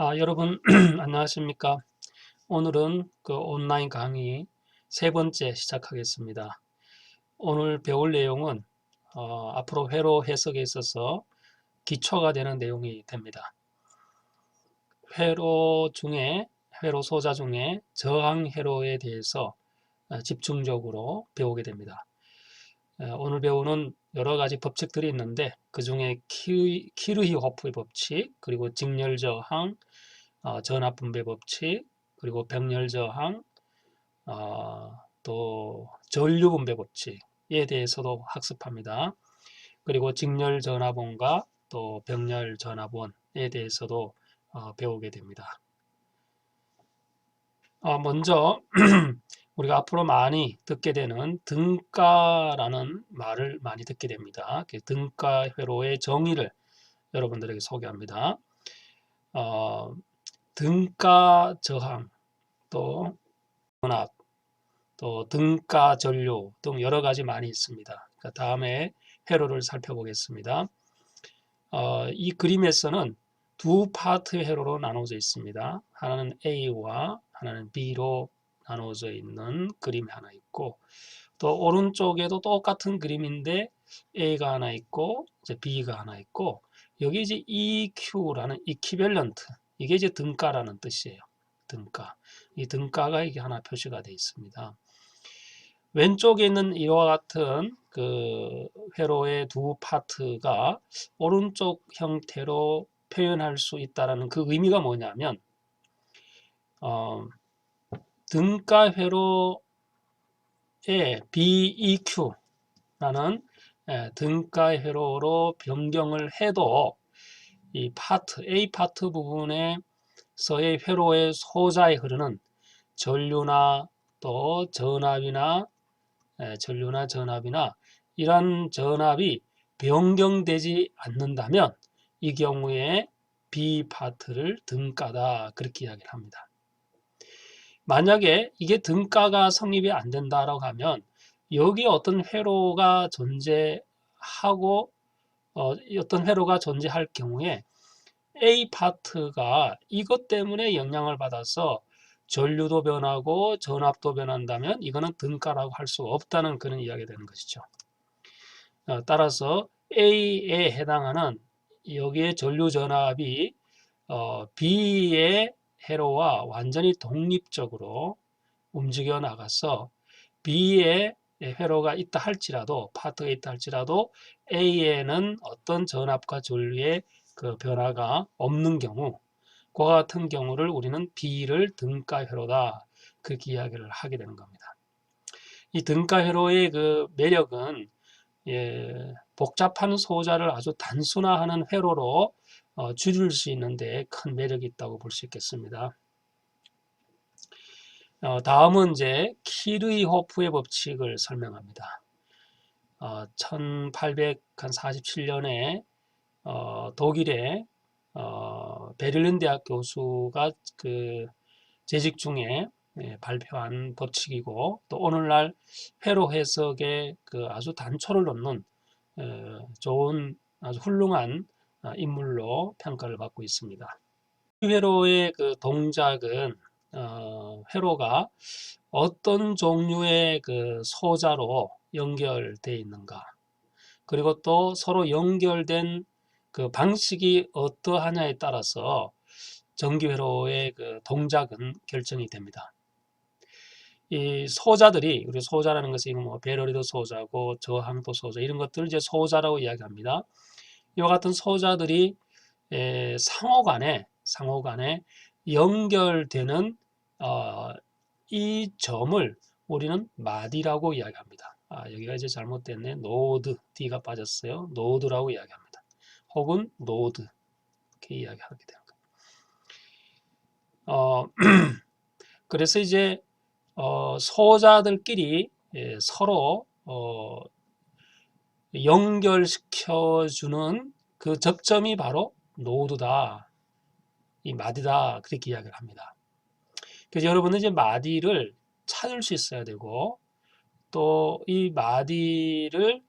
여러분 안녕하십니까? 오늘은 그 온라인 강의 세 번째 시작하겠습니다. 오늘 배울 내용은 앞으로 회로 해석에 있어서 기초가 되는 내용이 됩니다. 회로 소자 중에 저항 회로에 대해서 집중적으로 배우게 됩니다. 오늘 배우는 여러 가지 법칙들이 있는데 그 중에 키르히호프의 법칙, 그리고 직렬저항, 전압분배 법칙, 그리고 병렬저항, 또 전류분배 법칙에 대해서도 학습합니다. 그리고 직렬전압원과 또 병렬전압원에 대해서도 배우게 됩니다. 먼저 우리가 앞으로 많이 듣게 되는 등가라는 말을 많이 듣게 됩니다. 등가 회로의 정의를 여러분들에게 소개합니다. 등가 저항, 또 전압, 또 등가 전류 등 여러 가지 많이 있습니다. 다음에 회로를 살펴보겠습니다. 이 그림에서는 두 파트 회로로 나눠져 있습니다. 하나는 A와 하나는 B로 나눠져 있는 그림이 하나 있고, 또 오른쪽에도 똑같은 그림인데 A가 하나 있고 이제 B가 하나 있고, 여기 이제 EQ라는 이퀴밸런트, 이게 이제 등가라는 뜻이에요. 등가. 이 등가가 이게 하나 표시가 되어 있습니다. 왼쪽에 있는 이와 같은 그 회로의 두 파트가 오른쪽 형태로 표현할 수 있다는 그 의미가 뭐냐면, 등가 회로의 BEQ라는 등가 회로로 변경을 해도 이 파트 A 파트 부분에서의 회로의 소자에 흐르는 전류나 또 전압이나 이러한 전압이 변경되지 않는다면 이 경우에 B 파트를 등가다, 그렇게 이야기를 합니다. 만약에 이게 등가가 성립이 안 된다라고 하면 여기에 어떤 회로가 존재하고 어떤 회로가 존재할 경우에 A 파트가 이것 때문에 영향을 받아서 전류도 변하고 전압도 변한다면 이거는 등가라고 할 수 없다는 그런 이야기가 되는 것이죠. 따라서 A에 해당하는 여기에 전류 전압이 B의 회로와 완전히 독립적으로 움직여 나가서 B의 회로가 있다 할지라도, 파트가 있다 할지라도 A에는 어떤 전압과 전류의 그 변화가 없는 경우, 그와 같은 경우를 우리는 B를 등가 회로다, 그렇게 이야기를 하게 되는 겁니다. 이 등가 회로의 그 매력은 복잡한 소자를 아주 단순화하는 회로로 줄일 수 있는데 큰 매력이 있다고 볼 수 있겠습니다. 다음은 이제 키르히호프의 법칙을 설명합니다. 1847년에 독일의 베를린 대학 교수가 그 재직 중에 발표한 법칙이고, 또 오늘날 회로 해석에 그 아주 단초를 놓는 좋은 아주 훌륭한 인물로 평가를 받고 있습니다. 회로의 그 동작은 회로가 어떤 종류의 그 소자로 연결되어 있는가, 그리고 또 서로 연결된 그 방식이 어떠하냐에 따라서 전기회로의 그 동작은 결정이 됩니다. 이 소자들이, 우리 소자라는 것은 뭐 배럴리도 소자고 저항도 소자, 이런 것들을 이제 소자라고 이야기합니다. 이와 같은 소자들이 상호간에 연결되는 이 점을 우리는 마디라고 이야기합니다. 여기가 이제 잘못됐네. 노드, D가 빠졌어요. 노드라고 이야기합니다. 혹은 노드, 이렇게 이야기하게 됩니다. 그래서 이제 소자들끼리 서로 연결시켜주는 그 접점이 바로 노드다, 이 마디다, 그렇게 이야기를 합니다. 그래서 여러분은 이제 마디를 찾을 수 있어야 되고, 또 이 마디를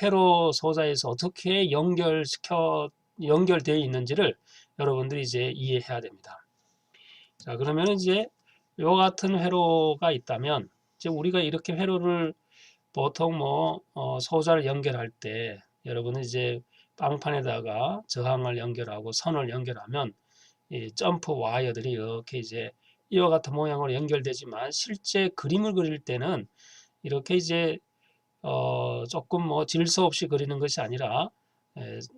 회로 소자에서 어떻게 연결되어 있는지를 여러분들이 이제 이해해야 됩니다. 자, 그러면 이제 요 같은 회로가 있다면 이제 우리가 이렇게 회로를 보통 소자를 연결할 때 여러분은 이제 빵판에다가 저항을 연결하고 선을 연결하면 이 점프 와이어들이 이렇게 이제 이와 같은 모양으로 연결되지만 실제 그림을 그릴 때는 이렇게 이제 조금 질서 없이 그리는 것이 아니라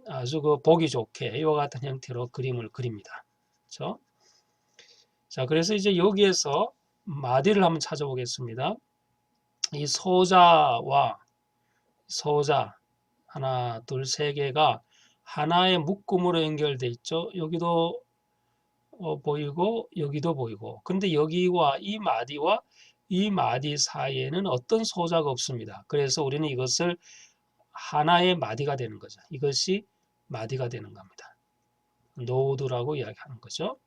아주 그 보기 좋게 이와 같은 형태로 그림을 그립니다. 그렇죠? 자, 그래서 이제 여기에서 마디를 한번 찾아보겠습니다. 이 소자와 소자 하나, 둘, 세 개가 하나의 묶음으로 연결돼 있죠. 여기도 보이고 여기도 보이고. 근데 여기와 이 마디 사이에는 어떤 소자가 없습니다. 그래서 우리는 이것을 하나의 마디가 되는 거죠. 이것이 마디가 되는 겁니다. 노드라고 이야기하는 거죠.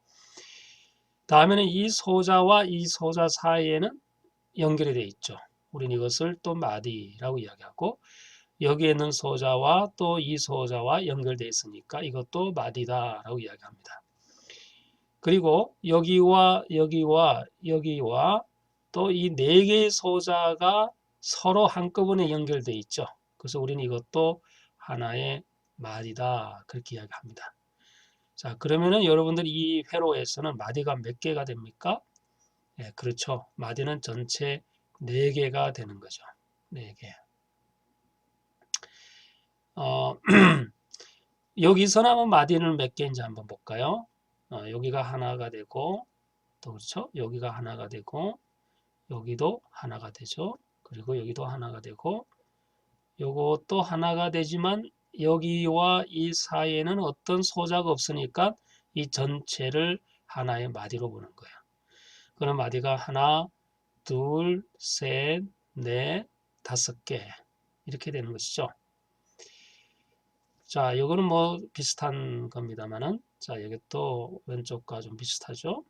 다음에는 이 소자와 이 소자 사이에는 연결이 되어 있죠. 우리는 이것을 또 마디라고 이야기하고 여기에 있는 소자와 또 이 소자와 연결되어 있으니까 이것도 마디다라고 이야기합니다. 그리고 여기와 또 이 네 개의 소자가 서로 한꺼번에 연결되어 있죠. 그래서 우리는 이것도 하나의 마디다 그렇게 이야기합니다. 자, 그러면은 여러분들 이 회로에서는 마디가 몇 개가 됩니까? 네, 그렇죠. 마디는 전체 4개가 되는 거죠. 4개. 여기서 남은 마디는 몇 개인지 한번 볼까요? 여기가 하나가 되고, 또 그렇죠? 여기가 하나가 되고, 여기도 하나가 되죠. 그리고 여기도 하나가 되고, 요것도 하나가 되지만 여기와 이 사이에는 어떤 소자가 없으니까 이 전체를 하나의 마디로 보는 거예요. 그럼 마디가 하나, 둘, 셋, 넷, 5개 이렇게 되는 것이죠. 자, 이거는 비슷한 겁니다만은 자, 여기 또 왼쪽과 좀 비슷하죠.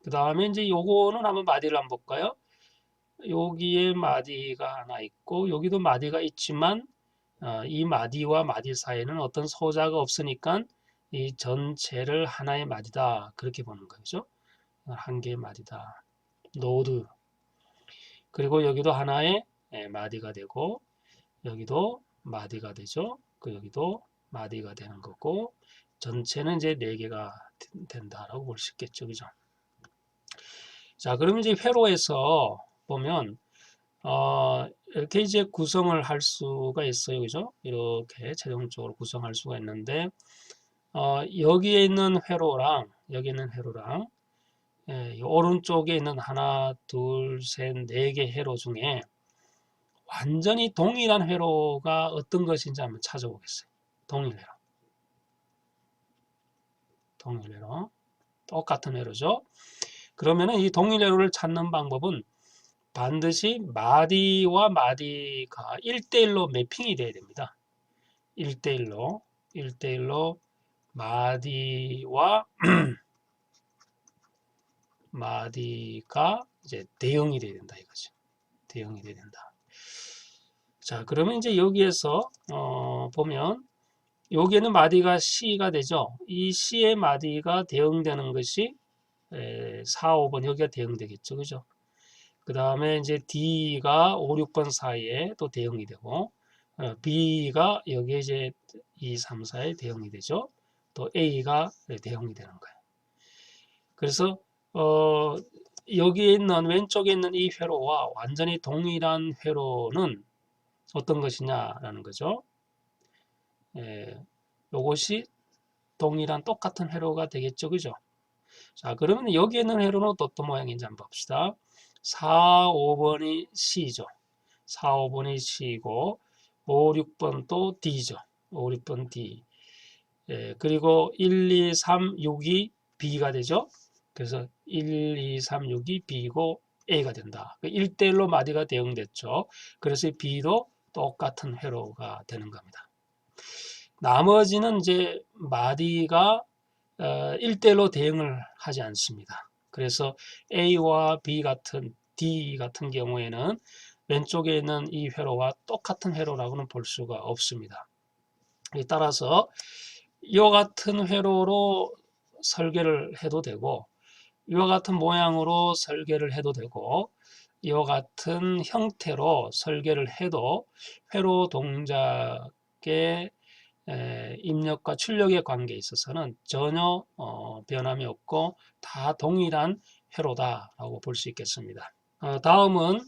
그 다음에 이제 요거는 한번 마디를 한번 볼까요? 여기에 마디가 하나 있고 여기도 마디가 있지만 이 마디와 마디 사이에는 어떤 소자가 없으니까 이 전체를 하나의 마디다 그렇게 보는 거죠. 한 개의 마디다. 노드. 그리고 여기도 하나의 마디가 되고 여기도 마디가 되죠. 여기도 마디가 되는 거고 전체는 이제 4개가 된다라고 볼 수 있겠죠. 그죠? 자, 그러면 이제 회로에서 보면 이렇게 이제 구성을 할 수가 있어요. 그죠? 이렇게 최종적으로 구성할 수가 있는데 여기에 있는 회로랑 오른쪽에 있는 하나, 둘, 셋, 4개 회로 중에 완전히 동일한 회로가 어떤 것인지 한번 찾아보겠어요. 동일 회로. 똑같은 회로죠. 그러면은 이 동일 회로를 찾는 방법은 반드시 마디와 마디가 1대1로 매핑이 돼야 됩니다. 1대1로 마디와 마디가 이제 대응이 돼야 된다 이거죠. 대응이 돼야 된다. 자, 그러면 이제 여기에서 보면 여기에는 마디가 C가 되죠. 이 C의 마디가 대응되는 것이 4, 5번 여기가 대응되겠죠. 그죠? 그 다음에 이제 D가 5, 6번 사이에 또 대응이 되고 B가 여기에 이제 2, 3, 4에 대응이 되죠. 또 A가 대응이 되는 거예요. 그래서 여기에 있는 왼쪽에 있는 이 회로와 완전히 동일한 회로는 어떤 것이냐라는 거죠. 이것이 동일한 똑같은 회로가 되겠죠. 그죠? 자, 그러면 여기에 있는 회로는 어떤 모양인지 한번 봅시다. 4, 5번이 C죠. 4, 5번이 C고 5, 6번 또 D죠. 5, 6번 D. 그리고 1, 2, 3, 6이 B가 되죠. 그래서 1, 2, 3, 6이 B고 A가 된다. 1대1로 마디가 대응됐죠. 그래서 B도 똑같은 회로가 되는 겁니다. 나머지는 이제 마디가 1대1로 대응을 하지 않습니다. 그래서 A와 B 같은 D 같은 경우에는 왼쪽에 있는 이 회로와 똑같은 회로라고는 볼 수가 없습니다. 따라서 이 같은 회로로 설계를 해도 되고 이와 같은 모양으로 설계를 해도 되고 이와 같은 형태로 설계를 해도 회로 동작의 입력과 출력의 관계에 있어서는 전혀 변함이 없고 다 동일한 회로다라고 볼 수 있겠습니다. 다음은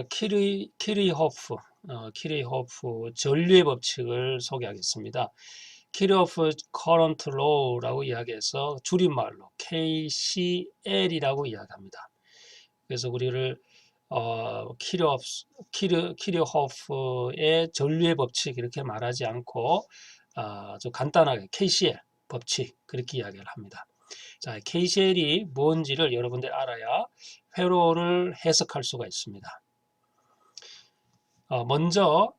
키르호프 전류의 법칙을 소개하겠습니다. 키르호프 커런트 로우라고 이야기해서 줄임말로 KCL이라고 이야기합니다. 그래서 우리를 키르호프의 전류의 법칙 이렇게 말하지 않고 좀 간단하게 KCL 법칙 그렇게 이야기를 합니다. 자, KCL이 뭔지를 여러분들 알아야 회로를 해석할 수가 있습니다. 먼저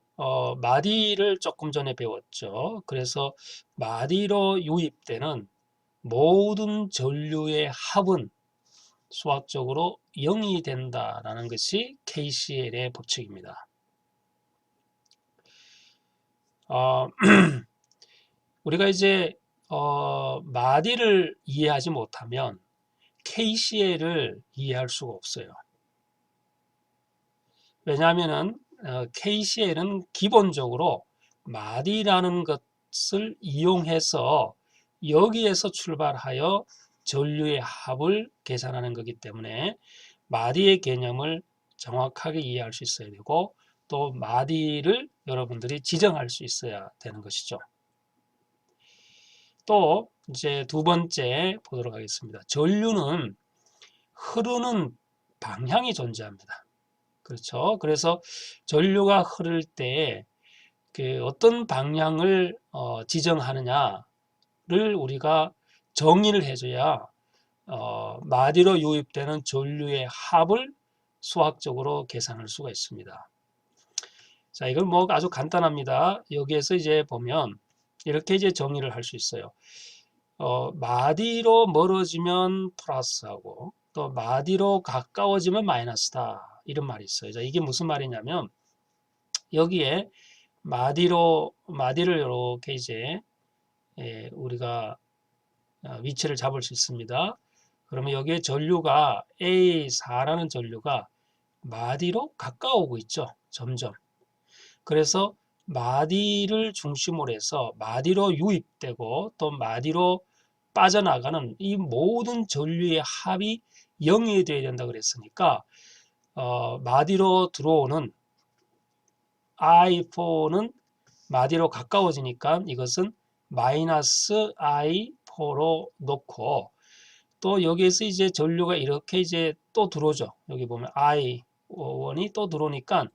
마디를 조금 전에 배웠죠. 그래서 마디로 유입되는 모든 전류의 합은 수학적으로 0이 된다라는 것이 KCL의 법칙입니다. 우리가 이제 마디를 이해하지 못하면 KCL을 이해할 수가 없어요. 왜냐하면은 KCL은 기본적으로 마디라는 것을 이용해서 여기에서 출발하여 전류의 합을 계산하는 거기 때문에 마디의 개념을 정확하게 이해할 수 있어야 되고 또 마디를 여러분들이 지정할 수 있어야 되는 것이죠. 또 이제 두 번째 보도록 하겠습니다. 전류는 흐르는 방향이 존재합니다. 그렇죠. 그래서 전류가 흐를 때 그 어떤 방향을 지정하느냐를 우리가 정의를 해줘야 마디로 유입되는 전류의 합을 수학적으로 계산할 수가 있습니다. 자, 이건 뭐 아주 간단합니다. 여기에서 이제 보면 이렇게 이제 정의를 할 수 있어요. 마디로 멀어지면 플러스하고 또 마디로 가까워지면 마이너스다. 이런 말이 있어요. 자, 이게 무슨 말이냐면 여기에 마디를 이렇게 이제 우리가 위치를 잡을 수 있습니다. 그러면 여기에 전류가 A4라는 전류가 마디로 가까워오고 있죠. 점점. 그래서 마디를 중심으로 해서 마디로 유입되고 또 마디로 빠져나가는 이 모든 전류의 합이 0이 되어야 된다 그랬으니까 마디로 들어오는 I4는 마디로 가까워지니까 이것은 마이너스 I4로 놓고 또 여기에서 이제 전류가 이렇게 이제 또 들어오죠. 여기 보면 I1이 또 들어오니까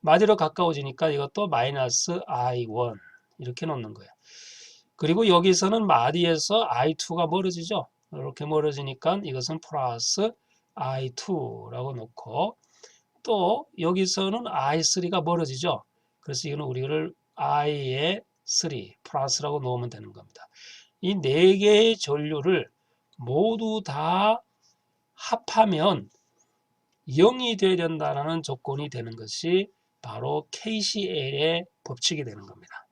마디로 가까워지니까 이것도 마이너스 I1 이렇게 놓는 거예요. 그리고 여기서는 마디에서 I2가 멀어지죠. 이렇게 멀어지니까 이것은 플러스 I2라고 놓고 또 여기서는 I3가 멀어지죠. 그래서 이거는 우리를 I의 3 플러스라고 놓으면 되는 겁니다. 이 네 개의 전류를 모두 다 합하면 0이 되어야 된다는 조건이 되는 것이 바로 KCL의 법칙이 되는 겁니다.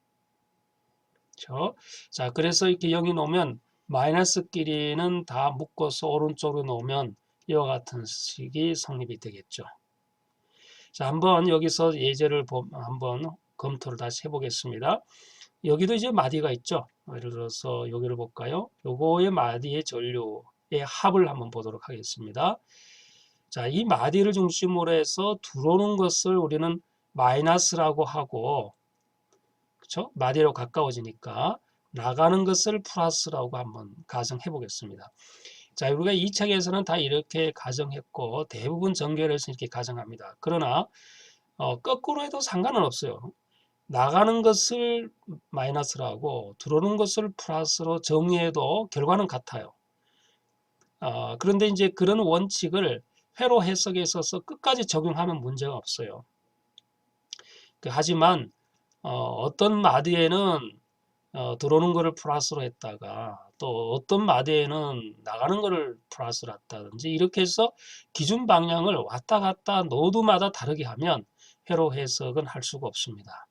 그렇죠? 자, 그래서 이렇게 0이 놓으면 마이너스끼리는 다 묶어서 오른쪽으로 놓으면 이와 같은 식이 성립이 되겠죠. 자, 한번 여기서 예제를 한번 검토를 다시 해보겠습니다. 여기도 이제 마디가 있죠. 예를 들어서 여기를 볼까요? 요거의 마디의 전류의 합을 한번 보도록 하겠습니다. 자, 이 마디를 중심으로 해서 들어오는 것을 우리는 마이너스라고 하고, 그렇죠? 마디로 가까워지니까 나가는 것을 플러스라고 한번 가정해 보겠습니다. 자, 우리가 2차에서는 다 이렇게 가정했고 대부분 전개를 이렇게 가정합니다. 그러나 거꾸로 해도 상관은 없어요. 나가는 것을 마이너스라고 들어오는 것을 플러스로 정의해도 결과는 같아요. 그런데 이제 그런 원칙을 회로 해석에 있어서 끝까지 적용하면 문제가 없어요. 하지만 어떤 마디에는 들어오는 것을 플러스로 했다가 또 어떤 마디에는 나가는 것을 플러스로 했다든지 이렇게 해서 기준 방향을 왔다 갔다 노드마다 다르게 하면 회로 해석은 할 수가 없습니다.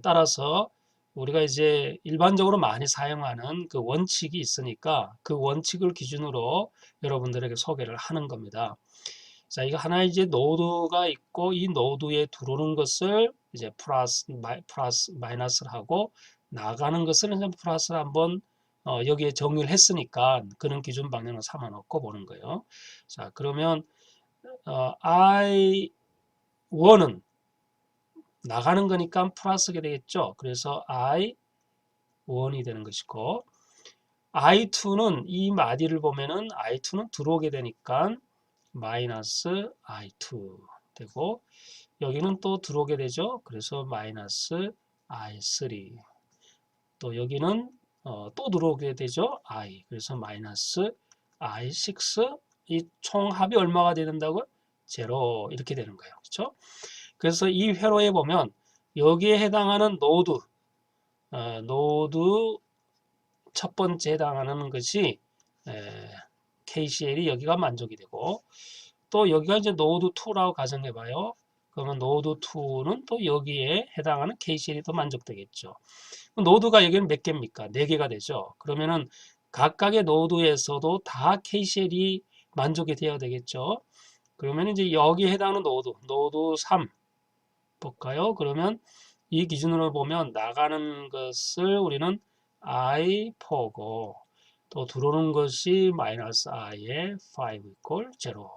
따라서 우리가 이제 일반적으로 많이 사용하는 그 원칙이 있으니까 그 원칙을 기준으로 여러분들에게 소개를 하는 겁니다. 자, 이거 하나 이제 노드가 있고 이 노드에 들어오는 것을 이제 플러스 마이너스를 하고 나가는 것을 이제 플러스를 한번 여기에 정의를 했으니까 그런 기준 방향을 삼아놓고 보는 거예요. 자, 그러면 I1은 나가는 거니까 플러스가 되겠죠. 그래서 I1이 되는 것이고 I2는 이 마디를 보면은 I2는 들어오게 되니까 마이너스 I2 되고 여기는 또 들어오게 되죠. 그래서 마이너스 I3 또 여기는 또 들어오게 되죠. I 그래서 마이너스 I6 이 총합이 얼마가 된다고요? 0 이렇게 되는 거예요. 그렇죠? 그래서 이 회로에 보면 여기에 해당하는 노드 첫 번째 해당하는 것이 KCL이 여기가 만족이 되고 또 여기가 이제 노드 2라고 가정해 봐요. 그러면 노드 2는 또 여기에 해당하는 KCL이 또 만족되겠죠. 노드가 여기는 몇 개입니까? 4개가 되죠. 그러면은 각각의 노드에서도 다 KCL이 만족이 되어야 되겠죠. 그러면 이제 여기에 해당하는 노드 3 볼까요? 그러면 이 기준으로 보면 나가는 것을 우리는 I4고 또 들어오는 것이 마이너스 I에 5 equal 0.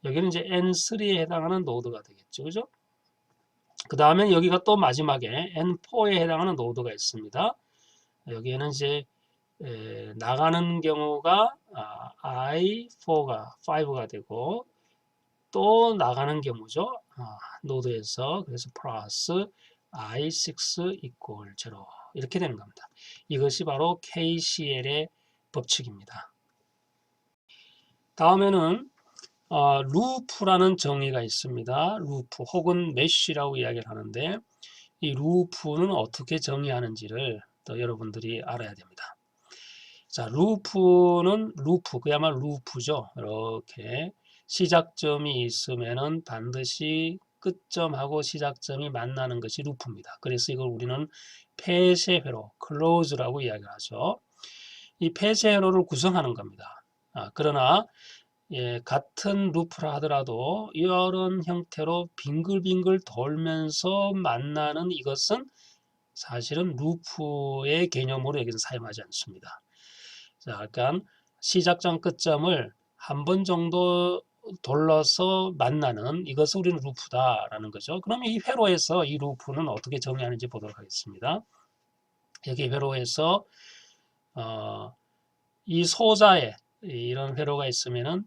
여기는 이제 N3에 해당하는 노드가 되겠죠. 그죠? 그 다음에 여기가 또 마지막에 N4에 해당하는 노드가 있습니다. 여기에는 이제 나가는 경우가 I4가 5가 되고 또 나가는 경우죠. 노드에서 그래서 플러스 I6 equal 0 이렇게 되는 겁니다. 이것이 바로 KCL의 법칙입니다. 다음에는 루프라는 정의가 있습니다. 루프 혹은 메쉬라고 이야기를 하는데 이 루프는 어떻게 정의하는지를 또 여러분들이 알아야 됩니다. 자, 루프 그야말로 루프죠. 이렇게 시작점이 있으면은 반드시 끝점하고 시작점이 만나는 것이 루프입니다. 그래서 이걸 우리는 폐쇄회로, close라고 이야기하죠. 이 폐쇄회로를 구성하는 겁니다. 그러나 같은 루프라 하더라도 이런 형태로 빙글빙글 돌면서 만나는 이것은 사실은 루프의 개념으로 여기서 사용하지 않습니다. 자, 그러니까 시작점 끝점을 한 번 정도 돌려서 만나는 이것을 우리는 루프다라는 거죠. 그럼 이 회로에서 이 루프는 어떻게 정의하는지 보도록 하겠습니다. 여기 회로에서 이 소자에 이런 회로가 있으면은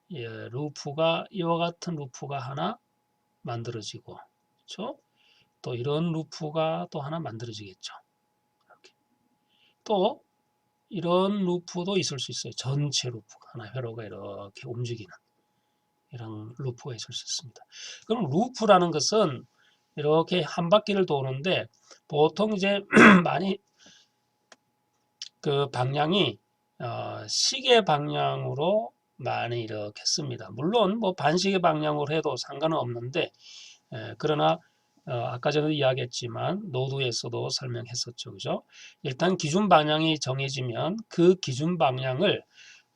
루프가 이와 같은 루프가 하나 만들어지고, 그렇죠? 또 이런 루프가 또 하나 만들어지겠죠. 이렇게. 또 이런 루프도 있을 수 있어요. 전체 루프가 하나 회로가 이렇게 움직이는 이런 루프가 있을 수 있습니다. 그럼 루프라는 것은 이렇게 한 바퀴를 도는데 보통 이제 많이 그 방향이 시계 방향으로 많이 이렇게 씁니다. 물론 뭐 반시계 방향으로 해도 상관은 없는데 그러나 아까 전에도 이야기했지만 노드에서도 설명했었죠. 그죠? 일단 기준 방향이 정해지면 그 기준 방향을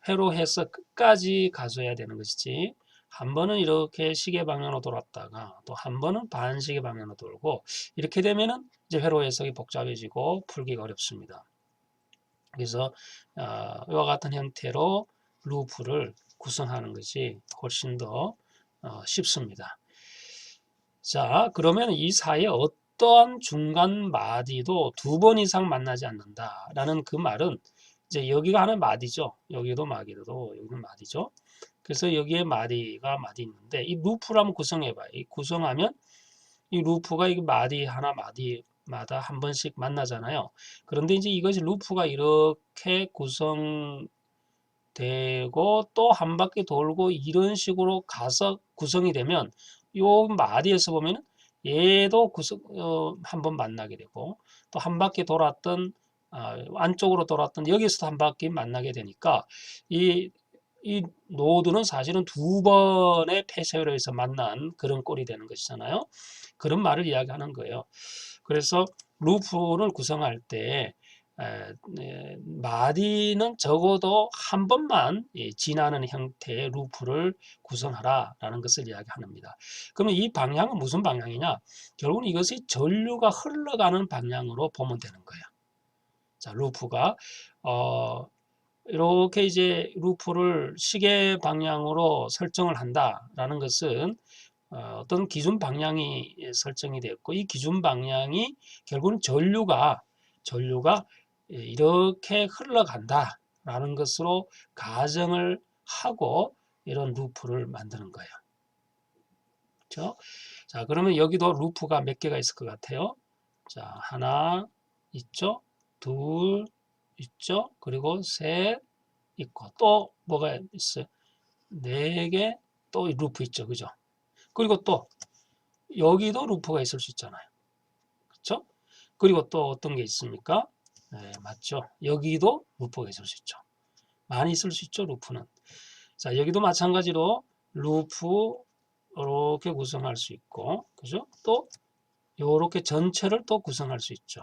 회로해서 끝까지 가져야 되는 것이지 한 번은 이렇게 시계 방향으로 돌았다가 또 한 번은 반시계 방향으로 돌고 이렇게 되면은 이제 회로 해석이 복잡해지고 풀기가 어렵습니다. 그래서 이와 같은 형태로 루프를 구성하는 것이 훨씬 더 쉽습니다. 자, 그러면 이 사이에 어떠한 중간 마디도 2번 이상 만나지 않는다라는 그 말은 이제 여기가 하나 마디죠. 여기도 마디도 여기는 마디죠. 그래서 여기에 마디 있는데 이 루프를 한번 구성해봐요. 이 구성하면 이 루프가 이 마디 하나 마디마다 한 번씩 만나잖아요. 그런데 이제 이것이 루프가 이렇게 구성되고 또 한 바퀴 돌고 이런 식으로 가서 구성이 되면 요 마디에서 보면 얘도 한 번 만나게 되고 또 한 바퀴 돌았던 안쪽으로 돌았던 여기서도 한 바퀴 만나게 되니까 이 노드는 사실은 2번의 폐쇄회로에서 만난 그런 꼴이 되는 것이잖아요. 그런 말을 이야기하는 거예요. 그래서 루프를 구성할 때 마디는 적어도 한 번만 지나는 형태의 루프를 구성하라 라는 것을 이야기합니다. 그러면 이 방향은 무슨 방향이냐? 결국은 이것이 전류가 흘러가는 방향으로 보면 되는 거예요. 자, 루프가 이렇게 이제 루프를 시계 방향으로 설정을 한다라는 것은 어떤 기준 방향이 설정이 되었고, 이 기준 방향이 결국은 전류가 이렇게 흘러간다라는 것으로 가정을 하고 이런 루프를 만드는 거예요. 그렇죠? 자, 그러면 여기도 루프가 몇 개가 있을 것 같아요? 자, 하나 있죠? 둘 있죠? 그리고 셋 있고, 또 뭐가 있어요? 네 개, 또 루프 있죠. 그죠? 그리고 또 여기도 루프가 있을 수 있잖아요. 그렇죠? 그리고 또 어떤 게 있습니까? 네, 맞죠. 여기도 루프가 있을 수 있죠. 많이 있을 수 있죠. 루프는. 자, 여기도 마찬가지로 루프 이렇게 구성할 수 있고, 그죠? 또 이렇게 전체를 또 구성할 수 있죠.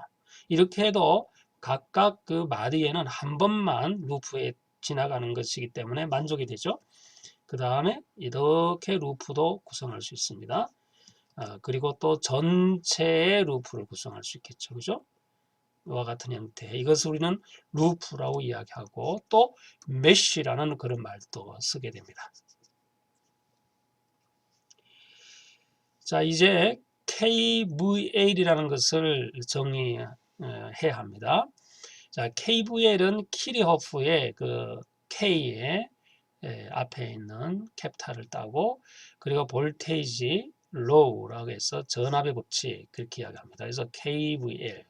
이렇게 해도 각각 그 마디에는 한 번만 루프에 지나가는 것이기 때문에 만족이 되죠. 그 다음에 이렇게 루프도 구성할 수 있습니다. 그리고 또 전체의 루프를 구성할 수 있겠죠. 그죠? 이와 같은 형태. 이것을 우리는 루프라고 이야기하고 또 메쉬라는 그런 말도 쓰게 됩니다. 자, 이제 KVL이라는 것을 정의해야 합니다. 자, KVL은 키리호프의 그 K의 앞에 있는 캡타를 따고, 그리고 볼테이지 low라고 해서 전압의 법칙 그렇게 이야기합니다. 그래서 KVL.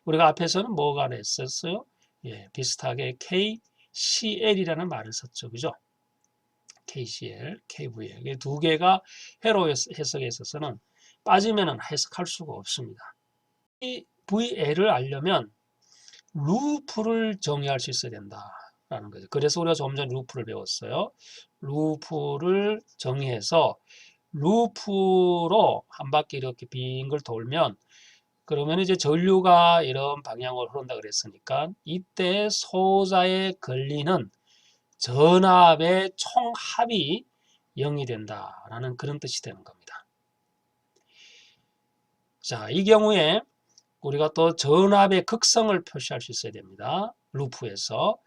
우리가 앞에서는 뭐가 했었어요? 예, 비슷하게 KCL이라는 말을 썼죠. 그죠? KCL, KVL. 이 두 개가 회로 해석에 있어서는 빠지면 해석할 수가 없습니다. 이 VL을 알려면 루프를 정의할 수 있어야 된다라는 거죠. 그래서 우리가 조금 전에 루프를 배웠어요. 루프를 정의해서 루프로 한 바퀴 이렇게 빙 걸 돌면, 그러면 이제 전류가 이런 방향으로 흐른다 그랬으니까 이때 소자에 걸리는 전압의 총합이 0이 된다라는 그런 뜻이 되는 겁니다. 자, 이 경우에 우리가 또 전압의 극성을 표시할 수 있어야 됩니다. 루프에서.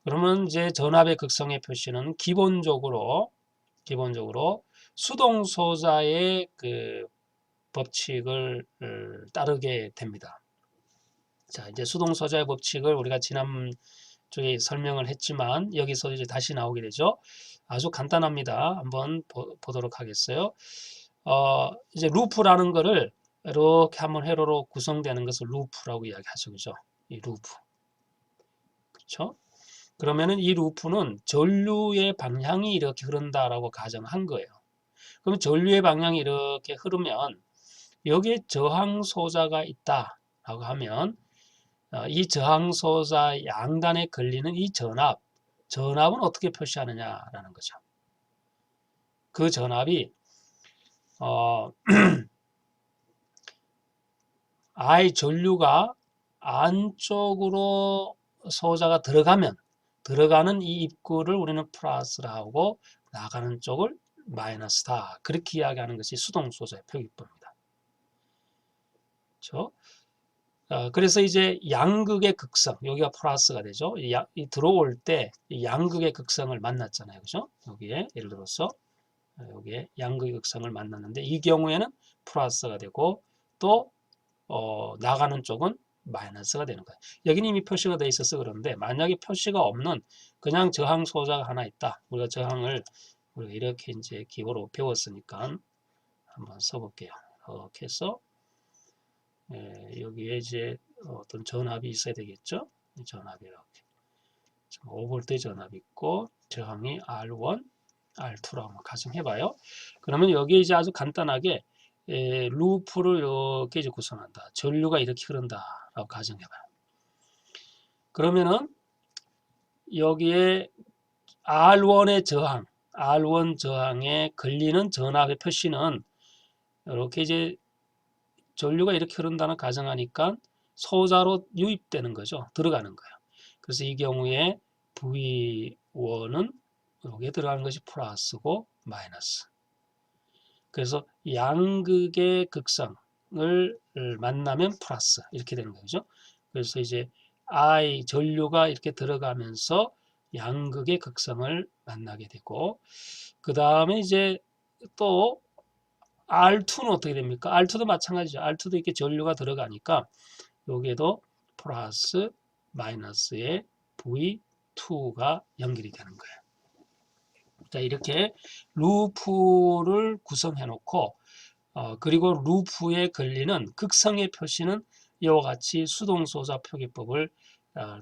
그러면 이제 전압의 극성의 표시는 기본적으로 수동소자의 그 법칙을 따르게 됩니다. 자, 이제 수동소자의 법칙을 우리가 지난 주에 설명을 했지만 여기서 이제 다시 나오게 되죠. 아주 간단합니다. 한번 보도록 하겠어요. 이제 루프라는 거를 이렇게 한번 회로로 구성되는 것을 루프라고 이야기하죠. 그죠? 이 루프. 그렇죠? 그러면은 이 루프는 전류의 방향이 이렇게 흐른다라고 가정한 거예요. 그럼 전류의 방향이 이렇게 흐르면 여기에 저항소자가 있다라고 하면 이 저항소자 양단에 걸리는 이 전압은 어떻게 표시하느냐라는 거죠. 그 전압이 I 전류가 안쪽으로 소자가 들어가는 이 입구를 우리는 플러스라 하고 나가는 쪽을 마이너스다. 그렇게 이야기하는 것이 수동소자의 표기법입니다. 그렇죠? 그래서 이제 양극의 극성, 여기가 플러스가 되죠. 이 들어올 때 양극의 극성을 만났잖아요. 그죠? 여기에 예를 들어서 여기에 양극의 극성을 만났는데 이 경우에는 플러스가 되고 또 나가는 쪽은 마이너스가 되는 거예요. 여기는 이미 표시가 되어 있어서 그런데 만약에 표시가 없는 그냥 저항 소자가 하나 있다. 우리가 저항을 우리가 이렇게 이제 기호로 배웠으니까 한번 써볼게요. 이렇게 해서 여기에 이제 어떤 전압이 있어야 되겠죠. 전압이 이렇게 5V 전압이 있고 저항이 R1, R2라고 한번 가정해봐요. 그러면 여기에 이제 아주 간단하게 루프를 이렇게 이제 구성한다. 전류가 이렇게 흐른다라고 가정해봐요. 그러면은 여기에 R1의 저항, R1 저항에 걸리는 전압의 표시는 이렇게 이제 전류가 이렇게 흐른다는 가정하니까 소자로 유입되는 거죠. 들어가는 거예요. 그래서 이 경우에 V1은 여기에 들어가는 것이 플러스고 마이너스. 그래서 양극의 극성을 만나면 플러스 이렇게 되는 거죠. 그래서 이제 I 전류가 이렇게 들어가면서 양극의 극성을 만나게 되고 그 다음에 이제 또 R2는 어떻게 됩니까? R2도 마찬가지죠. R2도 이렇게 전류가 들어가니까 여기에도 플러스 마이너스의 V2가 연결이 되는 거예요. 자, 이렇게 루프를 구성해 놓고 그리고 루프에 걸리는 극성의 표시는 이와 같이 수동소자 표기법을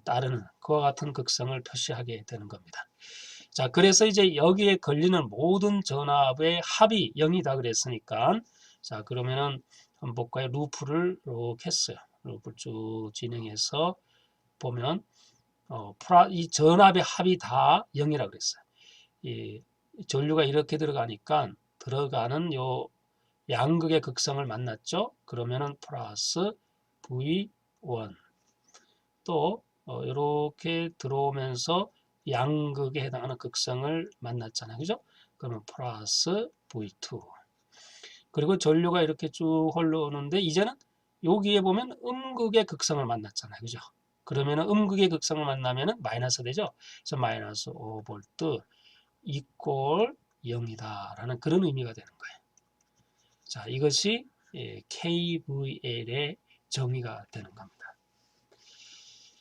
따르는 그와 같은 극성을 표시하게 되는 겁니다. 자, 그래서 이제 여기에 걸리는 모든 전압의 합이 0이다 그랬으니까 자, 그러면은 한번 볼까요? 루프를 이렇게 했어요. 루프를 쭉 진행해서 보면 이 전압의 합이 다 0이라 그랬어요. 이 전류가 이렇게 들어가니까 들어가는 요 양극의 극성을 만났죠. 그러면은 플러스 V1 또 이렇게 들어오면서 양극에 해당하는 극성을 만났잖아요. 그죠? 그러면 플러스 V2 그리고 전류가 이렇게 쭉 흘러오는데 이제는 여기에 보면 음극의 극성을 만났잖아요. 그죠? 그러면은 음극의 극성을 만나면은 마이너스 되죠. 그래서 마이너스 5V 이꼴 0이다 라는 그런 의미가 되는 거예요. 자, 이것이 KVL의 정의가 되는 겁니다.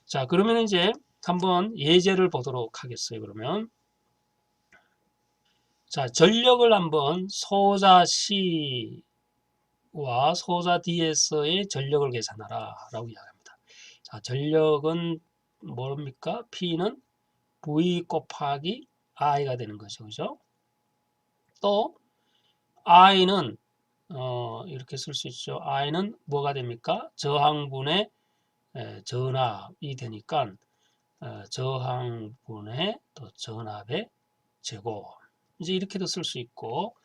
자, 그러면 이제 한번 예제를 보도록 하겠어요. 그러면 자, 전력을 한번 소자 C와 소자 D에서의 전력을 계산하라 라고 이야기합니다. 자, 전력은 뭡니까? P는 V 곱하기 I가 되는 거죠. 그죠? 또 I는 이렇게 쓸 수 있죠. I는 뭐가 됩니까? 저항분의 전압이 되니까 저항분의 또 전압의 제곱 이제 이렇게도 쓸 수 있고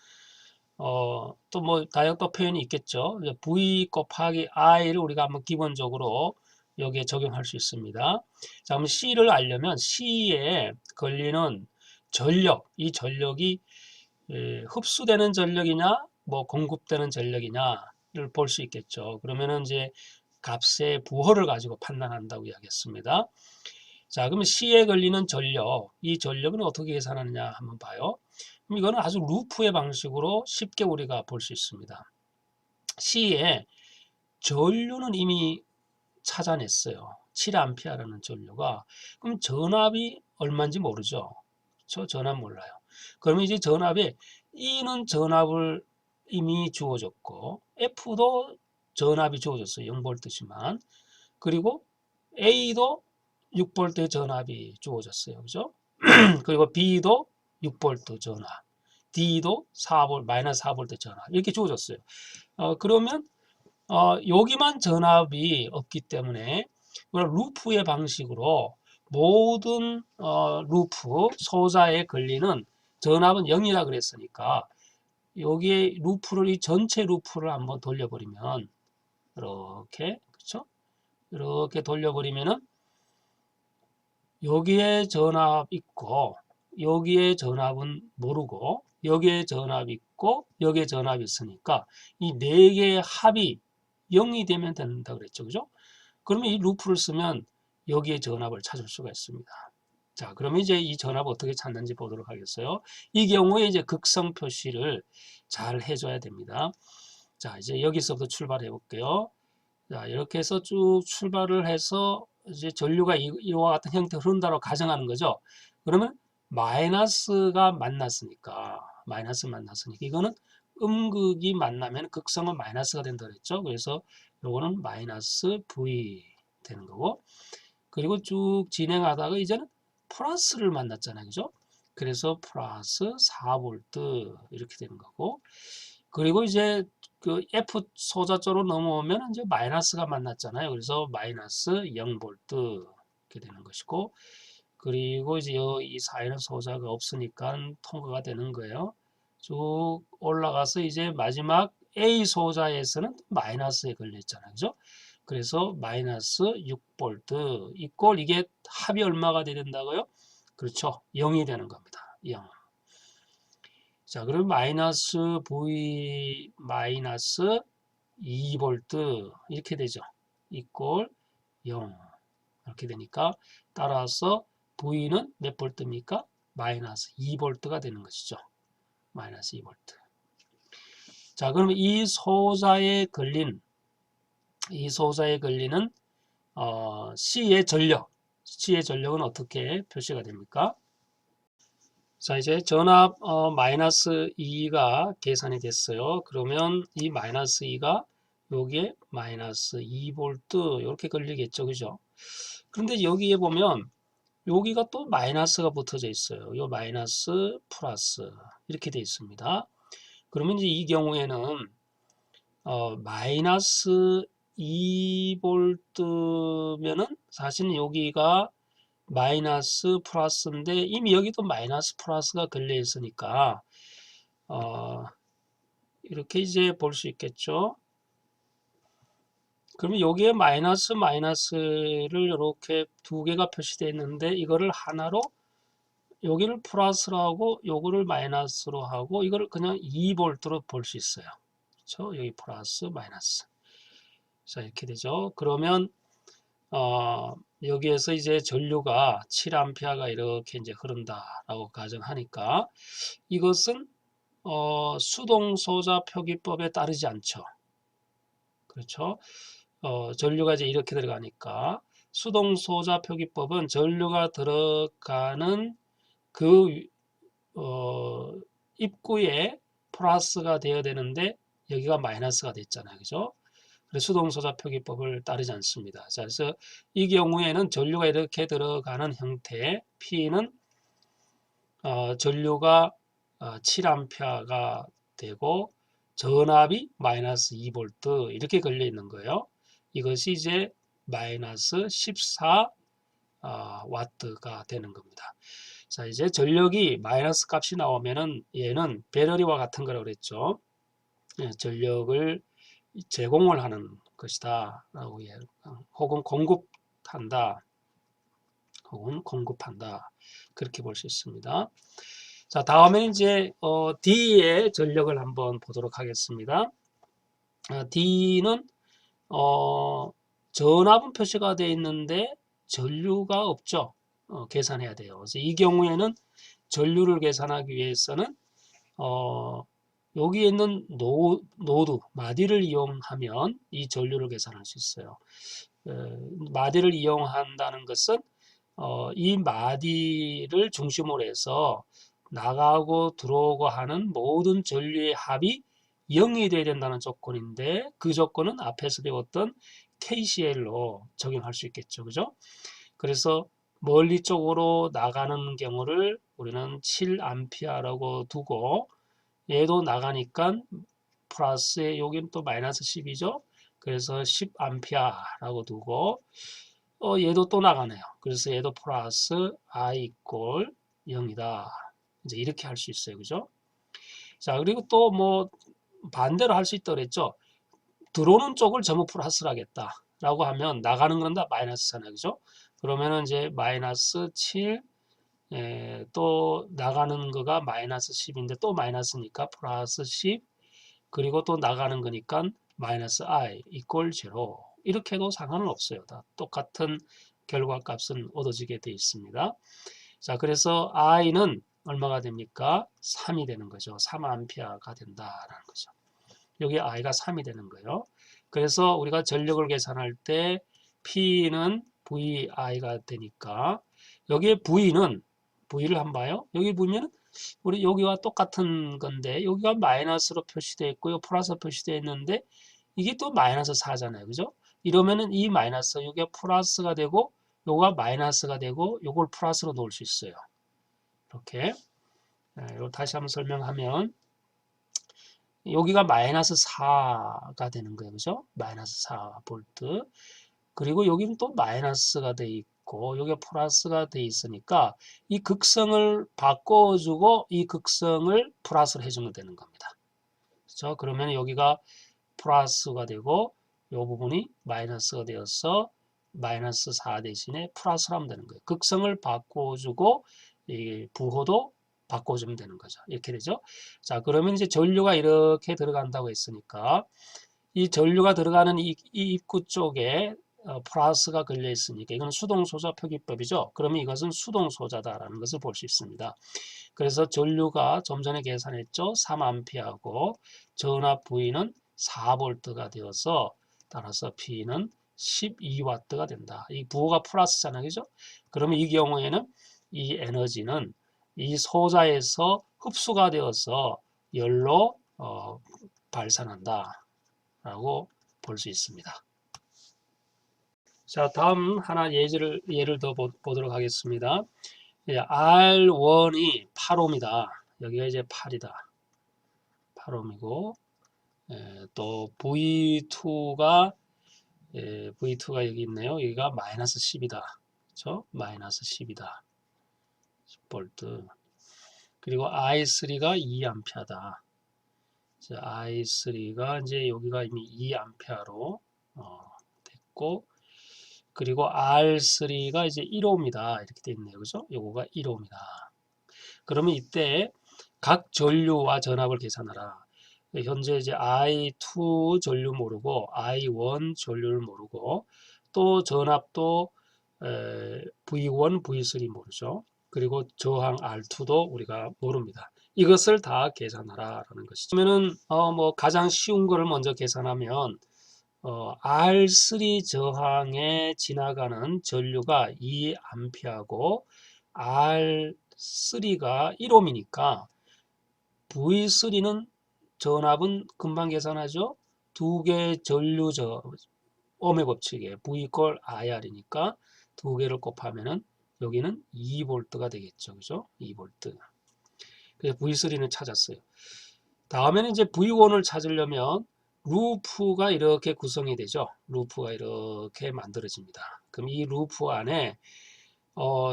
또 뭐 다양한 표현이 있겠죠. V 곱하기 I를 우리가 한번 기본적으로 여기에 적용할 수 있습니다. 자, 그럼 C를 알려면 C에 걸리는 전력, 이 전력이 흡수되는 전력이냐, 뭐 공급되는 전력이냐를 볼 수 있겠죠. 그러면은 이제 값의 부호를 가지고 판단한다고 이야기했습니다. 자, 그러면 C에 걸리는 전력, 이 전력은 어떻게 계산하느냐 한번 봐요. 그럼 이거는 아주 루프의 방식으로 쉽게 우리가 볼 수 있습니다. C에 전류는 이미 찾아냈어요. 7A라는 전류가. 그럼 전압이 얼마인지 모르죠. 저 전압 몰라요. 그러면 이제 전압에 E는 전압을 이미 주어졌고 F도 전압이 주어졌어요. 0V지만. 그리고 A도 6V의 전압이 주어졌어요. 그죠? 그리고 B도 6V 전압, D도 4V, 마이너스 4V 전압 이렇게 주어졌어요. 그러면 여기만 전압이 없기 때문에 루프의 방식으로 모든 루프 소자에 걸리는 전압은 0이라 그랬으니까 여기에 루프를 이 전체 루프를 한번 돌려버리면 이렇게 그렇죠? 이렇게 돌려버리면은 여기에 전압 있고 여기에 전압은 모르고 여기에 전압 있고 여기에 전압 있으니까 이 네 개의 합이 0이 되면 된다 그랬죠. 그죠? 그러면 이 루프를 쓰면 여기에 전압을 찾을 수가 있습니다. 자, 그러면 이제 이 전압 어떻게 찾는지 보도록 하겠어요. 이 경우에 이제 극성 표시를 잘 해줘야 됩니다. 자, 이제 여기서부터 출발해 볼게요. 자, 이렇게 해서 쭉 출발을 해서 이제 전류가 이와 같은 형태로 흐른다고 가정하는 거죠. 그러면 마이너스가 만났으니까 이거는 음극이 만나면 극성은 마이너스가 된다 그랬죠. 그래서 요거는 마이너스 V 되는 거고 그리고 쭉 진행하다가 이제는 플러스를 만났잖아요. 그죠? 그래서 플러스 4V 이렇게 되는 거고 그리고 이제 그 F 소자 쪽으로 넘어오면 이제 마이너스가 만났잖아요. 그래서 마이너스 0V 이렇게 되는 것이고 그리고 이제 이 사이는 소자가 없으니까 통과가 되는 거예요. 쭉 올라가서 이제 마지막 A 소자에서는 마이너스에 걸려있잖아요. 그죠? 그래서 마이너스 6V 이꼴 이게 합이 얼마가 된다고요? 그렇죠. 0이 되는 겁니다. 0. 자, 그럼 마이너스 V 마이너스 2V 이렇게 되죠. 이꼴 0 이렇게 되니까 따라서 V는 몇 볼트입니까? 마이너스 2V가 되는 것이죠. 마이너스 2V. 자, 그러면 이 소자에 걸리는 C의 전력은 어떻게 표시가 됩니까? 자, 이제 전압 마이너스 2가 계산이 됐어요. 그러면 이 마이너스 2가 여기에 마이너스 2V 이렇게 걸리겠죠. 그죠? 그런데 여기에 보면 여기가 또 마이너스가 붙어져 있어요. 요 마이너스 플러스 이렇게 돼 있습니다. 그러면 이제 이 경우에는 마이너스 2V면은 사실은 여기가 마이너스 플러스인데 이미 여기도 마이너스 플러스가 걸려 있으니까 이렇게 이제 볼 수 있겠죠. 그러면 여기에 마이너스를 이렇게 두 개가 표시되어 있는데 이거를 하나로 여기를 플러스로 하고 요거를 마이너스로 하고 이거를 그냥 2V로 볼 수 있어요. 그렇죠? 여기 플러스 마이너스. 자, 이렇게 되죠. 그러면 여기에서 이제 전류가 7A가 이렇게 이제 흐른다라고 가정하니까 이것은 수동소자 표기법에 따르지 않죠. 그렇죠? 전류가 이제 이렇게 들어가니까 수동소자 표기법은 전류가 들어가는 그 입구에 플러스가 되어야 되는데 여기가 마이너스가 됐잖아요. 그죠? 그래서 수동소자 표기법을 따르지 않습니다. 자, 그래서 이 경우에는 전류가 이렇게 들어가는 형태 P는 전류가 7A가 되고 전압이 마이너스 2V 이렇게 걸려 있는 거예요. 이것이 이제 마이너스 14 와트가 되는 겁니다. 자, 이제 전력이 마이너스 값이 나오면은 얘는 배터리와 같은 거라고 그랬죠. 예, 전력을 제공을 하는 것이다 라고 혹은 공급한다 그렇게 볼 수 있습니다. 자, 다음에 이제 D의 전력을 한번 보도록 하겠습니다. D는 전압은 표시가 되어 있는데 전류가 없죠. 계산해야 돼요. 그래서 이 경우에는 전류를 계산하기 위해서는 여기에 있는 노드, 마디를 이용하면 이 전류를 계산할 수 있어요. 마디를 이용한다는 것은 이 마디를 중심으로 해서 나가고 들어오고 하는 모든 전류의 합이 0이 되어야 된다는 조건인데 그 조건은 앞에서 배웠던 KCL로 적용할 수 있겠죠. 그죠? 그래서 멀리 쪽으로 나가는 경우를 우리는 7A라고 두고 얘도 나가니까 플러스에 여기는 또 마이너스 10이죠. 그래서 10A라고 두고 얘도 또 나가네요. 그래서 얘도 플러스 I 이꼴 0이다. 이제 이렇게 할 수 있어요. 그죠? 자, 그리고 또 뭐 반대로 할 수 있다고 그랬죠. 들어오는 쪽을 전부 플러스로 하겠다. 라고 하면 나가는 건 다 마이너스잖아요. 그죠? 그러면은 이제 마이너스 7, 또 나가는 거가 마이너스 10인데 또 마이너스니까 플러스 10, 그리고 또 나가는 거니까 마이너스 I 이꼴 0. 이렇게 해도 상관은 없어요. 다 똑같은 결과값은 얻어지게 되어 있습니다. 자, 그래서 I는 얼마가 됩니까? 3이 되는 거죠. 3A가 된다라는 거죠. 여기 I가 3이 되는 거예요. 그래서 우리가 전력을 계산할 때 P는 VI가 되니까 여기에 V를 한번 봐요. 여기 보면 우리 여기와 똑같은 건데 여기가 마이너스로 표시되어 있고요. 플러스 표시되어 있는데 이게 또 마이너스 4잖아요. 그죠? 이러면은 이 마이너스 이게 플러스가 되고 요가 마이너스가 되고 요걸 플러스로 놓을 수 있어요. 이렇게 이거 다시 한번 설명하면 여기가 마이너스 4가 되는 거예요. 그죠? 마이너스 4V. 그리고 여기는 또 마이너스가 돼 있고 여기가 플러스가 돼 있으니까 이 극성을 바꿔주고 이 극성을 플러스로 해주면 되는 겁니다. 그렇죠? 그러면 여기가 플러스가 되고 이 부분이 마이너스가 되어서 마이너스 4 대신에 플러스로 하면 되는 거예요. 극성을 바꿔주고 이 부호도 바꿔주면 되는 거죠. 이렇게 되죠. 자, 그러면 이제 전류가 이렇게 들어간다고 했으니까 이 전류가 들어가는 이 입구 쪽에 플러스가 걸려 있으니까 이건 수동소자 표기법이죠. 그러면 이것은 수동소자다라는 것을 볼 수 있습니다. 그래서 전류가 좀 전에 계산했죠. 3A하고 전압 V는 4V가 되어서 따라서 P는 12W가 된다. 이 부호가 플러스잖아요. 그죠? 그러면 이 경우에는 이 에너지는 이 소자에서 흡수가 되어서 열로 발산한다 라고 볼 수 있습니다. 자, 다음 하나 예를 더 보도록 하겠습니다. R1이 8옴이다. 여기가 이제 8이다. 8옴이고 또 V2가 여기 있네요. 여기가 마이너스 10이다. 그렇죠? 마이너스 10이다. 10V. 그리고 I3가 2A다. I3가 이제 여기가 이미 2A로 됐고, 그리고 R3가 이제 1옴이다. 이렇게 돼 있네요. 그죠? 요거가 1옴이다. 그러면 이때 각 전류와 전압을 계산하라. 현재 이제 I2 전류 모르고 I1 전류를 모르고 또 전압도 V1, V3 모르죠. 그리고 저항 R2도 우리가 모릅니다. 이것을 다 계산하라라는 것이죠. 그러면은 뭐 가장 쉬운 거를 먼저 계산하면 R3 저항에 지나가는 전류가 2A고 R3가 1옴이니까 V3는 전압은 금방 계산하죠. 두 개의 전류 ohm의 법칙에 V = IR이니까 두 개를 곱하면은 여기는 2V가 되겠죠. 그죠? 2V. 그래서 V3는 찾았어요. 다음에는 이제 V1을 찾으려면 루프가 이렇게 구성이 되죠. 루프가 이렇게 만들어집니다. 그럼 이 루프 안에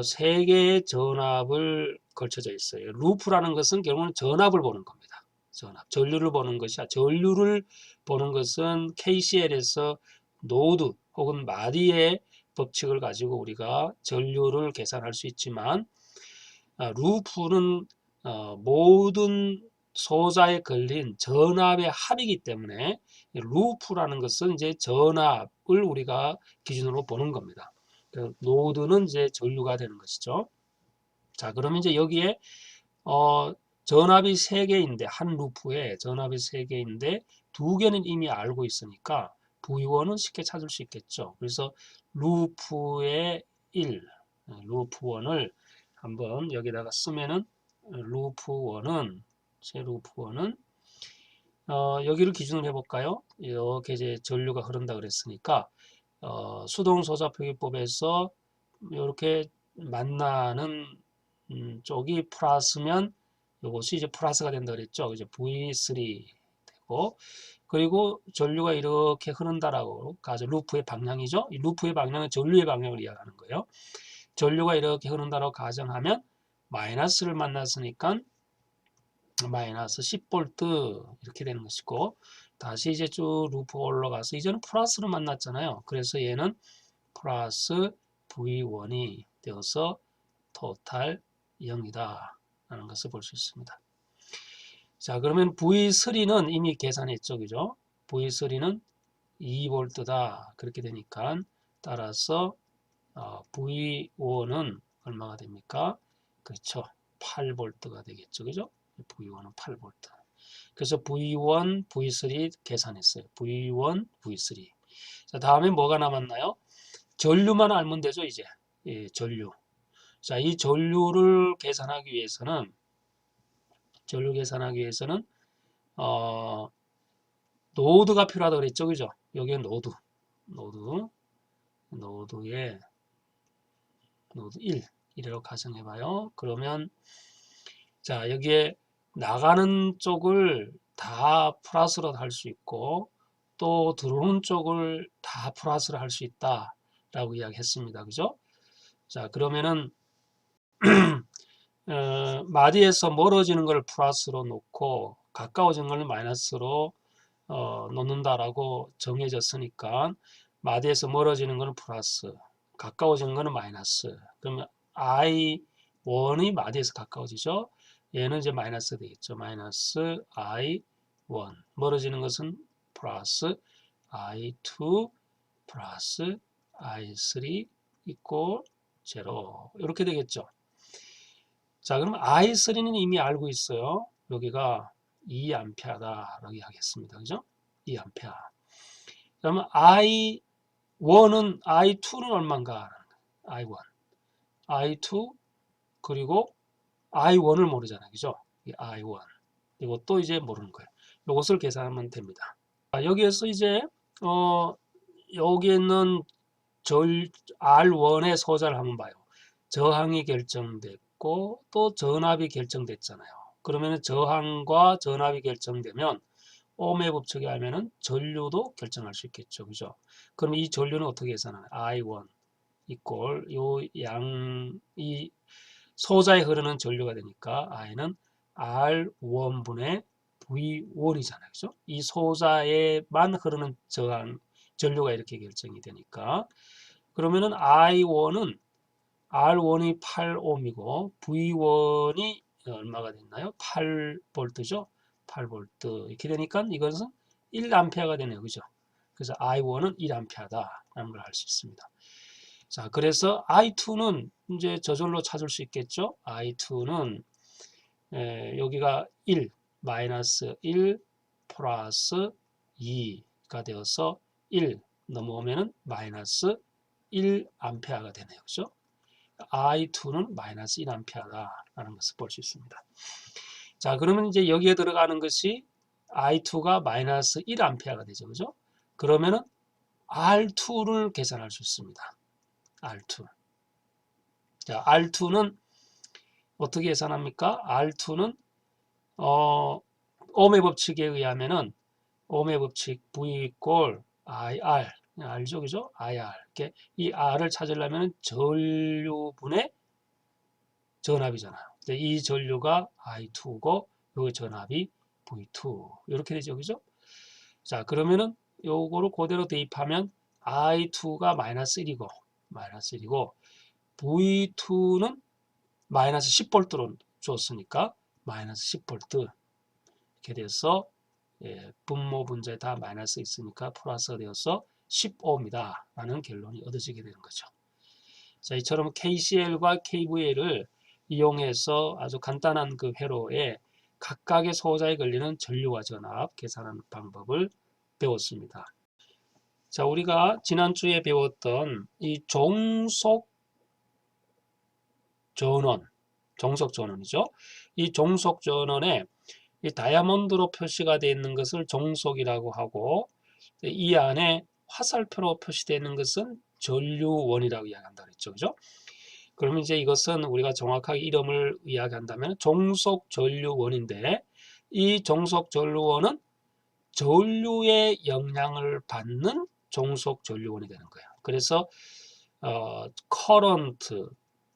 세 개의 전압을 걸쳐져 있어요. 루프라는 것은 결국은 전압을 보는 겁니다. 전압. 전류를 보는 것이 전류를 보는 것은 KCL에서 노드 혹은 마디의 법칙을 가지고 우리가 전류를 계산할 수 있지만 루프는 모든 소자에 걸린 전압의 합이기 때문에 루프라는 것은 이제 전압을 우리가 기준으로 보는 겁니다. 노드는 이제 전류가 되는 것이죠. 자, 그러면 이제 여기에 전압이 3개인데 한 루프에 전압이 3개인데 2개는 이미 알고 있으니까 V1은 쉽게 찾을 수 있겠죠. 그래서 루프의 1, 루프 1을 한번 여기다가 쓰면은 루프 1은 제 루프 1은 여기를 기준으로 해볼까요? 이렇게 이제 전류가 흐른다 그랬으니까 수동소자표기법에서 이렇게 만나는 쪽이 플러스면 이것이 이제 플러스가 된다 그랬죠. 이제 V3 되고 그리고 전류가 이렇게 흐른다라고 가죠. 루프의 방향이죠. 이 루프의 방향은 전류의 방향을 이야기하는 거예요. 전류가 이렇게 흐른다라고 가정하면 마이너스를 만났으니까 마이너스 10V 이렇게 되는 것이고 다시 이제 쭉 루프가 올라가서 이제는 플러스로 만났잖아요. 그래서 얘는 플러스 V1이 되어서 토탈 0이다 라는 것을 볼 수 있습니다. 자, 그러면 V3는 이미 계산했죠. 그죠? V3는 2V다 그렇게 되니까 따라서 V1은 얼마가 됩니까? 그렇죠. 8V가 되겠죠. 그죠? V1은 8V. 그래서 V1, V3 계산했어요. V1, V3. 자, 다음에 뭐가 남았나요? 전류만 알면 되죠, 이제. 예, 전류. 자, 이 전류 계산하기 위해서는 노드가 필요하다고 그랬죠, 그죠? 여기에 노드에 노드 1이라고 가정해봐요. 그러면 자, 여기에 나가는 쪽을 다 플러스로 할 수 있고 또 들어오는 쪽을 다 플러스로 할 수 있다 라고 이야기했습니다. 그죠? 자, 그러면은 마디에서 멀어지는 걸 플러스로 놓고 가까워진 걸 마이너스로 놓는다라고 정해졌으니까 마디에서 멀어지는 거는 플러스, 가까워지는 거는 마이너스. 그러면 I1이 마디에서 가까워지죠. 얘는 이제 마이너스 되겠죠. 마이너스 I1. 멀어지는 것은 플러스 I2 플러스 I3 이꼴 0. 이렇게 되겠죠. 자, 그럼 I3는 이미 알고 있어요. 여기가 2A다라고 하겠습니다. 그죠? 2A. 그러면 I1은, I2는 얼마인가? I1. I2, 그리고 I1을 모르잖아요. 그죠? I1. 이것도 이제 모르는 거예요. 이것을 계산하면 됩니다. 자, 여기에서 이제, 여기 있는 R1의 소자를 한번 봐요. 저항이 결정됐고, 또 전압이 결정됐잖아요. 그러면 저항과 전압이 결정되면 옴의 법칙에 하면은 전류도 결정할 수 있겠죠. 그죠? 그럼 이 전류는 어떻게 계산하나요? I1 이꼴 이 소자에 흐르는 전류가 되니까 I는 R1분의 V1이잖아요. 그죠? 이 소자에만 흐르는 저항 전류가 이렇게 결정이 되니까 그러면은 I1은 R1이 8ohm이고 V1이 얼마가 됐나요? 8V죠? 8V 이렇게 되니까 이것은 1A가 되네요. 그죠? 그래서 I1은 1A다라는 걸 알 수 있습니다. 자, 그래서 I2는 이제 저절로 찾을 수 있겠죠? I2는 여기가 1, 마이너스 1 플러스 2가 되어서 1 넘어오면은 마이너스 1A가 되네요. 그죠? I2는 마이너스 1A다라는 것을 볼 수 있습니다. 자, 그러면 이제 여기에 들어가는 것이 I2가 마이너스 1A가 되죠. 그죠? 그러면은 R2를 계산할 수 있습니다. R2. 자, R2는 어떻게 계산합니까? R2는 옴의 법칙에 의하면은 옴의 법칙 V 이꼴 IR 알죠? 그죠? IR. 이렇게 이 R을 찾으려면 전류분의 전압이잖아요. 이 전류가 I2고 요 전압이 V2 이렇게 되죠. 그죠? 자, 그러면은 요거를 그대로 대입하면 I2가 마이너스 1이고 V2는 마이너스 10V로 줬으니까 마이너스 10V 이렇게 돼서 분모 분자에 다 마이너스 있으니까 플러스가 되어서 15입니다. 라는 결론이 얻어지게 되는 거죠. 자, 이처럼 KCL과 KVL을 이용해서 아주 간단한 그 회로에 각각의 소자에 걸리는 전류와 전압 계산하는 방법을 배웠습니다. 자, 우리가 지난주에 배웠던 이 종속 전원이죠. 이 종속 전원에 이 다이아몬드로 표시가 되어 있는 것을 종속이라고 하고 이 안에 화살표로 표시되어 있는 것은 전류원이라고 이야기한다고 했죠. 그죠? 그러면 이제 이것은 우리가 정확하게 이름을 이야기한다면 종속 전류원인데 이 종속 전류원은 전류의 영향을 받는 종속 전류원이 되는 거예요. 그래서 current,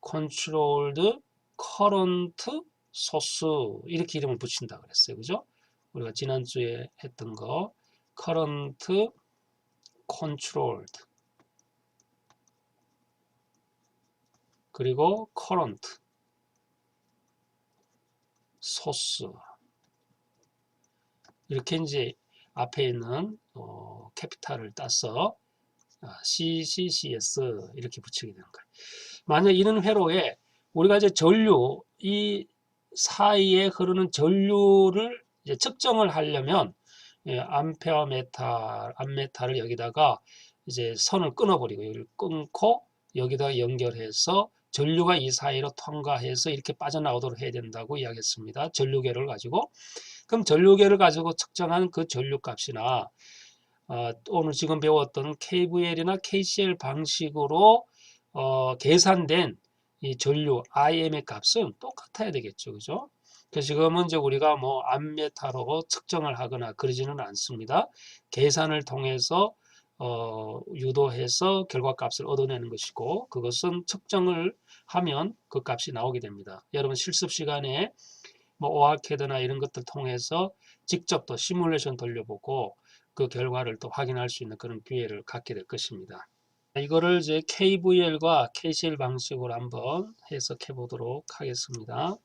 controlled current 소스 이렇게 이름을 붙인다 그랬어요. 그죠? 우리가 지난주에 했던 거 current controlled 그리고 current 소스 이렇게 이제 앞에 있는 캐피탈을 따서 CCCS 이렇게 붙이게 되는 거예요. 만약 이런 회로에 우리가 이제 전류 이 사이에 흐르는 전류를 이제 측정을 하려면 암메타를 여기다가 이제 선을 끊어버리고 여기를 끊고 여기다 연결해서 전류가 이 사이로 통과해서 이렇게 빠져나오도록 해야 된다고 이야기했습니다. 전류계를 가지고 그럼 전류계를 가지고 측정한 그 전류 값이나 오늘 지금 배웠던 KVL이나 KCL 방식으로 계산된 이 전류 IM의 값은 똑같아야 되겠죠. 그죠? 그래서 지금은 이제 우리가 뭐 암메타로 측정을 하거나 그러지는 않습니다. 계산을 통해서 유도해서 결과값을 얻어내는 것이고 그것은 측정을 하면 그 값이 나오게 됩니다. 여러분 실습 시간에 뭐 오아캐드나 이런 것들 통해서 직접 또 시뮬레이션 돌려보고 그 결과를 또 확인할 수 있는 그런 기회를 갖게 될 것입니다. 이거를 이제 KVL과 KCL 방식으로 한번 해석해 보도록 하겠습니다.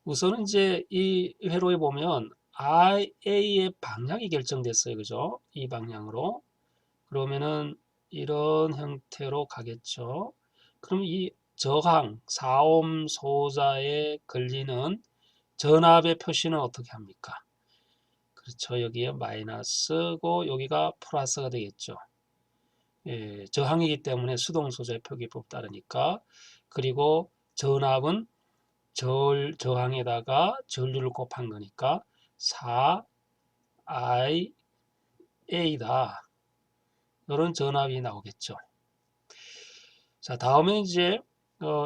우선은 이제 이 회로에 보면 IA의 방향이 결정됐어요. 그죠? 이 방향으로. 그러면은 이런 형태로 가겠죠. 그럼 이 저항 4옴 소자에 걸리는 전압의 표시는 어떻게 합니까? 그렇죠. 여기에 마이너스고 여기가 플러스가 되겠죠. 예, 저항이기 때문에 수동 소자의 표기법 따르니까. 그리고 전압은 저항에다가 전류를 곱한 거니까 4IA다. 이런 전압이 나오겠죠. 자, 다음에 이제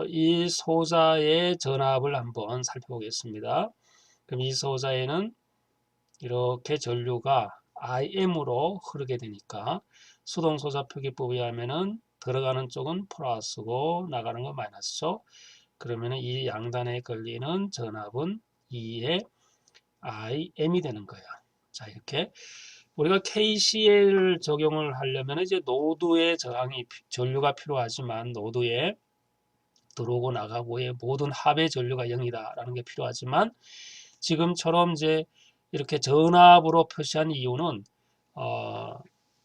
이 소자의 전압을 한번 살펴보겠습니다. 그럼 이 소자에는 이렇게 전류가 IM으로 흐르게 되니까 수동 소자 표기법에 의하면은 들어가는 쪽은 플러스고 나가는 건 마이너스죠. 그러면은 이 양단에 걸리는 전압은 2의 IM이 되는 거예요. 자, 이렇게 우리가 KCL 적용을 하려면 이제 노드의 저항이 전류가 필요하지만 노드에 들어오고 나가고의 모든 합의 전류가 0이다라는 게 필요하지만 지금처럼 이제 이렇게 전압으로 표시한 이유는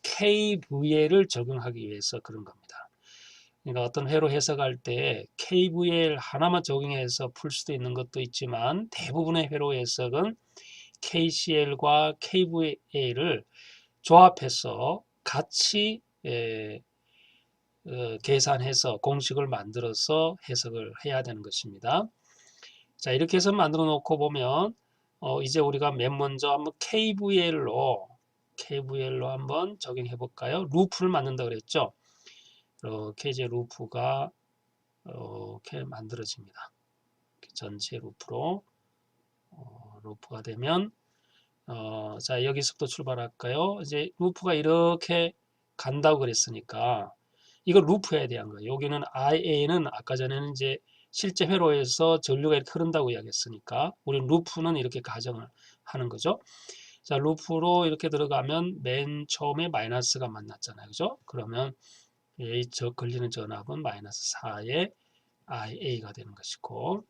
KVL을 적용하기 위해서 그런 겁니다. 그러니까 어떤 회로 해석할 때 KVL 하나만 적용해서 풀 수도 있는 것도 있지만 대부분의 회로 해석은 KCL과 KVL을 조합해서 같이 계산해서 공식을 만들어서 해석을 해야 되는 것입니다. 자, 이렇게 해서 만들어 놓고 보면 이제 우리가 맨 먼저 한번 KVL로 한번 적용해 볼까요? 루프를 만든다 그랬죠. 이렇게 이제 루프가 이렇게 만들어집니다. 전체 루프로 루프가 되면 자, 여기서부터 출발할까요? 이제 루프가 이렇게 간다고 그랬으니까 이거 루프에 대한 거예요. 여기는 IA는 아까 전에는 이제 실제 회로에서 전류가 이렇게 흐른다고 이야기했으니까 우리는 루프는 이렇게 가정을 하는 거죠. 자, 루프로 이렇게 들어가면 맨 처음에 마이너스가 만났잖아요. 그죠? 그러면 저 걸리는 전압은 마이너스 4의 IA가 되는 것이고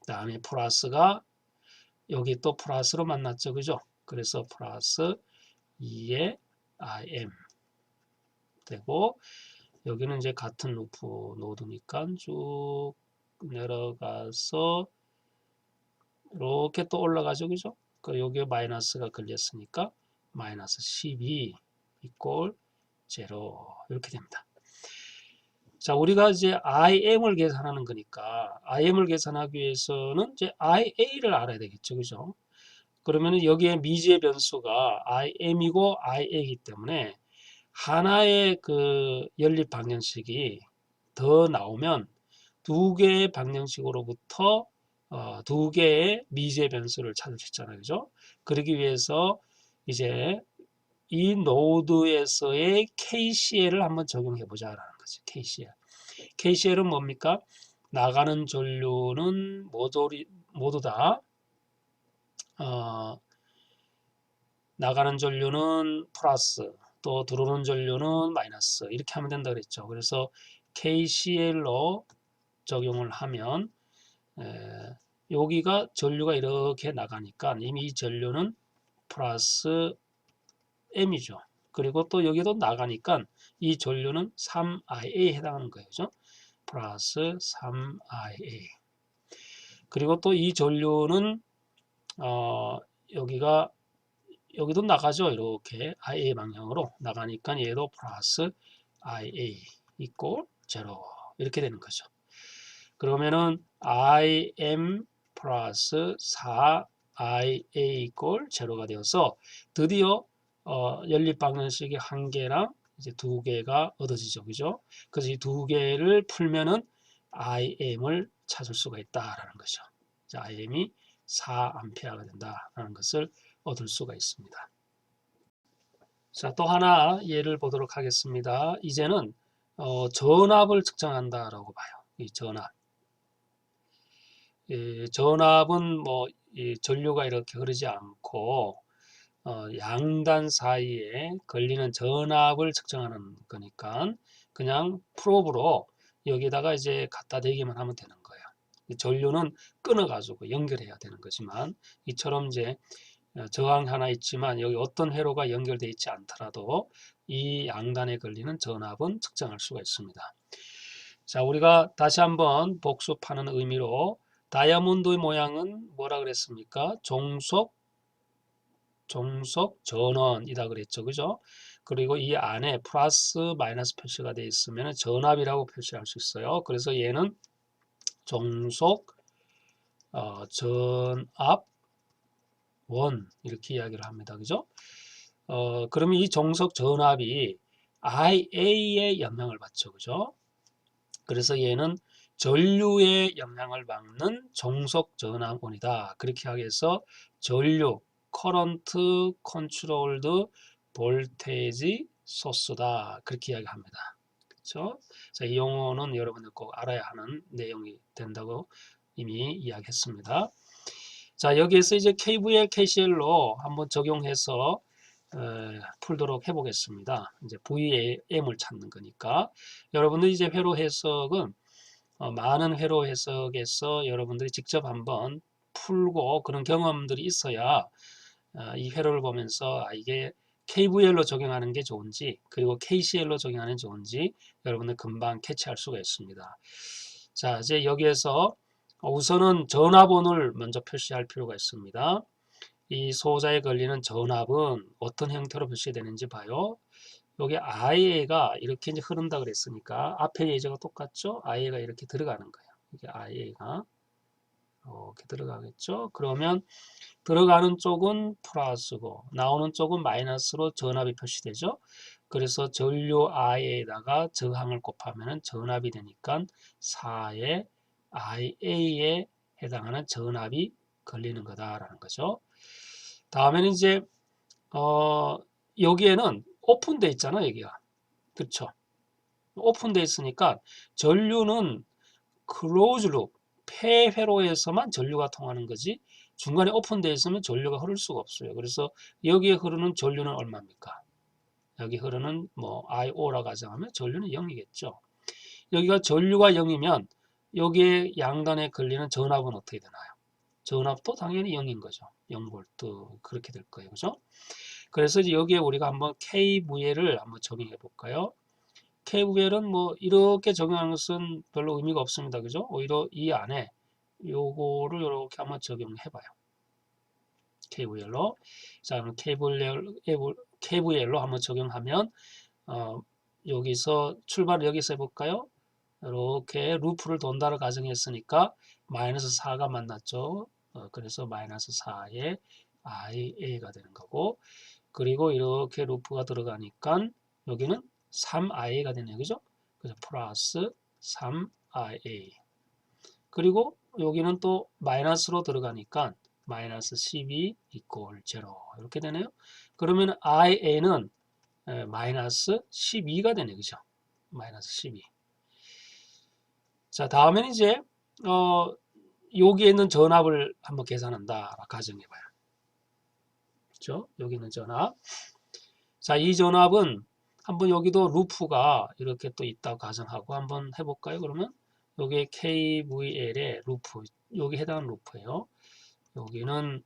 그 다음에 플러스가 여기 또 플러스로 만났죠. 그죠? 그래서 플러스 2의 IM 되고 여기는 이제 같은 루프 노드니까 쭉 내려가서 이렇게 또 올라가죠. 그죠? 그 여기에 마이너스가 걸렸으니까 마이너스 12 이꼴 0 이렇게 됩니다. 자, 우리가 이제 IM을 계산하는 거니까 IM을 계산하기 위해서는 이제 IA를 알아야 되겠죠. 그죠? 그러면 여기에 미지의 변수가 IM이고 IA이기 때문에 하나의 그 연립 방정식이 더 나오면 두 개의 방정식으로부터 두 개의 미지의 변수를 찾을 수 있잖아요. 그죠? 그러기 위해서 이제 이 노드에서의 KCL을 한번 적용해 보자라는 거죠. KCL. KCL은 뭡니까? 나가는 전류는 모두 다 나가는 전류는 플러스 또 들어오는 전류는 마이너스 이렇게 하면 된다 그랬죠. 그래서 KCL로 적용을 하면 여기가 전류가 이렇게 나가니까 이미 이 전류는 플러스 M이죠. 그리고 또 여기도 나가니까 이 전류는 3IA에 해당하는 거예요. 그죠? 플러스 3IA. 그리고 또 이 전류는 여기도 나가죠. 이렇게 IA 방향으로 나가니까 얘도 플러스 IA 이꼴 0 이렇게 되는 거죠. 그러면은 IM 플러스 4IA 이꼴 0가 되어서 드디어 연립 방정식이 한 개랑 이제 두 개가 얻어지죠. 그죠? 그래서 이 두 개를 풀면은 IM을 찾을 수가 있다라는 거죠. 자, IM이 4A가 된다라는 것을 얻을 수가 있습니다. 자, 또 하나 예를 보도록 하겠습니다. 이제는 전압을 측정한다라고 봐요. 이 전압. 전압은 뭐 이 전류가 이렇게 흐르지 않고 양단 사이에 걸리는 전압을 측정하는 거니까 그냥 프로브로 여기다가 이제 갖다 대기만 하면 되는 거예요. 전류는 끊어가지고 연결해야 되는 거지만 이처럼 이제 저항 하나 있지만 여기 어떤 회로가 연결되어 있지 않더라도 이 양단에 걸리는 전압은 측정할 수가 있습니다. 자, 우리가 다시 한번 복습하는 의미로 다이아몬드의 모양은 뭐라 그랬습니까? 종속 전원이다 그랬죠. 그죠? 그리고 이 안에 플러스 마이너스 표시가 되어 있으면 전압이라고 표시할 수 있어요. 그래서 얘는 종속 전압 원 이렇게 이야기를 합니다. 그죠? 그러면 이 종속 전압이 IA의 영향을 받죠. 그죠? 그래서 얘는 전류의 영향을 받는 종속 전압원이다. 그렇게 하기 위해서 전류 커런트 컨트롤드 볼테이지 소스다. 그렇게 이야기합니다. 그렇죠? 자, 이 용어는 여러분들 꼭 알아야 하는 내용이 된다고 이미 이야기했습니다. 자, 여기에서 이제 KVL, KCL로 한번 적용해서 풀도록 해보겠습니다. 이제 VM을 찾는 거니까 여러분들 이제 회로 해석은 많은 회로 해석에서 여러분들이 직접 한번 풀고 그런 경험들이 있어야 이 회로를 보면서 이게 KVL로 적용하는 게 좋은지 그리고 KCL로 적용하는 게 좋은지 여러분들 금방 캐치할 수가 있습니다. 자, 이제 여기에서 우선은 전압원을 먼저 표시할 필요가 있습니다. 이 소자에 걸리는 전압은 어떤 형태로 표시되는지 봐요. 여기 IA가 이렇게 이제 흐른다 그랬으니까 앞에 예제가 똑같죠? IA가 이렇게 들어가는 거예요. 이게 IA가 이렇게 들어가겠죠? 그러면 들어가는 쪽은 플러스고 나오는 쪽은 마이너스로 전압이 표시되죠. 그래서 전류 IA에다가 저항을 곱하면 전압이 되니까 4의 IA에 해당하는 전압이 걸리는 거다라는 거죠. 다음에는 이제 여기에는 오픈돼 있잖아 여기가. 그렇죠? 오픈돼 있으니까 전류는 클로즈 룹 폐회로에서만 전류가 통하는 거지 중간에 오픈되어 있으면 전류가 흐를 수가 없어요. 그래서 여기에 흐르는 전류는 얼마입니까? 여기 흐르는 뭐 IO라고 가정하면 전류는 0이겠죠. 여기가 전류가 0이면 여기에 양단에 걸리는 전압은 어떻게 되나요? 전압도 당연히 0인 거죠. 0V 그렇게 될 거예요. 그죠? 그래서 이제 여기에 우리가 한번 KVL을 한번 적용해 볼까요? KVL은 뭐 이렇게 적용하는 것은 별로 의미가 없습니다. 그죠? 오히려 이 안에 요거를 이렇게 한번 적용해 봐요. KVL로. 자, 그럼 KVL로 한번 적용하면 여기서 출발을 여기서 해볼까요? 이렇게 루프를 돈다를 가정했으니까 마이너스 4가 만났죠. 그래서 마이너스 4의 IA가 되는 거고 그리고 이렇게 루프가 들어가니까 여기는 3IA가 되네요. 그죠? 그래서 플러스 3IA 그리고 여기는 또 마이너스로 들어가니까 마이너스 12 이퀄 0 이렇게 되네요. 그러면 IA는 마이너스 12가 되네요. 그죠? 마이너스 12. 자, 다음에는 이제 여기에 있는 전압을 한번 계산한다. 가정해 봐요. 그렇죠? 여기 있는 전압. 자, 이 전압은 한번 여기도 루프가 이렇게 또 있다고 가정하고 한번 해볼까요? 그러면 여기에 KVL의 루프, 여기 해당하는 루프예요. 여기는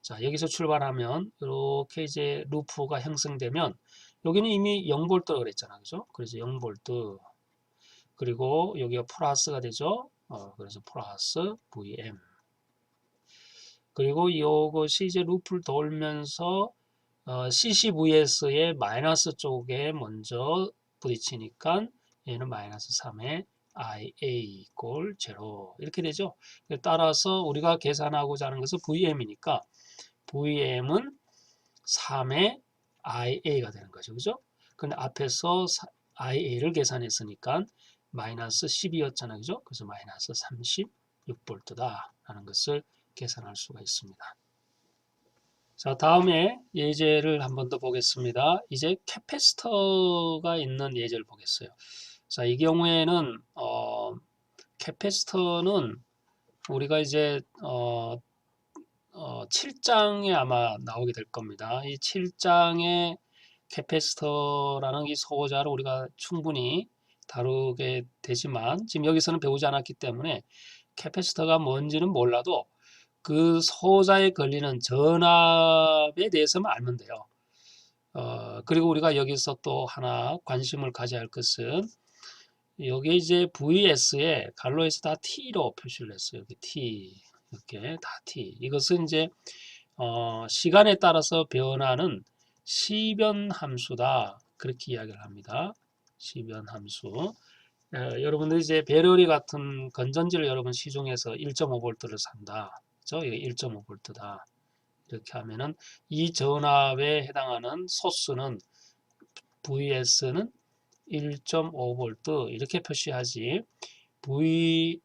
자, 여기서 출발하면 이렇게 이제 루프가 형성되면 여기는 이미 0V가 그랬잖아. 그죠? 그래서 0V 그리고 여기가 플러스가 되죠. 그래서 플러스 VM 그리고 이것이 이제 루프를 돌면서 CCVS의 마이너스 쪽에 먼저 부딪히니까 얘는 마이너스 3의 IA 이꼴 0 이렇게 되죠. 따라서 우리가 계산하고자 하는 것은 VM이니까 VM은 3의 IA가 되는 거죠. 그죠? 근데 앞에서 IA를 계산했으니까 마이너스 12였잖아요. 그죠? 그래서 마이너스 36V다 라는 것을 계산할 수가 있습니다. 자, 다음에 예제를 한 번 더 보겠습니다. 이제 캐패시터가 있는 예제를 보겠어요. 자, 이 경우에는 캐패시터는 우리가 이제 7장에 아마 나오게 될 겁니다. 이 7장의 캐패시터라는 이 소자를 우리가 충분히 다루게 되지만 지금 여기서는 배우지 않았기 때문에 캐패시터가 뭔지는 몰라도 그 소자에 걸리는 전압에 대해서만 알면 돼요. 그리고 우리가 여기서 또 하나 관심을 가져야 할 것은 여기 이제 VS에 갈로에서 다 T로 표시를 했어요. 여기 T 이렇게 다 T. 이것은 이제 시간에 따라서 변하는 시변 함수다. 그렇게 이야기를 합니다. 시변 함수. 여러분들 이제 배럴이 같은 건전지를 여러분 시중에서 1.5V를 산다. 그죠? 이게 1.5V다. 이렇게 하면은 이 전압에 해당하는 소수는 VS는 1.5V 이렇게 표시하지 VS의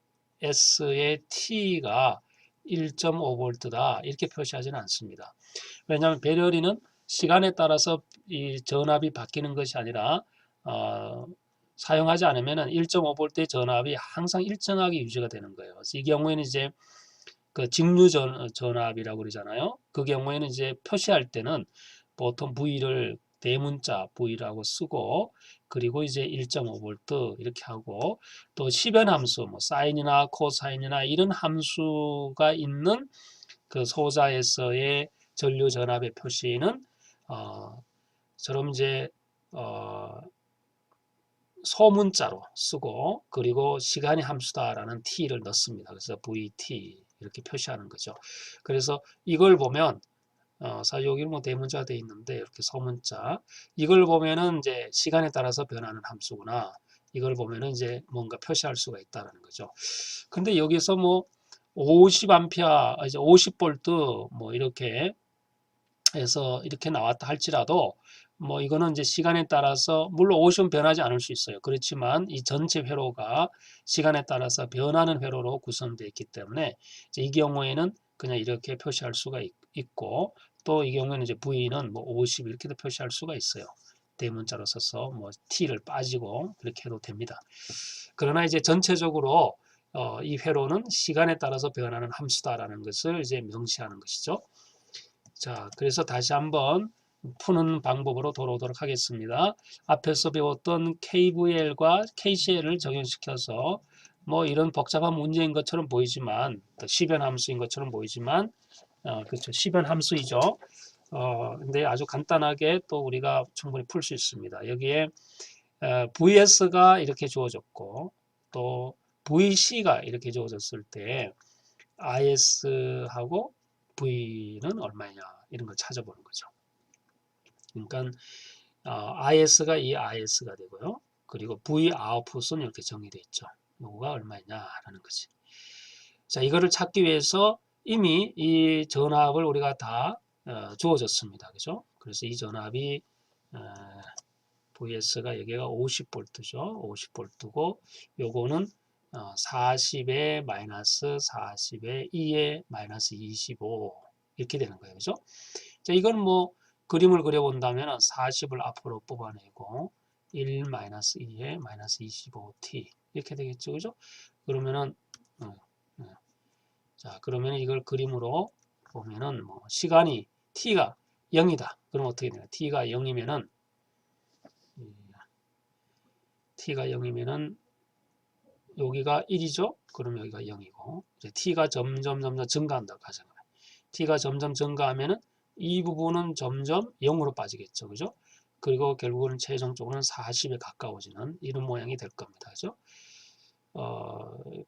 T가 1.5V다 이렇게 표시하지는 않습니다. 왜냐하면 배럴이는 시간에 따라서 이 전압이 바뀌는 것이 아니라 사용하지 않으면 1.5V의 전압이 항상 일정하게 유지가 되는 거예요. 이 경우에는 이제 그 직류 전압이라고 그러잖아요. 그 경우에는 이제 표시할 때는 보통 V를 대문자 V라고 쓰고 그리고 이제 1.5V 이렇게 하고 또 시변 함수 뭐 사인이나 코사인이나 이런 함수가 있는 그 소자에서의 전류 전압의 표시는 저럼 이제 소문자로 쓰고 그리고 시간의 함수다라는 t를 넣습니다. 그래서 vt 이렇게 표시하는 거죠. 그래서 이걸 보면 여기 뭐 대문자가 되어 있는데 이렇게 소문자 이걸 보면은 이제 시간에 따라서 변하는 함수구나. 이걸 보면은 이제 뭔가 표시할 수가 있다라는 거죠. 근데 여기서 뭐 50A 이제 50V 뭐 이렇게 해서 이렇게 나왔다 할지라도 뭐 이거는 이제 시간에 따라서 물론 50은 변하지 않을 수 있어요. 그렇지만 이 전체 회로가 시간에 따라서 변하는 회로로 구성되어 있기 때문에 이제 이 경우에는 그냥 이렇게 표시할 수가 있고 또 이 경우에는 이제 V는 뭐 50 이렇게도 표시할 수가 있어요. 대문자로 써서 뭐 T를 빠지고 그렇게 해도 됩니다. 그러나 이제 전체적으로 이 회로는 시간에 따라서 변하는 함수다라는 것을 이제 명시하는 것이죠. 자, 그래서 다시 한번 푸는 방법으로 돌아오도록 하겠습니다. 앞에서 배웠던 KVL과 KCL을 적용시켜서 뭐 이런 복잡한 문제인 것처럼 보이지만 시변 함수인 것처럼 보이지만 그렇죠. 시변 함수이죠. 근데 아주 간단하게 또 우리가 충분히 풀 수 있습니다. 여기에 VS가 이렇게 주어졌고 또 VC가 이렇게 주어졌을 때 IS하고 V는 얼마냐 이런 걸 찾아보는 거죠. 그러니까 IS가 이 IS가 되고요. 그리고 V 아웃풋은 이렇게 정의되어 있죠. 요거가 얼마냐라는 거지. 자, 이거를 찾기 위해서 이미 이 전압을 우리가 다 주어졌습니다. 그죠? 그래서 이 전압이 VS가 여기가 50V죠. 50V고 요거는 40에 마이너스 40에 2에 마이너스 25 이렇게 되는 거예요. 그죠? 자, 이건 뭐 그림을 그려본다면 40을 앞으로 뽑아내고 1 마이너스 2에 마이너스 25t 이렇게 되겠죠. 그죠? 그러면은 자, 그러면 이걸 그림으로 보면은 뭐 시간이 t가 0이다. 그럼 어떻게 되나? t가 0이면은 t가 0이면은 여기가 1이죠? 그럼 여기가 0이고 이제 t가 점점 증가한다고 가정하면 t가 점점 증가하면은 이 부분은 점점 0으로 빠지겠죠. 그죠? 그리고 결국은 최종적으로는 40에 가까워지는 이런 모양이 될 겁니다. 그죠?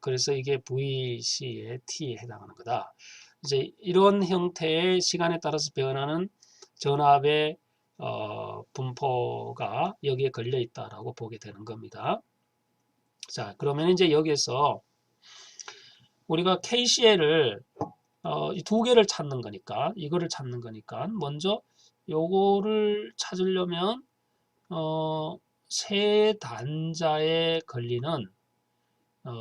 그래서 이게 VC의 T에 해당하는 거다. 이제 이런 형태의 시간에 따라서 변하는 전압의 분포가 여기에 걸려 있다라고 보게 되는 겁니다. 자, 그러면 이제 여기에서 우리가 KCL을 이 두 개를 찾는 거니까 이거를 찾는 거니까 먼저 요거를 찾으려면 세 단자에 걸리는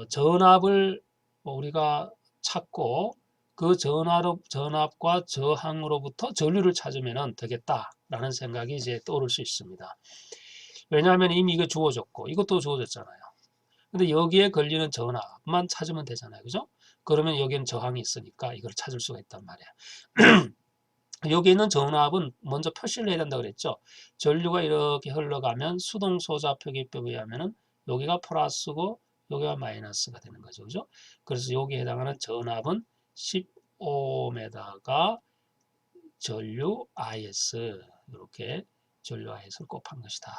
전압을 우리가 찾고 그 전압과 저항으로부터 전류를 찾으면 되겠다라는 생각이 이제 떠오를 수 있습니다. 왜냐하면 이미 이거 주어졌고 이것도 주어졌잖아요. 근데 여기에 걸리는 전압만 찾으면 되잖아요. 그죠? 그러면 여기는 저항이 있으니까 이걸 찾을 수가 있단 말이야. 여기 있는 전압은 먼저 표시를 해야 된다고 그랬죠. 전류가 이렇게 흘러가면 수동소자 표기법에 의하면은 여기가 플러스고 여기가 마이너스가 되는 거죠. 그죠? 그래서 여기에 해당하는 전압은 10ohm에다가 전류 IS 이렇게 전류 IS를 곱한 것이다.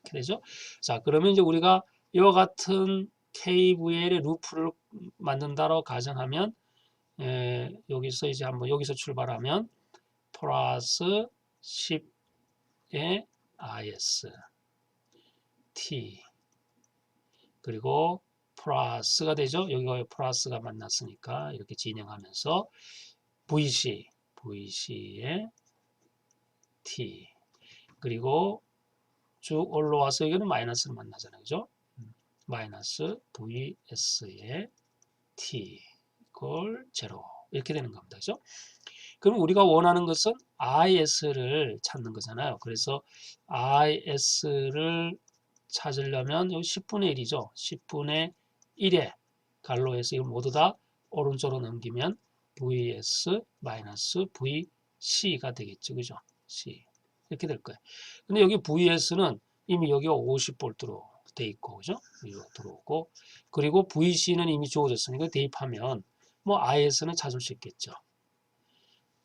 이렇게 되죠. 자, 그러면 이제 우리가 이와 같은 KVL의 루프를 만든다고 가정하면 여기서 이제 한번 여기서 출발하면 플러스 10의 IS T 그리고 플러스가 되죠. 여기가 플러스가 만났으니까 이렇게 진행하면서 VC의 T 그리고 쭉 올라와서 여기는 마이너스를 만나잖아요. 그죠? 마이너스 VS의 T 이걸 제로 이렇게 되는 겁니다. 그죠? 그럼 우리가 원하는 것은 IS를 찾는 거잖아요. 그래서 IS를 찾으려면 여기 10분의 1이죠. 10분의 1에 갈로에서 이걸 모두 다 오른쪽으로 넘기면 VS 마이너스 VC가 되겠죠. 그죠? C. 이렇게 될 거예요. 근데 여기 VS는 이미 여기가 50V로 돼 있고, 그죠? 이거 들어오고. 그리고 VC는 이미 주어졌으니까 대입하면 뭐 IS는 찾을 수 있겠죠.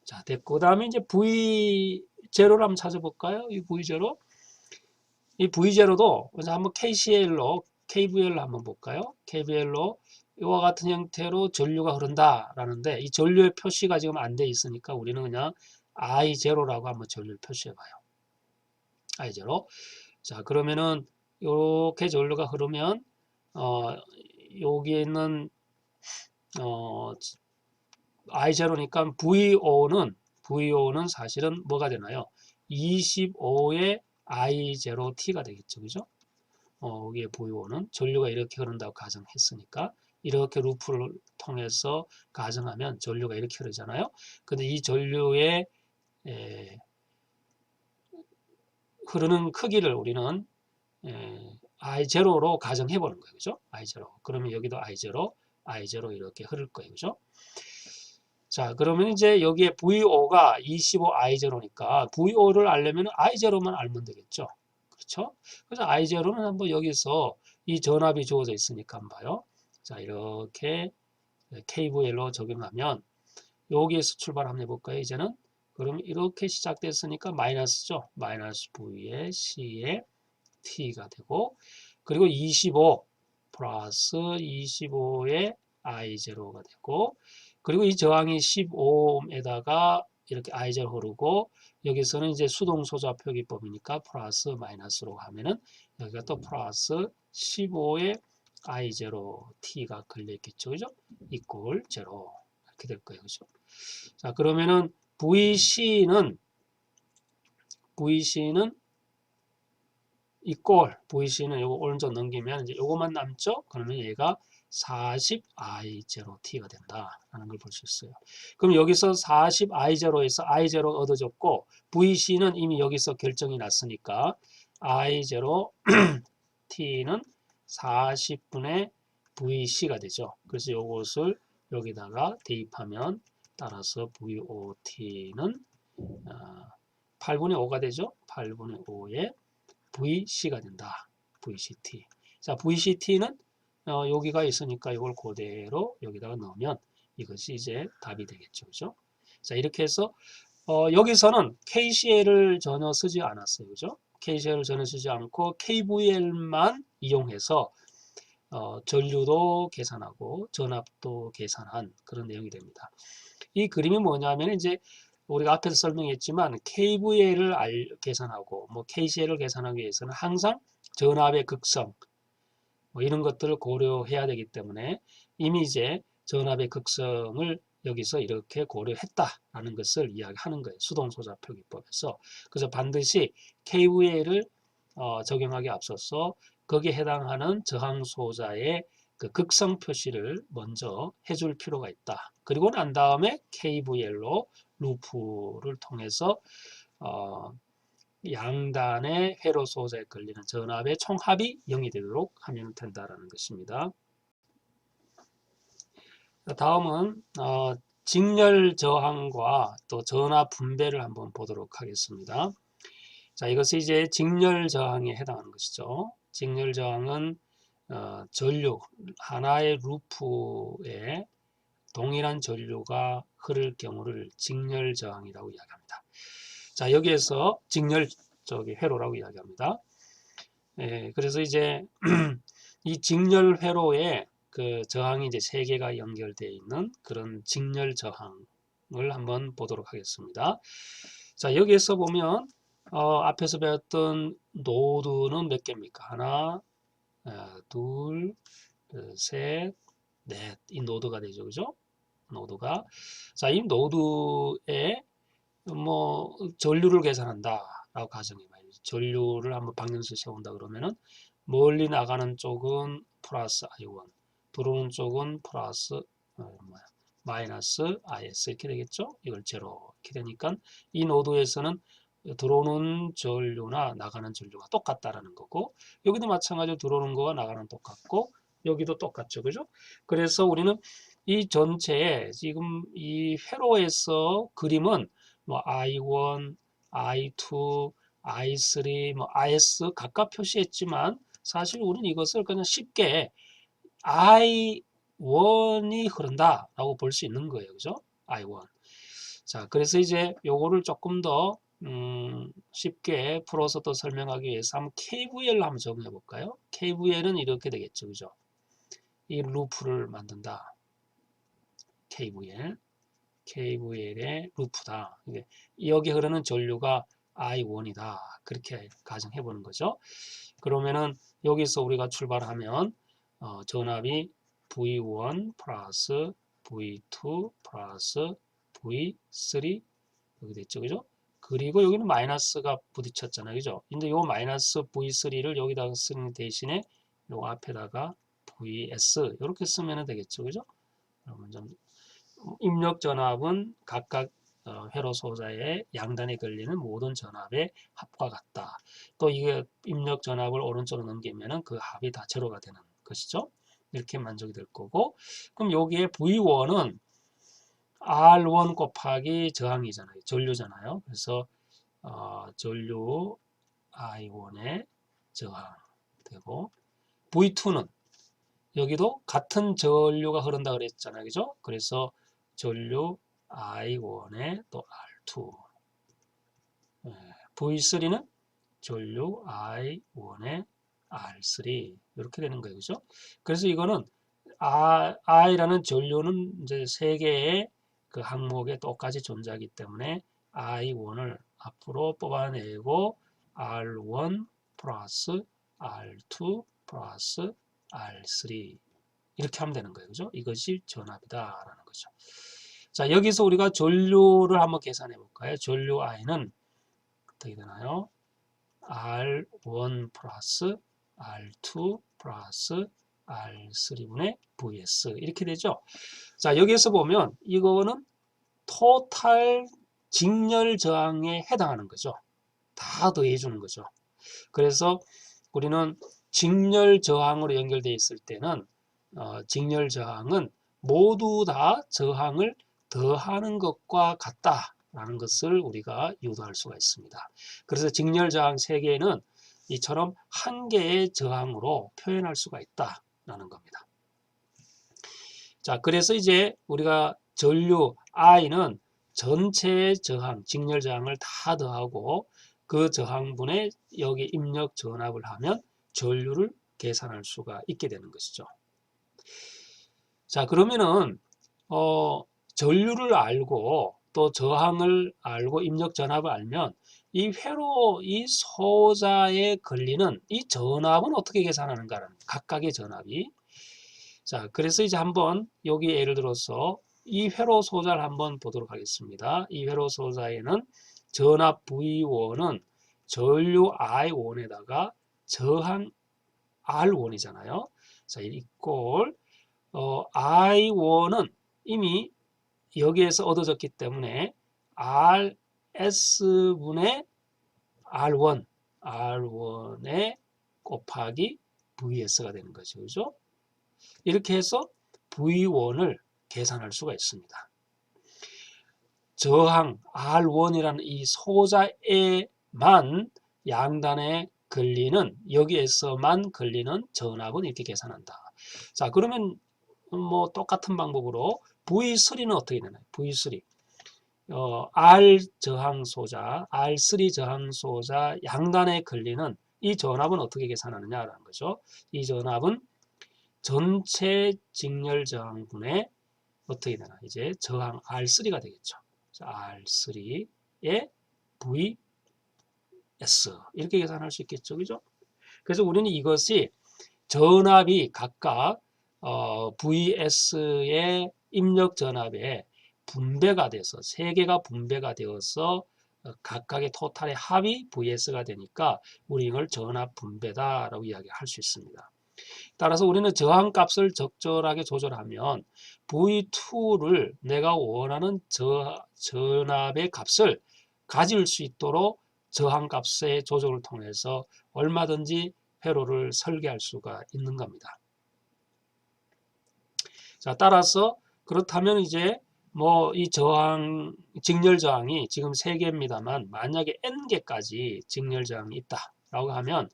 자, 됐고. 그 다음에 이제 V0를 한번 찾아볼까요? 이 V0. 이 V0도 한번 KCL로, KVL로 한번 볼까요? KVL로 이와 같은 형태로 전류가 흐른다라는데 이 전류의 표시가 지금 안 돼 있으니까 우리는 그냥 I0라고 한번 전류를 표시해 봐요. I0. 자, 그러면은 이렇게 전류가 흐르면 여기에 있는 I0니까 VO는 사실은 뭐가 되나요? 25의 I0T가 되겠죠. 그죠? 여기에 VO는 전류가 이렇게 흐른다고 가정했으니까 이렇게 루프를 통해서 가정하면 전류가 이렇게 흐르잖아요. 근데 이 전류의 흐르는 크기를 우리는 I0로 가정해 보는 거예요. 그죠? I0. 그러면 여기도 I0 이렇게 흐를 거예요. 그죠? 자, 그러면 이제 여기에 VO가 25I0니까 VO를 알려면 I0만 알면 되겠죠. 그렇죠? 그래서 I0는 한번 여기서 이 전압이 주어져 있으니까 한번 봐요. 자, 이렇게 KVL로 적용하면 여기에서 출발 한번 해볼까요? 이제는 그럼 이렇게 시작됐으니까 마이너스죠. 마이너스 V에 C에 T가 되고 그리고 25 플러스 25에 I0가 되고 그리고 이 저항이 15에다가 이렇게 I0 흐르고 여기서는 이제 수동소자 표기법이니까 플러스 마이너스로 하면은 여기가 또 플러스 15에 I0 T가 걸려있겠죠. 그죠? 이꼴 0 이렇게 될 거예요. 그죠? 자, 그러면은 VC는 이꼴 VC는 요거 오른쪽 넘기면 이제 요거만 남죠? 그러면 얘가 40I0T가 된다라는 걸 볼 수 있어요. 그럼 여기서 40I0에서 I0 얻어졌고 VC는 이미 여기서 결정이 났으니까 I0T는 40분의 VC가 되죠. 그래서 요것을 여기다가 대입하면 따라서 VOT는 8분의 5가 되죠. 8분의 5에 VC가 된다. VCT. 자, VCT는 여기가 있으니까 이걸 그대로 여기다가 넣으면 이것이 이제 답이 되겠죠. 그죠? 자, 이렇게 해서 여기서는 KCL을 전혀 쓰지 않았어요. 그죠? KCL을 전혀 쓰지 않고 KVL만 이용해서 전류도 계산하고 전압도 계산한 그런 내용이 됩니다. 이 그림이 뭐냐면 이제 우리가 앞에서 설명했지만 KVL을 계산하고 뭐 KCL을 계산하기 위해서는 항상 전압의 극성 뭐 이런 것들을 고려해야 되기 때문에 이미 이제 전압의 극성을 여기서 이렇게 고려했다라는 것을 이야기하는 거예요. 수동소자 표기법에서. 그래서 반드시 KVL을 적용하기 앞서서 거기에 해당하는 저항소자의 그 극성 표시를 먼저 해줄 필요가 있다. 그리고 난 다음에 KVL로 루프를 통해서 양단의 회로 소자에 걸리는 전압의 총합이 0이 되도록 하면 된다는 것입니다. 다음은 직렬 저항과 또 전압 분배를 한번 보도록 하겠습니다. 자, 이것이 이제 직렬 저항에 해당하는 것이죠. 직렬 저항은 전류 하나의 루프에 동일한 전류가 흐를 경우를 직렬 저항이라고 이야기합니다. 자, 여기에서 직렬 회로라고 이야기합니다. 그래서 이제 이 직렬 회로에 그 저항이 이제 세 개가 연결되어 있는 그런 직렬 저항을 한번 보도록 하겠습니다. 자, 여기에서 보면 앞에서 배웠던 노드는 몇 개입니까? 하나, 둘, 셋, 넷. 이 노드가 되죠, 그죠? 노드가. 자, 이 노드에 뭐 전류를 계산한다라고 가정해봐요. 전류를 한번 방정식 세운다 그러면은 멀리 나가는 쪽은 플러스 I1, 들어오는 쪽은 플러스 마이너스 IS 이렇게 되겠죠? 이걸 제로 이렇게 되니까 이 노드에서는 들어오는 전류나 나가는 전류가 똑같다라는 거고, 여기도 마찬가지로 들어오는 거와 나가는 똑같고 여기도 똑같죠, 그죠? 그래서 우리는 이 전체에 지금 이 회로에서 그림은 뭐 I1, I2, I3, 뭐 IS 각각 표시했지만 사실 우리는 이것을 그냥 쉽게 I1이 흐른다라고 볼 수 있는 거예요. 그죠? I1. 자, 그래서 이제 요거를 조금 더 쉽게 풀어서 또 설명하기 위해서 한번 KVL을 한번 적용해 볼까요? KVL은 이렇게 되겠죠. 그죠? 이 루프를 만든다. KVL. KVL의 루프다. 여기 흐르는 전류가 I1이다. 그렇게 가정해 보는 거죠. 그러면은 여기서 우리가 출발하면 전압이 V1 플러스 V2 플러스 V3 여기 됐죠. 그죠? 그리고 여기는 마이너스가 부딪혔잖아요. 그죠? 근데 요 마이너스 V3를 여기다가 쓰는 대신에 요 앞에다가 VS 이렇게 쓰면 되겠죠. 그죠? 그러면 좀 입력 전압은 각각 회로 소자의 양단에 걸리는 모든 전압의 합과 같다. 또 이게 입력 전압을 오른쪽으로 넘기면은 그 합이 다 제로가 되는 것이죠. 이렇게 만족이 될 거고, 그럼 여기에 V1은 R1 곱하기 저항이잖아요. 전류잖아요. 그래서 전류 I1의 저항 되고, V2는 여기도 같은 전류가 흐른다 그랬잖아요. 그죠? 그래서 전류 I1에 또 R2. V3는 전류 I1에 R3. 이렇게 되는 거예요. 그죠? 그래서 이거는 I라는 전류는 이제 세 개의 그 항목에 똑같이 존재하기 때문에 I1을 앞으로 뽑아내고 R1 플러스 R2 플러스 R3 이렇게 하면 되는 거예요. 그죠? 이것이 전압이다라는 거죠. 자, 여기서 우리가 전류를 한번 계산해 볼까요? 전류 I는 어떻게 되나요? R1 플러스 R2 플러스 R3분의 VS 이렇게 되죠. 자, 여기에서 보면 이거는 토탈 직렬 저항에 해당하는 거죠. 다 더해 주는 거죠. 그래서 우리는 직렬 저항으로 연결되어 있을 때는 직렬 저항은 모두 다 저항을 더하는 것과 같다라는 것을 우리가 유도할 수가 있습니다. 그래서 직렬 저항 3개는 이처럼 한 개의 저항으로 표현할 수가 있다라는 겁니다. 자, 그래서 이제 우리가 전류 I는 전체의 저항, 직렬 저항을 다 더하고 그 저항분에 여기 입력 전압을 하면 전류를 계산할 수가 있게 되는 것이죠. 자, 그러면은 전류를 알고 또 저항을 알고 입력 전압을 알면 이 회로 이 소자에 걸리는 이 전압은 어떻게 계산하는가라는 각각의 전압이. 자, 그래서 이제 한번 여기 예를 들어서 이 회로 소자를 한번 보도록 하겠습니다. 이 회로 소자에는 전압 V1은 전류 I1에다가 저항 R1이잖아요. 자, 이꼴 I1은 이미 여기에서 얻어졌기 때문에 RS분의 R1에 곱하기 VS가 되는 거죠. 그죠? 이렇게 해서 V1을 계산할 수가 있습니다. 저항 R1이라는 이 소자에만 양단에 걸리는, 여기에서만 걸리는 전압은 이렇게 계산한다. 자, 그러면 뭐 똑같은 방법으로 V3는 어떻게 되나요? V3 R 저항소자, R3 저항소자 양단에 걸리는 이 전압은 어떻게 계산하느냐라는 거죠. 이 전압은 전체 직렬 저항분의 어떻게 되나? 이제 저항 R3가 되겠죠. R3의 VS 이렇게 계산할 수 있겠죠. 그죠? 그래서 우리는 이것이 전압이 각각 VS의 입력 전압에 분배가 돼서 세 개가 분배가 되어서 각각의 토탈의 합이 VS가 되니까 우리 이걸 전압 분배다라고 이야기할 수 있습니다. 따라서 우리는 저항값을 적절하게 조절하면 V2를 내가 원하는 전압의 값을 가질 수 있도록 저항값의 조절을 통해서 얼마든지 회로를 설계할 수가 있는 겁니다. 자, 따라서 그렇다면 이제 뭐 이 저항, 직렬 저항이 지금 3개입니다만 만약에 n개까지 직렬 저항이 있다라고 하면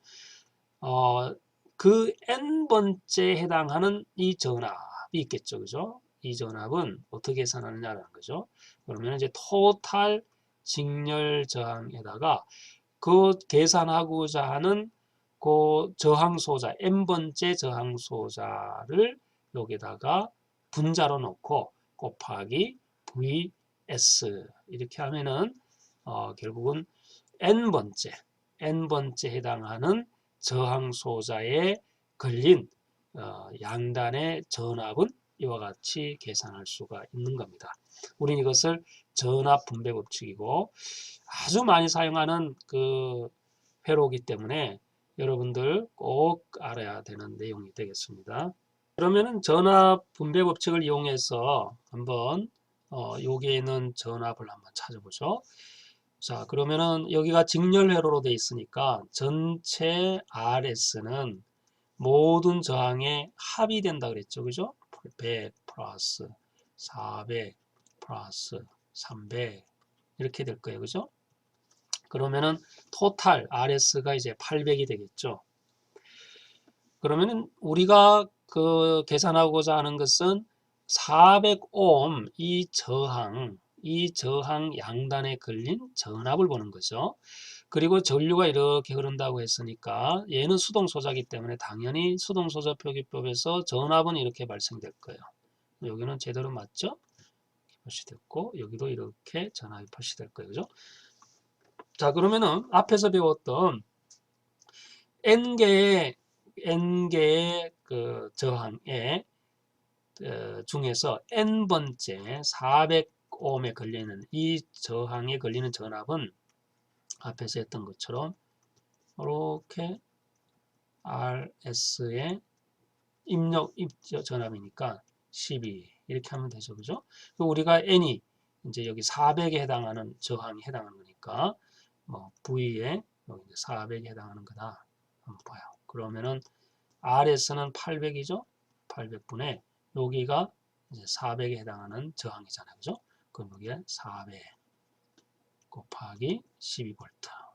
그 n번째에 해당하는 이 전압이 있겠죠. 그죠? 이 전압은 어떻게 계산하느냐라는 거죠. 그러면 이제 토탈 직렬 저항에다가 그 계산하고자 하는 그 저항소자, n번째 저항소자를 여기다가 분자로 놓고 곱하기 vs 이렇게 하면은 결국은 n번째에 해당하는 저항소자에 걸린 양단의 전압은 이와 같이 계산할 수가 있는 겁니다. 우리는 이것을 전압 분배 법칙이고 아주 많이 사용하는 그 회로이기 때문에 여러분들 꼭 알아야 되는 내용이 되겠습니다. 그러면은 전압 분배 법칙을 이용해서 한번 여기에 있는 전압을 한번 찾아보죠. 자, 그러면은 여기가 직렬 회로로 되어 있으니까 전체 RS는 모든 저항의 합이 된다 그랬죠. 그죠? 100 플러스 400 플러스 300 이렇게 될 거예요. 그죠? 그러면은 토탈 RS가 이제 800이 되겠죠. 그러면은 우리가 그 계산하고자 하는 것은 400옴 이 저항 양단에 걸린 전압을 보는 거죠. 그리고 전류가 이렇게 흐른다고 했으니까 얘는 수동소자기 때문에 당연히 수동소자 표기법에서 전압은 이렇게 발생될 거예요. 여기는 제대로 맞죠? 표시됐고 여기도 이렇게 전압이 표시될 거예요. 그죠? 자, 그러면은 앞에서 배웠던 n개의 그 저항에 중에서 n번째 400옴에 걸리는 이 저항에 걸리는 전압은 앞에서 했던 것처럼 이렇게 RS의 입력 전압이니까 12 이렇게 하면 되죠. 그죠? 우리가 n이 이제 여기 400에 해당하는 저항이 해당하는 거니까 뭐 V에 여기 400에 해당하는 거다. 한번 봐요. 그러면은 RS는 800이죠. 800분의 여기가 이제 400에 해당하는 저항이잖아요. 그죠? 그럼 여기에 400 곱하기 12V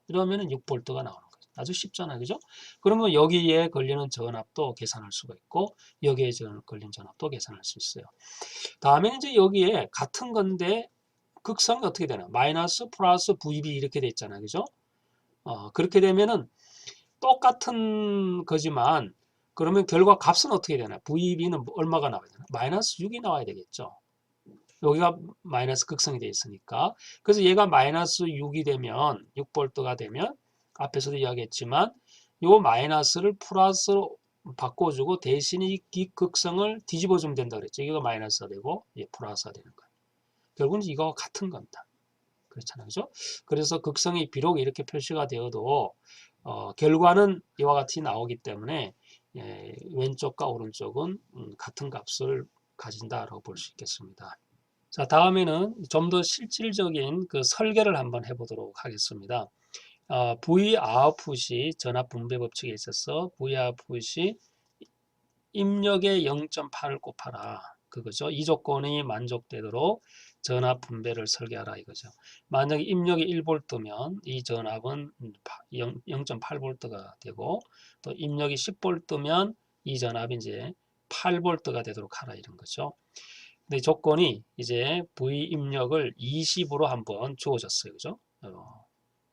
이러면은 6V가 나오는 거죠. 아주 쉽잖아요. 그죠? 그러면 여기에 걸리는 전압도 계산할 수가 있고 여기에 걸린 전압도 계산할 수 있어요. 다음에 이제 여기에 같은 건데 극성이 어떻게 되나? 마이너스 플러스 VB 이렇게 돼 있잖아요. 그죠? 그렇게 되면은 똑같은 거지만 그러면 결과 값은 어떻게 되나? VB는 얼마가 나와야 되나? 마이너스 6이 나와야 되겠죠. 여기가 마이너스 극성이 되어 있으니까. 그래서 얘가 마이너스 6이 되면 6V가 되면 앞에서도 이야기했지만 요 마이너스를 플러스로 바꿔주고 대신 이 극성을 뒤집어주면 된다 그랬죠. 이거 마이너스가 되고 얘 플러스가 되는 거예요. 결국은 이거와 같은 겁니다. 그렇잖아요. 그죠? 그래서 극성이 비록 이렇게 표시가 되어도 결과는 이와 같이 나오기 때문에 왼쪽과 오른쪽은 같은 값을 가진다라고 볼 수 있겠습니다. 자, 다음에는 좀 더 실질적인 그 설계를 한번 해보도록 하겠습니다. V 아웃풋이 전압 분배 법칙에 있어서 V 아웃풋이 입력에 0.8을 곱하라. 그거죠. 이 조건이 만족되도록 전압 분배를 설계하라 이거죠. 만약에 입력이 1V면 이 전압은 0.8V가 되고 또 입력이 10V면 이 전압이 이제 8V가 되도록 하라 이런 거죠. 근데 조건이 이제 V 입력을 20으로 한번 주어졌어요. 그죠?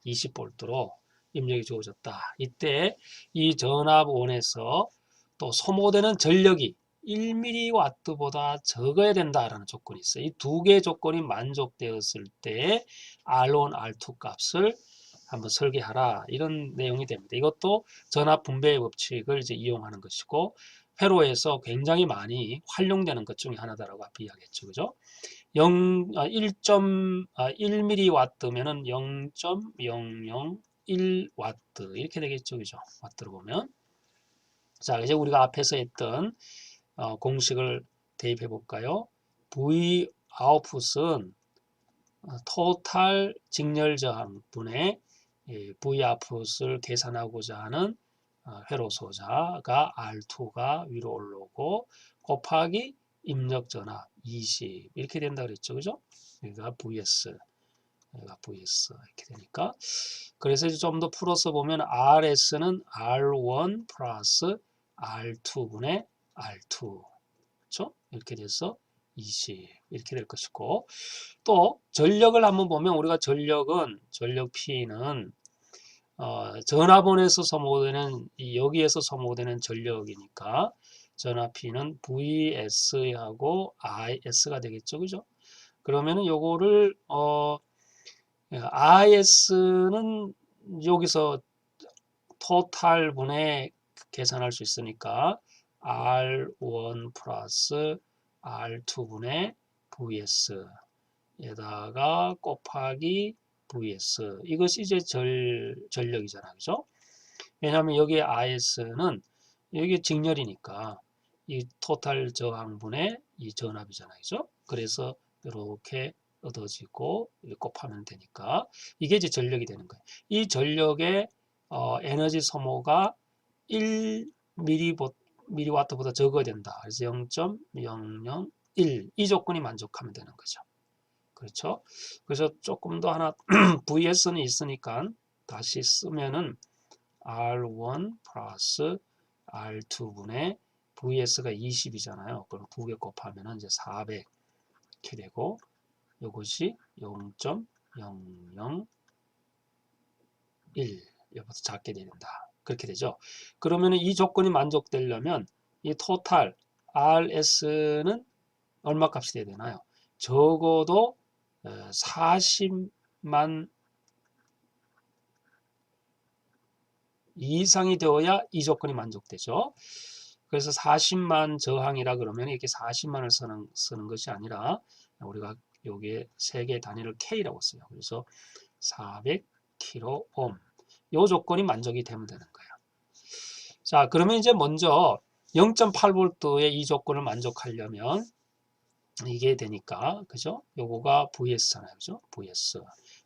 20V로 입력이 주어졌다. 이때 이 전압원에서 또 소모되는 전력이 1mW보다 적어야 된다라는 조건이 있어요. 이 두 개의 조건이 만족되었을 때 R1, R2 값을 한번 설계하라 이런 내용이 됩니다. 이것도 전압 분배 법칙을 이제 이용하는 것이고 회로에서 굉장히 많이 활용되는 것 중에 하나다라고 앞에 이야기했죠. 그죠? 1mW면은 0.001W 이렇게 되겠죠. 그죠? 와트로 보면. 자, 이제 우리가 앞에서 했던 공식을 대입해 볼까요? V 아웃풋은 토탈 직렬 저항 분의 V 아웃풋을 계산하고자 하는 회로 소자가 R2가 위로 올라오고 곱하기 입력 전압 20 이렇게 된다 그랬죠. 그죠? 여기가 VS 여기가 VS 이렇게 되니까 그래서 좀 더 풀어서 보면 RS는 R1 플러스 R2분의 R2 그렇죠? 이렇게 돼서 20 이렇게 될 것이고 또 전력을 한번 보면 우리가 전력 P는 전압원에서 소모되는 여기에서 소모되는 전력이니까 전압 P는 VS하고 IS가 되겠죠. 그죠? 그러면은 요거를 IS는 여기서 토탈 분의 계산할 수 있으니까 R1 플러스 R2분의 VS에다가 곱하기 VS 이것이 이제 전력이잖아요. 그죠? 왜냐하면 여기 IS는 여기 직렬이니까 이 토탈 저항분의 이 전압이잖아요. 그죠? 그래서 이렇게 얻어지고 곱하면 되니까 이게 이제 전력이 되는 거예요. 이 전력의 에너지 소모가 1mW보다 적어야 된다. 그래서 0.001 이 조건이 만족하면 되는 거죠. 그렇죠? 그래서 조금 더 하나 VS는 있으니까 다시 쓰면은 R1 플러스 R2분의 VS가 20이잖아요. 그럼 2개 곱하면 이제 400 이렇게 되고 이것이 0.001 이보다 작게 된다. 그렇게 되죠. 그러면 이 조건이 만족되려면 이 토탈 RS는 얼마 값이 돼야 되나요? 적어도 40만 이상이 되어야 이 조건이 만족되죠. 그래서 40만 저항이라 그러면 이렇게 40만을 쓰는 것이 아니라 우리가 여기에 세 개의 단위를 K라고 써요. 그래서 400kΩ 이 조건이 만족이 되면 되는 거예요. 자, 그러면 이제 먼저 0.8V의 이 조건을 만족하려면 이게 되니까 그죠? 요거가 VS잖아요. 그죠? VS.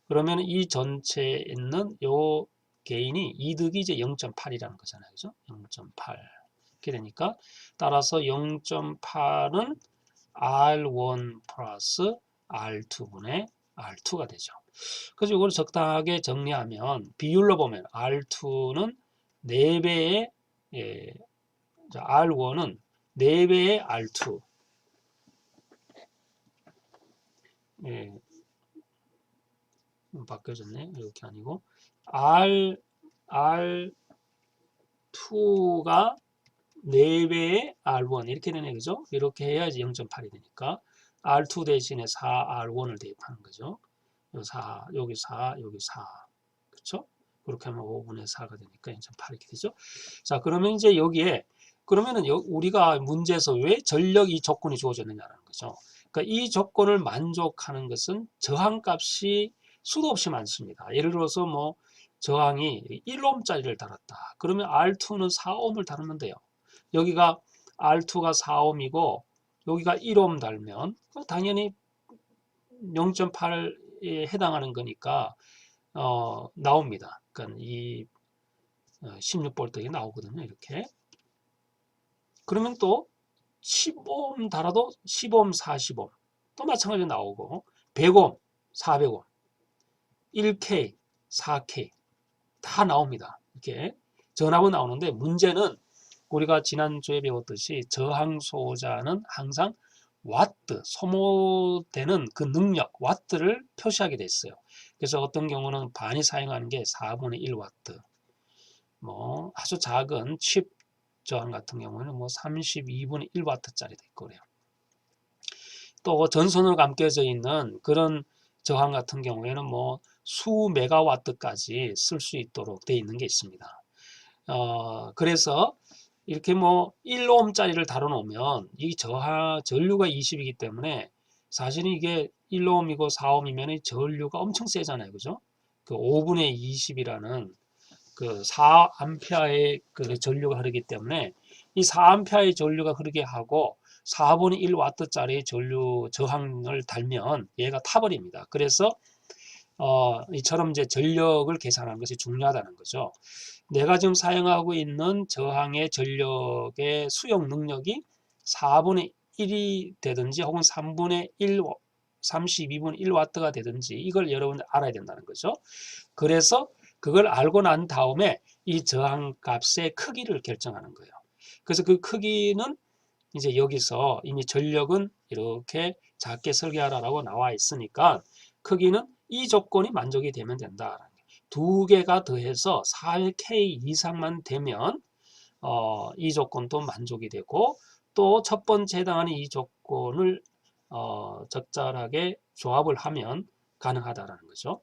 그러면 이 전체에 있는 요 개인이 이득이 이제 0.8이라는 거잖아요. 그죠? 0.8. 이렇게 되니까 따라서 0.8은 R1 플러스 R2분의 R2가 되죠. 그래서 이걸 적당하게 정리하면 비율로 보면 R2는 4배의 R1은 4배의 R2 바뀌어졌네. 이렇게 아니고 R2가 4배의 R1 이렇게 되네. 그죠? 이렇게 해야지 0.8이 되니까 R2 대신에 4R1을 대입하는 거죠. 요 4, 여기 4, 여기 4. 그렇죠? 그렇게 하면 5분의 4가 되니까 0.8 이렇게 되죠. 자, 그러면 이제 여기에 그러면은 우리가 문제에서 왜 전력 이 조건이 주어졌느냐라는 거죠. 그러니까 이 조건을 만족하는 것은 저항값이 수도 없이 많습니다. 예를 들어서 뭐 저항이 1옴짜리를 달았다. 그러면 R2는 4옴을 다루면 돼요. 여기가 R2가 4옴이고 여기가 1옴 달면 당연히 0.8에 해당하는 거니까 나옵니다. 그러니까 이 16V가 나오거든요. 이렇게. 그러면 또 10옴 달아도 10옴, 40옴 또 마찬가지로 나오고 100옴, 400옴, 1K, 4K 다 나옵니다. 이렇게 전압은 나오는데 문제는 우리가 지난주에 배웠듯이 저항소자는 항상 와트, 소모되는 그 능력, 와트를 표시하게 됐어요. 그래서 어떤 경우는 많이 사용하는 게 4분의 1와트, 뭐 아주 작은 칩 저항 같은 경우는 뭐 32분의 1와트짜리도 있고 그래요. 또 전선으로 감겨져 있는 그런 저항 같은 경우에는 뭐 수 메가와트까지 쓸 수 있도록 되어 있는 게 있습니다. 그래서 이렇게 뭐 1옴짜리를 다뤄놓으면 이 전류가 20이기 때문에 사실은 이게 1옴이고 4옴이면 전류가 엄청 세잖아요. 그죠? 그 5분의 20이라는 그 4암페어의 그 전류가 흐르기 때문에 이 4암페어의 전류가 흐르게 하고 4분의 1와트짜리 전류 저항을 달면 얘가 타버립니다. 그래서 이처럼 이제 전력을 계산하는 것이 중요하다는 거죠. 내가 지금 사용하고 있는 저항의 전력의 수용 능력이 4분의 1이 되든지 혹은 3분의 1, 32분의 1와트가 되든지 이걸 여러분 알아야 된다는 거죠. 그래서 그걸 알고 난 다음에 이 저항 값의 크기를 결정하는 거예요. 그래서 그 크기는 이제 여기서 이미 전력은 이렇게 작게 설계하라고 나와 있으니까 크기는 이 조건이 만족이 되면 된다. 두 개가 더해서 4K 이상만 되면 이 조건도 만족이 되고 또 첫 번째 해당하는 이 조건을 적절하게 조합을 하면 가능하다라는 거죠.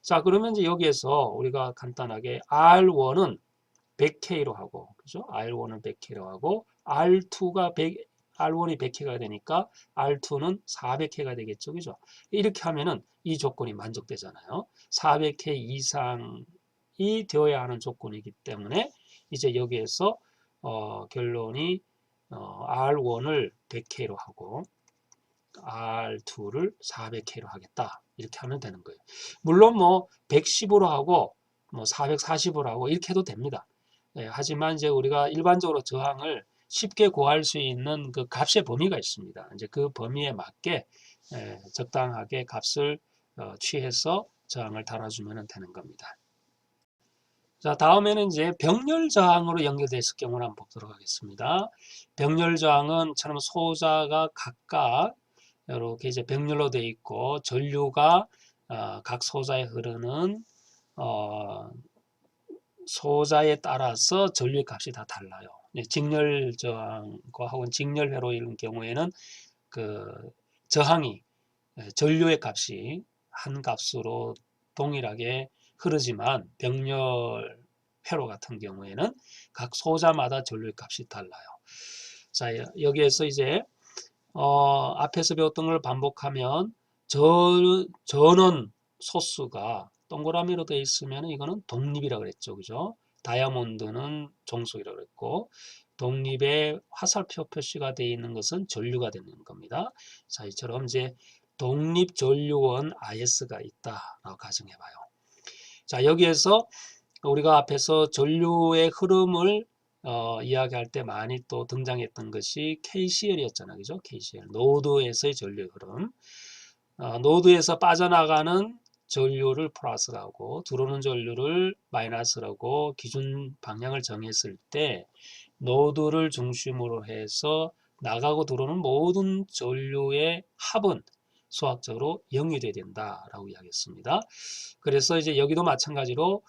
자, 그러면 이제 여기에서 우리가 간단하게 R1은 100K로 하고, 그죠? R1은 100K로 하고, R2가 100, R1이 100K가 되니까 R2는 400K가 되겠죠, 그죠? 이렇게 하면은 이 조건이 만족되잖아요. 400K 이상이 되어야 하는 조건이기 때문에 이제 여기에서 결론이 R1을 100K로 하고 R2를 400K로 하겠다. 이렇게 하면 되는 거예요. 물론 뭐 110으로 하고 뭐 440으로 하고 이렇게 해도 됩니다. 하지만 이제 우리가 일반적으로 저항을 쉽게 구할 수 있는 그 값의 범위가 있습니다. 이제 그 범위에 맞게 적당하게 값을 취해서 저항을 달아주면 되는 겁니다. 자, 다음에는 이제 병렬 저항으로 연결됐을 경우를 한번 보도록 하겠습니다. 병렬 저항은 처럼 소자가 각각 이렇게 이제 병렬로 되어 있고 전류가 각 소자에 흐르는 소자에 따라서 전류의 값이 다 달라요. 직렬 저항과 혹은 직렬 회로 이런 경우에는 그 저항이 전류의 값이 한 값으로 동일하게 흐르지만 병렬 회로 같은 경우에는 각 소자마다 전류의 값이 달라요. 자, 여기에서 이제 앞에서 배웠던 걸 반복하면 전원 소수가 동그라미로 되어 있으면 이거는 독립이라고 그랬죠. 그죠? 다이아몬드는 종속이라고 그랬고 독립의 화살표 표시가 되어 있는 것은 전류가 되는 겁니다. 자, 이처럼 이제 독립 전류원 IS가 있다라고 가정해 봐요. 자, 여기에서 우리가 앞에서 전류의 흐름을 이야기할 때 많이 또 등장했던 것이 KCL이었잖아요. 그죠? KCL. 노드에서의 전류의 흐름. 노드에서 빠져나가는 전류를 플러스라고 들어오는 전류를 마이너스라고 기준 방향을 정했을 때 노드를 중심으로 해서 나가고 들어오는 모든 전류의 합은 수학적으로 0이 돼야 된다라고 이야기했습니다. 그래서 이제 여기도 마찬가지로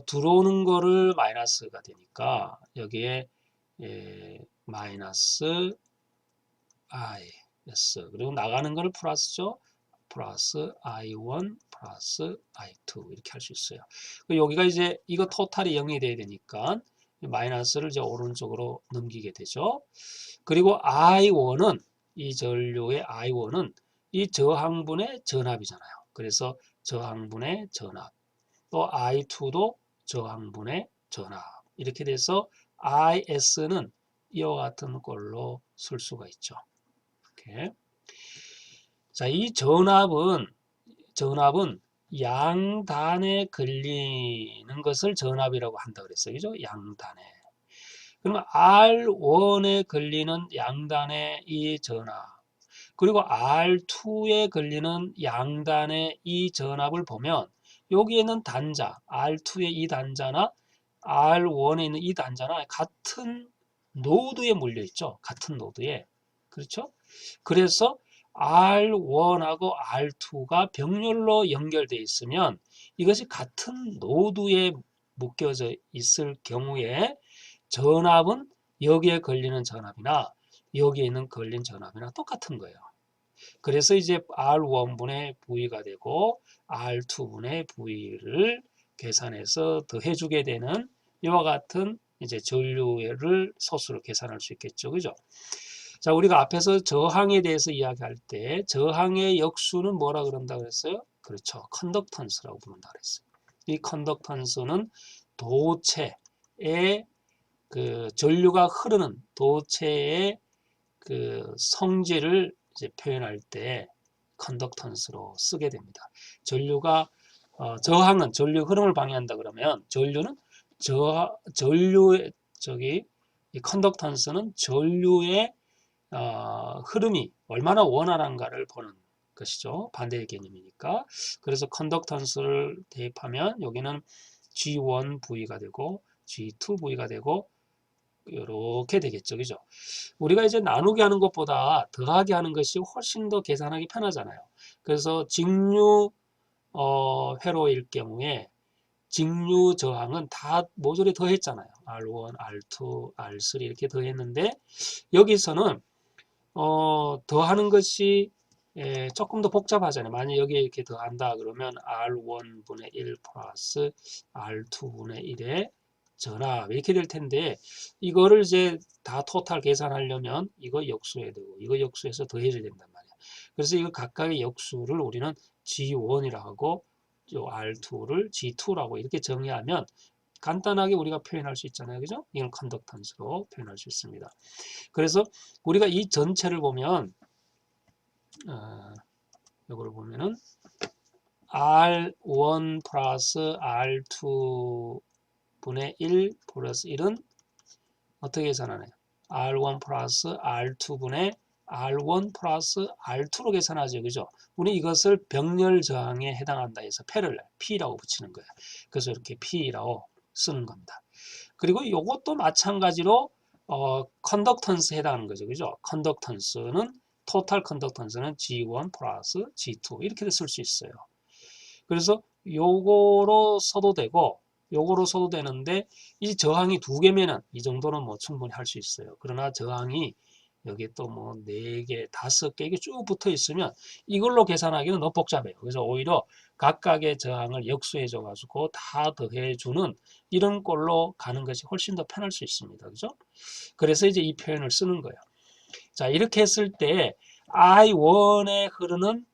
들어오는 거를 마이너스가 되니까 여기에 마이너스 IS 그리고 나가는 거를 플러스죠. 플러스 I1 플러스 I2 이렇게 할 수 있어요. 여기가 이제 이거 토탈이 0이 돼야 되니까 마이너스를 이제 오른쪽으로 넘기게 되죠. 그리고 I1은 이 전류의 I1은 이 저항분의 전압이잖아요. 그래서 저항분의 전압. 또 I2도 저항분의 전압. 이렇게 돼서 IS는 이와 같은 꼴로 쓸 수가 있죠. 이렇게. 자, 이 전압은 양단에 걸리는 것을 전압이라고 한다 그랬어요. 그죠? 양단에. 그러면 R1에 걸리는 양단의 이 전압, 그리고 R2에 걸리는 양단의 이 전압을 보면 여기에는 단자, R2의 이 단자나 R1에 있는 이 단자나 같은 노드에 물려 있죠. 같은 노드에. 그렇죠? 그래서 R1하고 R2가 병렬로 연결되어 있으면 이것이 같은 노드에 묶여져 있을 경우에 전압은 여기에 걸리는 전압이나 여기에 있는 걸린 전압이나 똑같은 거예요. 그래서 이제 R1분의 V가 되고 R2분의 V를 계산해서 더해주게 되는 이와 같은 이제 전류를 소수로 계산할 수 있겠죠. 그죠? 자, 우리가 앞에서 저항에 대해서 이야기할 때 저항의 역수는 뭐라 그런다 그랬어요? 그렇죠. 컨덕턴스라고 부른다 그랬어요. 이 컨덕턴스는 도체의 그 전류가 흐르는 도체의 그 성질을 이제 표현할 때 컨덕턴스로 쓰게 됩니다. 전류가 저항은 전류 흐름을 방해한다 그러면 전류는 전류의 이 컨덕턴스는 전류의 흐름이 얼마나 원활한가를 보는 것이죠. 반대의 개념이니까. 그래서 컨덕턴스를 대입하면 여기는 G1V가 되고 G2V가 되고 이렇게 되겠죠. 그죠? 우리가 이제 나누게 하는 것보다 더하게 하는 것이 훨씬 더 계산하기 편하잖아요. 그래서 직류 회로일 경우에 직류 저항은 다 모조리 더했잖아요. R1, R2, R3 이렇게 더했는데 여기서는 더하는 것이 조금 더 복잡하잖아요. 만약 여기에 이렇게 더한다 그러면 R1분의 1 플러스 R2분의 1의 전압 이렇게 될 텐데 이거를 이제 다 토탈 계산하려면 이거 역수해야 되고 이거 역수해서 더해줘야 된단 말이야. 그래서 이거 각각의 역수를 우리는 G1이라고 하고 R2를 G2라고 이렇게 정의하면 간단하게 우리가 표현할 수 있잖아요. 그죠? 이걸 컨덕턴스로 표현할 수 있습니다. 그래서 우리가 이 전체를 보면 이걸 보면은 R1 플러스 R2 분의 1 플러스 1은 어떻게 계산하나요? R1 플러스 R2분의 R1 플러스 R2로 계산하죠. 그죠? 우리 이것을 병렬 저항에 해당한다 해서 P라고 붙이는 거예요. 그래서 이렇게 P라고 쓰는 겁니다. 그리고 이것도 마찬가지로 컨덕턴스에 해당하는 거죠. 그죠? 컨덕턴스는 토탈 컨덕턴스는 G1 플러스 G2 이렇게 쓸 수 있어요. 그래서 요거로 써도 되고 요거로 써도 되는데 이 저항이 두 개면은 이 정도는 뭐 충분히 할 수 있어요. 그러나 저항이 여기 또 뭐 4개, 5개 이게 쭉 붙어 있으면 이걸로 계산하기는 너무 복잡해요. 그래서 오히려 각각의 저항을 역수해 줘 가지고 다 더해 주는 이런 꼴로 가는 것이 훨씬 더 편할 수 있습니다. 그죠? 그래서 이제 이 표현을 쓰는 거예요. 자, 이렇게 했을 때 I1에 흐르는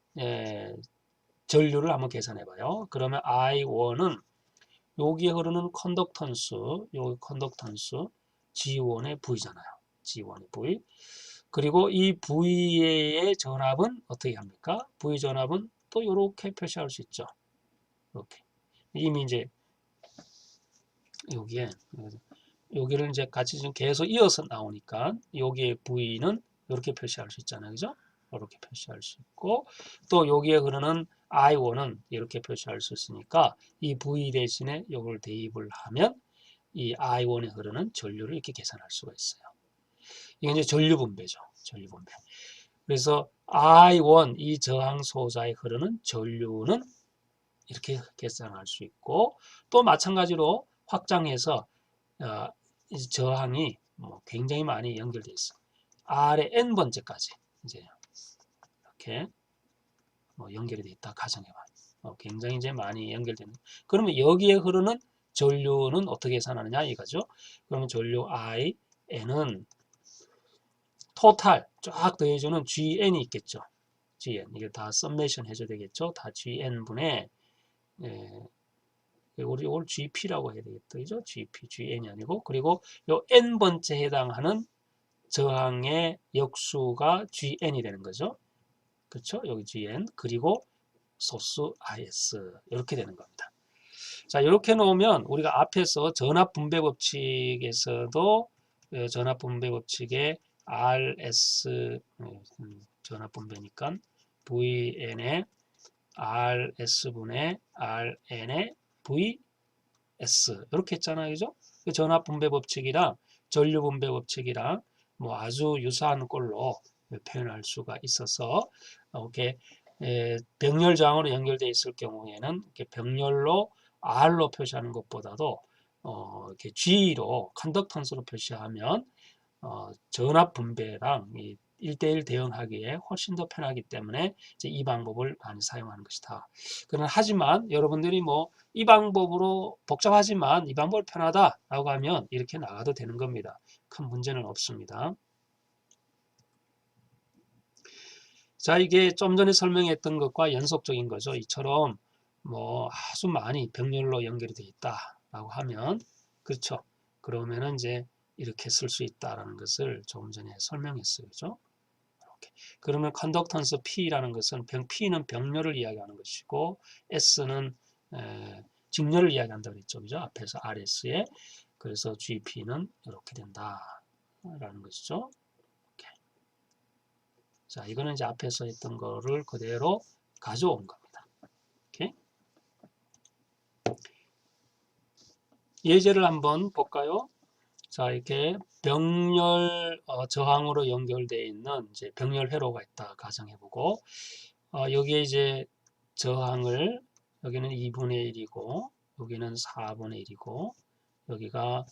전류를 한번 계산해 봐요. 그러면 I1은 여기에 흐르는 컨덕턴스, 여기 컨덕턴스 G1의 V잖아요. G1의 V. 그리고 이 V의 전압은 어떻게 합니까? V 전압은 또 이렇게 표시할 수 있죠. 이렇게. 이미 이제 여기를 이제 같이 좀 계속 이어서 나오니까 여기에 V는 이렇게 표시할 수 있잖아요. 그죠? 이렇게 표시할 수 있고 또 여기에 흐르는 I1은 이렇게 표시할 수 있으니까 이 V 대신에 이걸 대입을 하면 이 I1에 흐르는 전류를 이렇게 계산할 수가 있어요. 이게 이제 전류 분배죠. 전류 분배. 그래서 I1 이 저항 소자에 흐르는 전류는 이렇게 계산할 수 있고 또 마찬가지로 확장해서 이 저항이 굉장히 많이 연결되어 있어. R의 n 번째까지 이제 이렇게 연결이 되어 있다 가정해봐. 굉장히 이제 많이 연결되는. 그러면 여기에 흐르는 전류는 어떻게 계산하느냐 이거죠. 그러면 전류 I, N은 토탈 쫙 더해주는 GN이 있겠죠. GN 이게 다 썸메이션 해줘야 되겠죠. 다 GN분의 우리 이걸 GP라고 해야 되겠다. 그죠? GP, GN이 아니고 그리고 요 N번째 해당하는 저항의 역수가 GN이 되는 거죠. 그렇죠? 여기 GN 그리고 소수 IS 이렇게 되는 겁니다. 자, 이렇게 놓으면 우리가 앞에서 전압 분배 법칙에서도 전압분배 법칙에 RS 전압분배니까 VN의 RS분의 RN의 VS 이렇게 했잖아요. 그죠? 그 전압분배 법칙이랑 전류분배 법칙이랑 뭐 아주 유사한 꼴로 표현할 수가 있어서 이렇게 병렬 저항으로 연결되어 있을 경우에는 이렇게 병렬로 R로 표시하는 것보다도 이렇게 G로 컨덕턴스로 표시하면 전압 분배랑 1대1 대응하기에 훨씬 더 편하기 때문에 이제 이 방법을 많이 사용하는 것이다. 그러나 하지만 여러분들이 뭐 이 방법으로 복잡하지만 이 방법이 편하다라고 하면 이렇게 나가도 되는 겁니다. 큰 문제는 없습니다. 자, 이게 좀 전에 설명했던 것과 연속적인 거죠. 이처럼 뭐 아주 많이 병렬로 연결이 되어 있다라고 하면 그렇죠. 그러면은 이제 이렇게 쓸 수 있다라는 것을 조금 전에 설명했어요. 그죠? 이렇게. 그러면 컨덕턴스 P라는 것은 P는 병렬을 이야기하는 것이고 S는 직렬을 이야기한다고 했죠. 그죠? 앞에서 RS에. 그래서 GP는 이렇게 된다라는 것이죠. 자, 이거는 이제 앞에서 했던 거를 그대로 가져온 겁니다. 오케이? 예제를 한번 볼까요? 자, 이렇게 병렬 저항으로 연결되어 있는 이제 병렬 회로가 있다 가정해보고 여기에 이제 저항을 여기는 2분의 1이고 여기는 4분의 1이고 여기가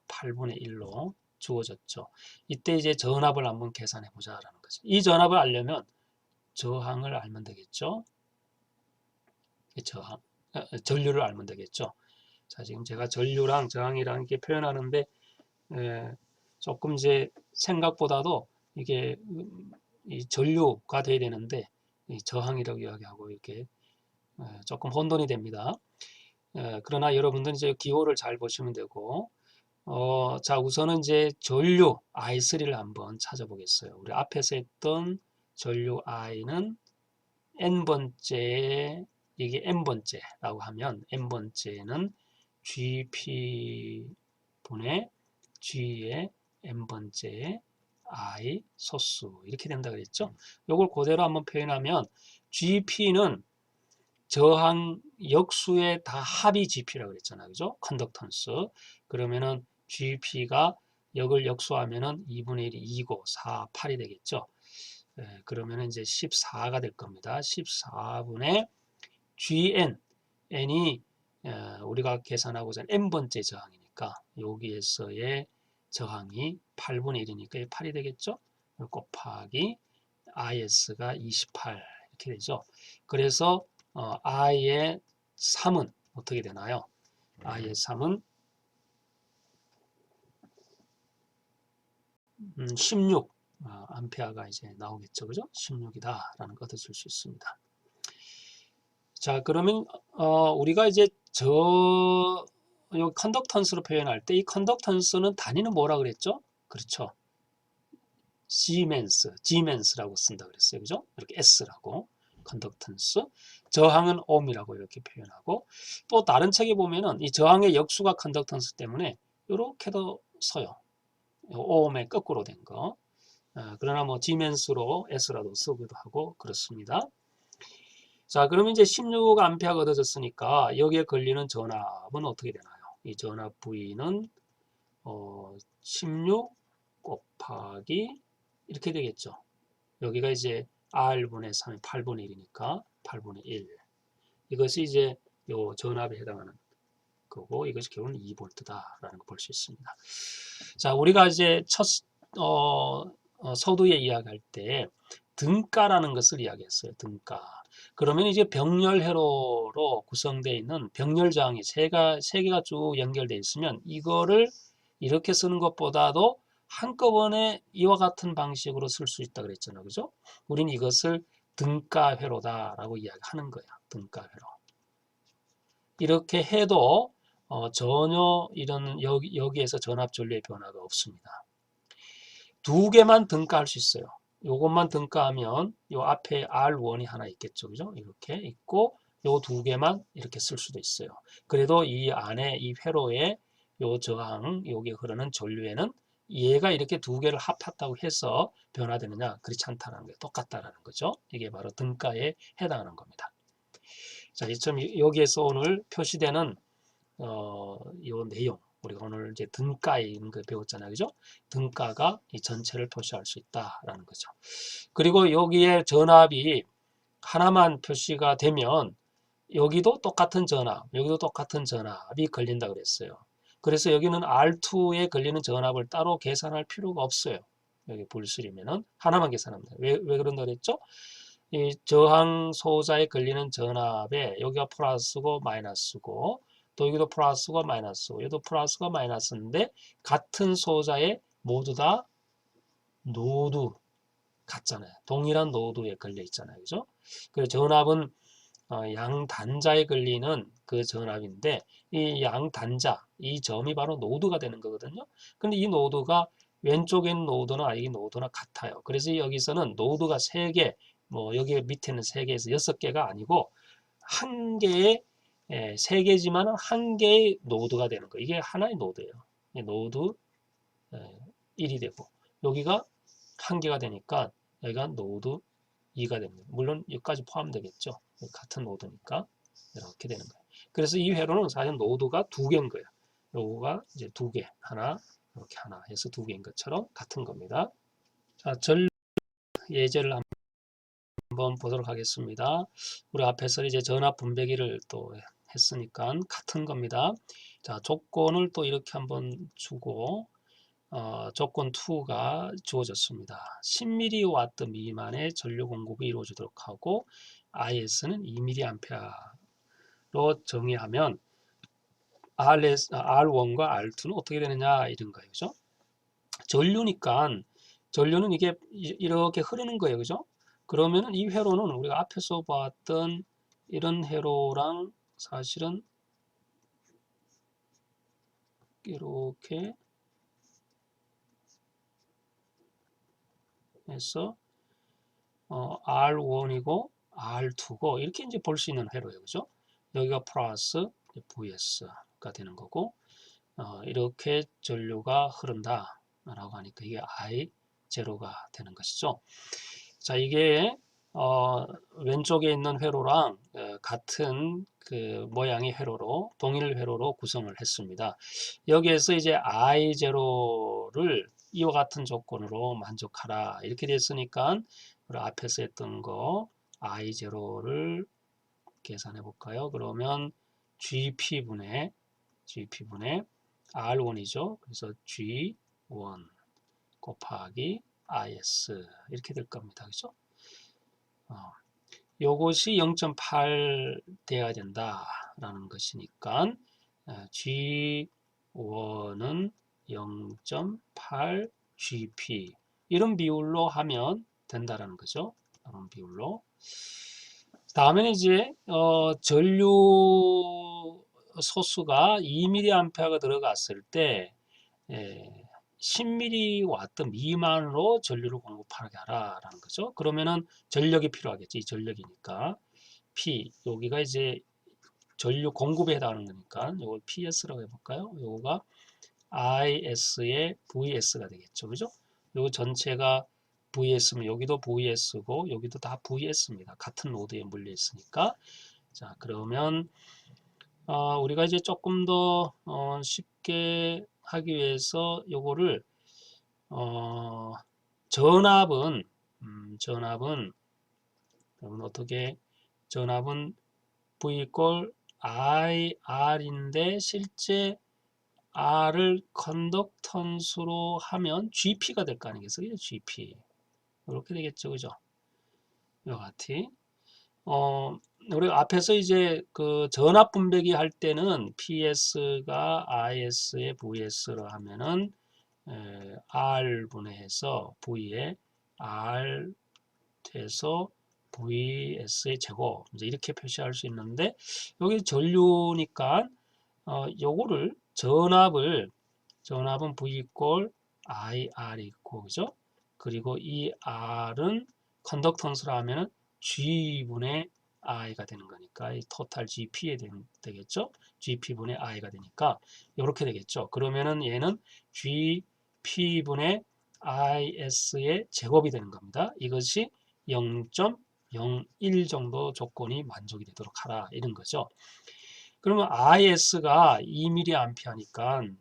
8분의 1로 주어졌죠. 이때 이제 전압을 한번 계산해 보자라는 거죠. 이 전압을 알려면 저항을 알면 되겠죠. 저항, 전류를 알면 되겠죠. 자, 지금 제가 전류랑 저항이랑 이렇게 표현하는데 조금 이제 생각보다도 이게 이 전류가 돼야 되는데 이 저항이라고 이야기하고 이렇게 조금 혼돈이 됩니다. 그러나 여러분들은 이제 기호를 잘 보시면 되고 자, 우선은 이제 전류 I3를 한번 찾아보겠어요. 우리 앞에서 했던 전류 I는 n번째, 이게 n번째라고 하면 n번째는 GP분의 G의 n번째 I 소수 이렇게 된다 그랬죠. 이걸 그대로 한번 표현하면 GP는 저항 역수의 다 합이 GP라고 그랬잖아요. 그죠? 컨덕턴스. 그러면은 GP가 역을 역수하면은 2분의 1이 2고 4, 8이 되겠죠. 그러면 이제 14가 될 겁니다. 14분의 GN, N이 우리가 계산하고자 하는 N번째 저항이니까 여기에서의 저항이 8분의 1이니까 8이 되겠죠. 곱하기 IS가 28 이렇게 되죠. 그래서 I의 3은 어떻게 되나요? I의 3은 16 암페어가 이제 나오겠죠. 그죠? 16이다라는 걸 얻으실 수 있습니다. 자, 그러면 우리가 이제 요 컨덕턴스로 표현할 때 이 컨덕턴스는 단위는 뭐라 그랬죠? 그렇죠. Gmen스라고 쓴다 그랬어요. 그죠? 이렇게 S라고 컨덕턴스. 저항은 ohm이라고 이렇게 표현하고 또 다른 책에 보면은 이 저항의 역수가 컨덕턴스 때문에 이렇게도 써요. ohm의 거꾸로 된 거. 그러나 뭐 Gmen스로 S라도 쓰기도 하고 그렇습니다. 자, 그러면 이제 16A가 얻어졌으니까 여기에 걸리는 전압은 어떻게 되나요? 이 전압 V는 16 곱하기 이렇게 되겠죠. 여기가 이제 R분의 3의 8분의 1이니까 8분의 1. 이것이 이제 요 전압에 해당하는 거고 이것이 결국은 2V다라는 거 볼 수 있습니다. 자, 우리가 이제 첫 서두에 이야기할 때 등가라는 것을 이야기했어요. 등가. 그러면 이제 병렬 회로로 구성되어 있는 병렬 저항이 세 개가 쭉 연결되어 있으면 이거를 이렇게 쓰는 것보다도 한꺼번에 이와 같은 방식으로 쓸 수 있다 그랬잖아요. 그죠? 우린 이것을 등가 회로다라고 이야기하는 거야. 등가 회로. 이렇게 해도 전혀 이런 여기에서 전압 전류의 변화가 없습니다. 두 개만 등가할 수 있어요. 요것만 등가하면 요 앞에 R1이 하나 있겠죠. 그죠? 이렇게 있고 요 두 개만 이렇게 쓸 수도 있어요. 그래도 이 안에 이 회로에 요 저항 여기 흐르는 전류에는 얘가 이렇게 두 개를 합했다고 해서 변화되느냐? 그렇지 않다는 게 똑같다라는 거죠. 이게 바로 등가에 해당하는 겁니다. 자, 이점 여기에서 오늘 표시되는 요 내용, 우리가 오늘 이제 등가에 있는 거 배웠잖아요, 그죠? 등가가 이 전체를 표시할 수 있다라는 거죠. 그리고 여기에 전압이 하나만 표시가 되면 여기도 똑같은 전압, 여기도 똑같은 전압이 걸린다 그랬어요. 그래서 여기는 R2에 걸리는 전압을 따로 계산할 필요가 없어요. 여기 불실이면은 하나만 계산하면 돼요. 왜 그런다 그랬죠? 이 저항 소자에 걸리는 전압에 여기가 플러스고 마이너스고 또 여기도 플러스고 마이너스고 여기도 플러스가 마이너스인데 같은 소자에 모두 다 노드 같잖아요. 동일한 노드에 걸려 있잖아요. 그죠? 그 전압은 양 단자에 걸리는 그 전압인데 이 양 단자, 이 점이 바로 노드가 되는 거거든요. 근데 이 노드가 왼쪽에 있는 노드나 이 노드나 같아요. 그래서 여기서는 노드가 3개, 뭐 여기 밑에는 3개에서 6개가 아니고 한 개의 3개지만 한 개의 노드가 되는 거예요. 이게 하나의 노드예요. 노드 1이 되고 여기가 한 개가 되니까 여기가 노드 2가 됩니다. 물론 여기까지 포함되겠죠. 같은 노드니까 이렇게 되는 거예요. 그래서 이 회로는 사실 노드가 2개인 거예요. 요거가 이제 2개, 하나, 이렇게 하나 해서 2개인 것처럼 같은 겁니다. 자, 전류 예제를 한번 보도록 하겠습니다. 우리 앞에서 이제 전압 분배기를 또 했으니까 같은 겁니다. 자, 조건을 또 이렇게 한번 주고 조건 2가 주어졌습니다. 10mW 미만의 전류 공급이 이루어지도록 하고 IS는 2mA로 정의하면 R1과 R2는 어떻게 되느냐 이런 거예요. 그죠? 전류니까 전류는 이게 이렇게 흐르는 거예요. 그죠? 그러면은 이 회로는 우리가 앞에서 봤던 이런 회로랑 사실은 이렇게 해서 R1이고 R2고 이렇게 이제 볼 수 있는 회로예요. 그죠? 여기가 플러스 VS가 되는 거고 이렇게 전류가 흐른다 라고 하니까 이게 I0가 되는 것이죠. 자, 이게 왼쪽에 있는 회로랑 같은 그 모양의 회로로 동일 회로로 구성을 했습니다. 여기에서 이제 I0를 이와 같은 조건으로 만족하라 이렇게 됐으니까 우리 앞에서 했던 거 I0를 계산해 볼까요? 그러면 GP분의 R1이죠. 그래서 G1 곱하기 IS 이렇게 될 겁니다. 그죠? 요것이 0.8 돼야 된다라는 것이니까 G1은 0.8 GP 이런 비율로 하면 된다라는 거죠. 이런 비율로. 다음에는 이제 전류 소수가 2mA가 들어갔을 때 10mW 미만으로 전류를 공급하게 하라라는 거죠. 그러면은 전력이 필요하겠지. 이 전력이니까 P 여기가 이제 전류 공급에 해당하는 거니까 이걸 PS라고 해볼까요? 요거가 IS의 VS가 되겠죠. 그죠? 요거 전체가 VS면 여기도 VS고 여기도 다 VS입니다. 같은 노드에 물려 있으니까. 자, 그러면 우리가 이제 조금 더 쉽게 하기 위해서 요거를 전압은 여러분 어떻게 전압은 V 이퀄 IR인데 실제 R을 컨덕턴스로 하면 GP가 될 거 아니겠어요? GP 이렇게 되겠죠, 그죠? 요같이 우리 앞에서 이제 그 전압 분배기 할 때는 PS가 IS의 VS로 하면은 R분의 해서 V에 R 돼서 VS의 제곱 이제 이렇게 표시할 수 있는데 여기 전류니까 요거를 전압은 V 이퀄 IR 있고 그죠? 그리고 이 R은 컨덕턴스라 하면은 G분의 I가 되는 거니까 이 토탈 GP에 되겠죠? GP분의 I가 되니까 이렇게 되겠죠. 그러면은 얘는 GP GP분의 IS의 제곱이 되는 겁니다. 이것이 0.01 정도 조건이 만족이 되도록 하라 이런 거죠. 그러면 IS가 2mA니까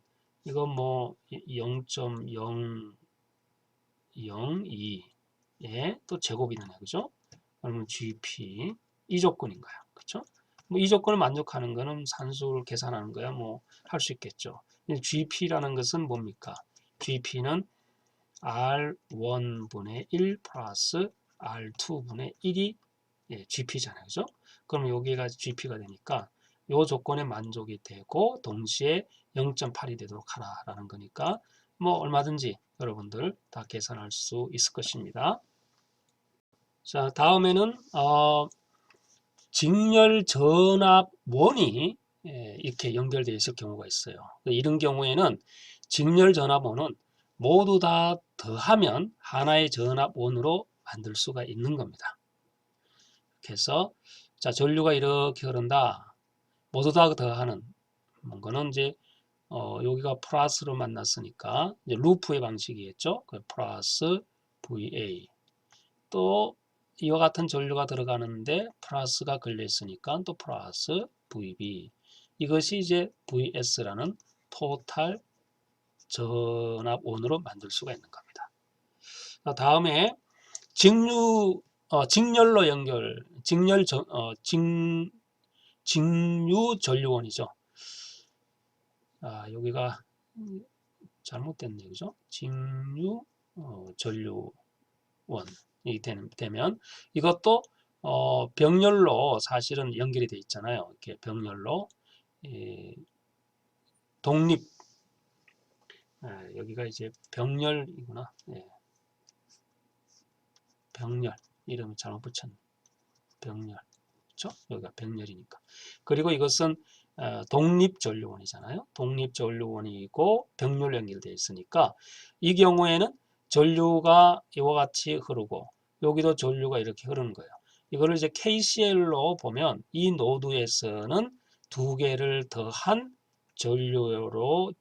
이건 뭐 0.002에 또 제곱이 되네, 그죠? 그러면 GP 이 조건인 거야, 그렇죠? 뭐 이 조건을 만족하는 거는 산수를 계산하는 거야, 뭐 할 수 있겠죠. GP라는 것은 뭡니까? GP는 R1분의 1 플러스 R2분의 1이 GP잖아요, 그죠? 그럼 여기가 GP가 되니까 이 조건에 만족이 되고 동시에 0.8이 되도록 하라라는 거니까 뭐 얼마든지 여러분들 다 계산할 수 있을 것입니다. 자, 다음에는 직렬 전압원이 이렇게 연결되어 있을 경우가 있어요. 이런 경우에는 직렬 전압원은 모두 다 더하면 하나의 전압원으로 만들 수가 있는 겁니다. 그래서 자, 전류가 이렇게 흐른다. 모두 다 더하는 거는 이제 여기가 플러스로 만났으니까 이제 루프의 방식이겠죠. 그 플러스 VA. 또 이와 같은 전류가 들어가는데 플러스가 걸려 있으니까 또 플러스 VB. 이것이 이제 VS라는 토탈 전압원으로 만들 수가 있는 겁니다. 다음에 직렬로 연결, 직류 전류원이죠. 여기가 잘못됐네요, 그죠? 직류 전류원이 되면 이것도 병렬로 사실은 연결이 돼 있잖아요. 이렇게 병렬로 독립. 여기가 이제 병렬이구나. 병렬 이름을 잘못 붙였네. 병렬. 그렇죠? 여기가 병렬이니까. 그리고 이것은 독립전류원이잖아요. 독립전류원이고 병렬로 연결되어 있으니까 이 경우에는 전류가 이와 같이 흐르고 여기도 전류가 이렇게 흐르는 거예요. 이거를 이제 KCL로 보면 이 노드에서는 두 개를 더한 전류원으로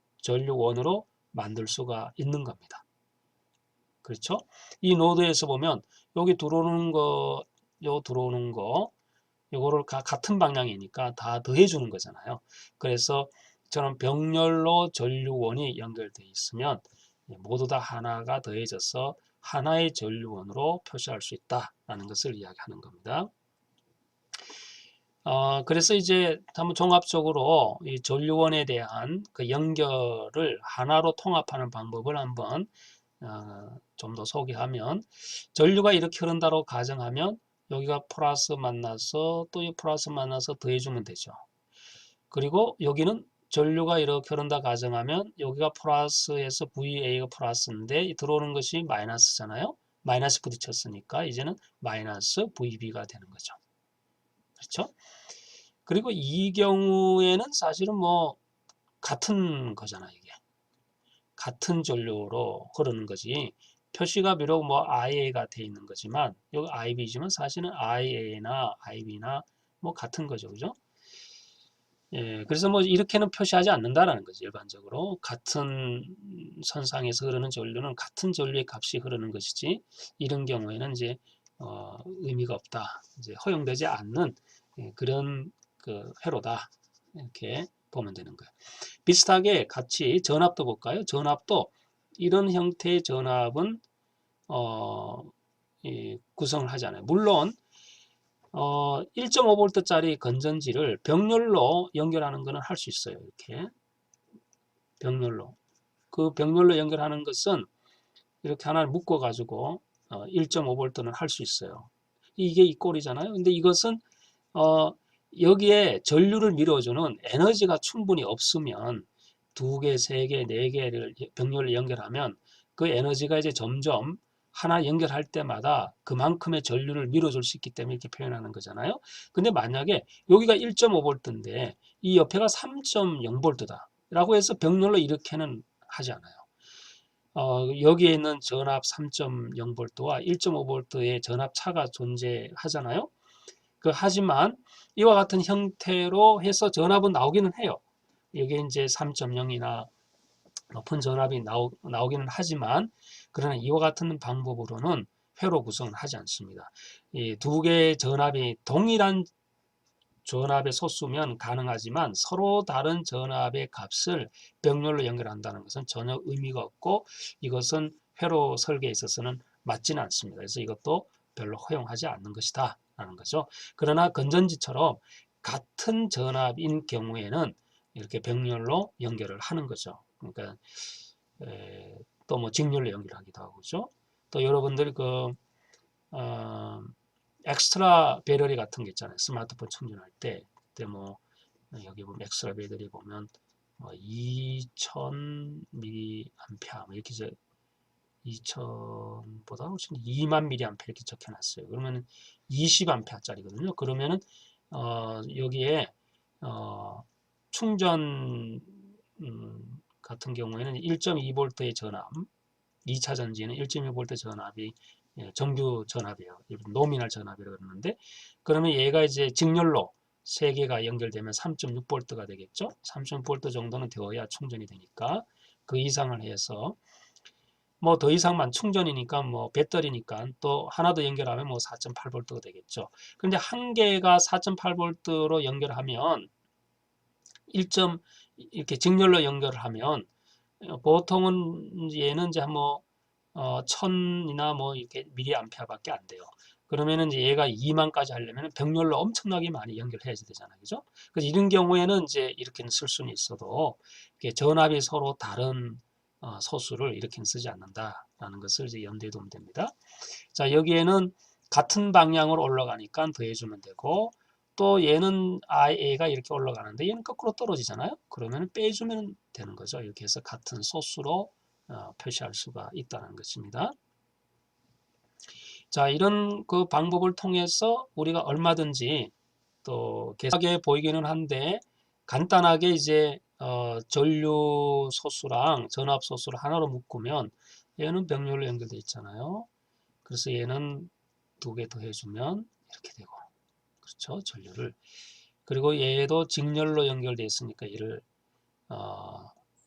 만들 수가 있는 겁니다. 그렇죠? 이 노드에서 보면 여기 들어오는 거, 요거를 같은 방향이니까 다 더해주는 거잖아요. 그래서 저는 병렬로 전류원이 연결되어 있으면 모두 다 하나가 더해져서 하나의 전류원으로 표시할 수 있다라는 것을 이야기하는 겁니다. 그래서 이제 한번 종합적으로 이 전류원에 대한 그 연결을 하나로 통합하는 방법을 한번 좀 더 소개하면 전류가 이렇게 흐른다고 가정하면 여기가 플러스 만나서 또 이 플러스 만나서 더해주면 되죠. 그리고 여기는 전류가 이렇게 흐른다 가정하면 여기가 플러스에서 VA가 플러스인데 들어오는 것이 마이너스잖아요. 마이너스 부딪혔으니까 이제는 마이너스 VB가 되는 거죠. 그렇죠? 그리고 이 경우에는 사실은 뭐 같은 거잖아, 이게. 같은 전류로 흐르는 거지. 표시가 비록 뭐 IA가 돼 있는 거지만 여기 IB지만 사실은 IA나 IB나 뭐 같은 거죠, 그죠? 그래서 뭐 이렇게는 표시하지 않는다라는 거지. 일반적으로 같은 선상에서 흐르는 전류는 같은 전류의 값이 흐르는 것이지 이런 경우에는 이제 의미가 없다. 이제 허용되지 않는 그런 그 회로다. 이렇게 보면 되는 거예요. 비슷하게 같이 전압도 볼까요? 전압도 이런 형태의 전압은 구성을 하잖아요. 물론 1.5V짜리 건전지를 병렬로 연결하는 것은 할 수 있어요. 이렇게 병렬로. 그 병렬로 연결하는 것은 이렇게 하나를 묶어 가지고 1.5V는 할 수 있어요. 이게 이 꼴이잖아요. 근데 이것은 여기에 전류를 밀어주는 에너지가 충분히 없으면 2개, 3개, 4개를 병렬로 연결하면 그 에너지가 이제 점점 하나 연결할 때마다 그만큼의 전류를 밀어줄 수 있기 때문에 이렇게 표현하는 거잖아요. 근데 만약에 여기가 1.5V인데 이 옆에가 3.0V다 라고 해서 병렬로 이렇게는 하지 않아요. 여기에 있는 전압 3.0V와 1.5V의 전압 차가 존재하잖아요. 하지만 이와 같은 형태로 해서 전압은 나오기는 해요. 여기 이제 3.0이나 높은 전압이 나오기는 하지만 그러나 이와 같은 방법으로는 회로 구성을 하지 않습니다. 이 두 개의 전압이 동일한 전압의 소수면 가능하지만 서로 다른 전압의 값을 병렬로 연결한다는 것은 전혀 의미가 없고 이것은 회로 설계에 있어서는 맞지는 않습니다. 그래서 이것도 별로 허용하지 않는 것이다 라는 거죠. 그러나 건전지처럼 같은 전압인 경우에는 이렇게 병렬로 연결을 하는 거죠. 그러니까 또 뭐 직렬로 연결하기도 하고 그죠. 또 여러분들 엑스트라 배터리 같은 게 있잖아요. 스마트폰 충전할 때 그때 뭐 여기 보면 엑스트라 배터리 보면 2000mAh 뭐 이렇게 2000보다 훨씬 2만 mAh 이렇게 적혀놨어요. 그러면 20A짜리거든요. 그러면은 여기에 충전 같은 경우에는 1.2V의 전압, 2차 전지는 1.2V 전압이 정규 전압이에요. 노미널 전압이라고 그러는데 그러면 얘가 이제 직렬로 세 개가 연결되면 3.6V가 되겠죠. 3.6V 정도는 되어야 충전이 되니까 그 이상을 해서 뭐 더 이상만 충전이니까 뭐 배터리니까 또 하나 더 연결하면 뭐 4.8V가 되겠죠. 그런데 한 개가 4.8V로 연결하면 이렇게 직렬로 연결을 하면 보통은 얘는 이제 뭐 1000이나 뭐 이렇게 미리암페어밖에 안 돼요. 그러면은 이제 얘가 2만까지 하려면 병렬로 엄청나게 많이 연결해야 되잖아요. 그죠? 그래서 이런 경우에는 이제 이렇게는 쓸 수는 있어도 전압이 서로 다른 소수를 이렇게는 쓰지 않는다라는 것을 이제 염두에 두면 됩니다. 자, 여기에는 같은 방향으로 올라가니까 더해주면 되고 또 얘는 A가 이렇게 올라가는데 얘는 거꾸로 떨어지잖아요. 그러면 빼주면 되는 거죠. 이렇게 해서 같은 소수로 표시할 수가 있다는 것입니다. 자, 이런 그 방법을 통해서 우리가 얼마든지 또 계산하게 보이기는 한데 간단하게 이제 전류 소수랑 전압 소수를 하나로 묶으면 얘는 병렬로 연결되어 있잖아요. 그래서 얘는 두 개 더해주면 이렇게 되고 그렇죠. 전류를 그리고 얘도 직렬로 연결되어 있으니까 얘를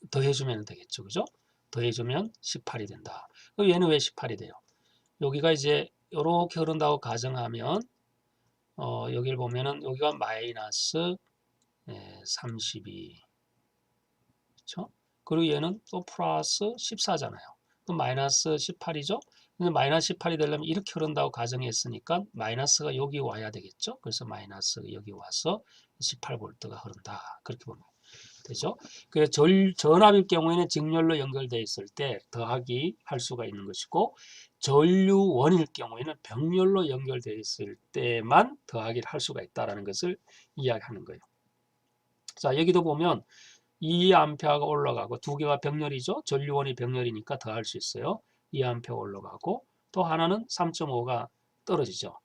더해주면 되겠죠. 그죠? 더해주면 18이 된다. 그럼 얘는 왜 18이 돼요? 여기가 이제 이렇게 흐른다고 가정하면 여기를 보면은 여기가 마이너스 32 그렇죠? 그리고 얘는 또 플러스 14잖아요. 그럼 마이너스 18이죠? 근데 마이너스 18이 되려면 이렇게 흐른다고 가정했으니까 마이너스가 여기 와야 되겠죠? 그래서 마이너스가 여기 와서 18V가 흐른다. 그렇게 보면 되죠? 그래서 전압일 경우에는 직렬로 연결되어 있을 때 더하기 할 수가 있는 것이고 전류원일 경우에는 병렬로 연결되어 있을 때만 더하기를 할 수가 있다는 것을 이야기하는 거예요. 자, 여기도 보면 2A가 올라가고 두 개가 병렬이죠. 전류원이 병렬이니까 더할 수 있어요. 2A 올라가고 또 하나는 3.5가 떨어지죠.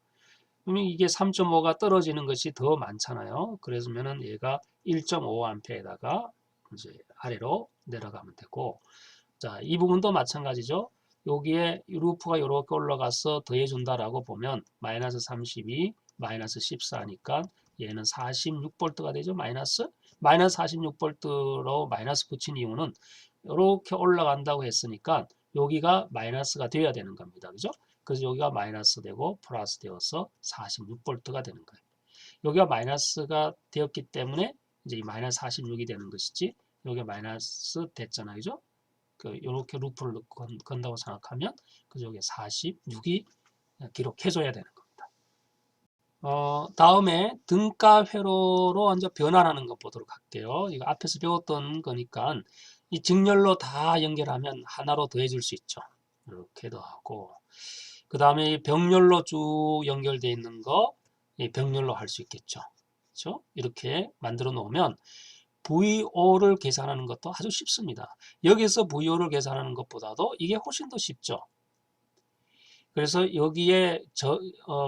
그러면 이게 3.5가 떨어지는 것이 더 많잖아요. 그래서면은 얘가 1.5A에다가 이제 아래로 내려가면 되고 자, 이 부분도 마찬가지죠. 여기에 루프가 이렇게 올라가서 더해준다라고 보면 마이너스 32, 마이너스 14니까 얘는 46V가 되죠. 마이너스 46V로 마이너스 붙인 이유는 이렇게 올라간다고 했으니까 여기가 마이너스가 되어야 되는 겁니다. 그죠? 그래서 여기가 마이너스 되고 플러스 되어서 46V가 되는 거예요. 여기가 마이너스가 되었기 때문에 이제 이 마이너스 46이 되는 것이지 여기가 마이너스 됐잖아요. 그죠? 이렇게 루프를 건다고 생각하면 그래서 여기 46이 기록해줘야 되는 겁니다. 다음에 등가 회로로 이제 변환하는 것 보도록 할게요. 이거 앞에서 배웠던 거니까 이 직렬로 다 연결하면 하나로 더해줄 수 있죠. 이렇게 더하고 그 다음에 병렬로 쭉 연결되어 있는 거 병렬로 할 수 있겠죠. 그렇죠? 이렇게 만들어 놓으면 VO를 계산하는 것도 아주 쉽습니다. 여기서 VO를 계산하는 것보다도 이게 훨씬 더 쉽죠. 그래서 여기에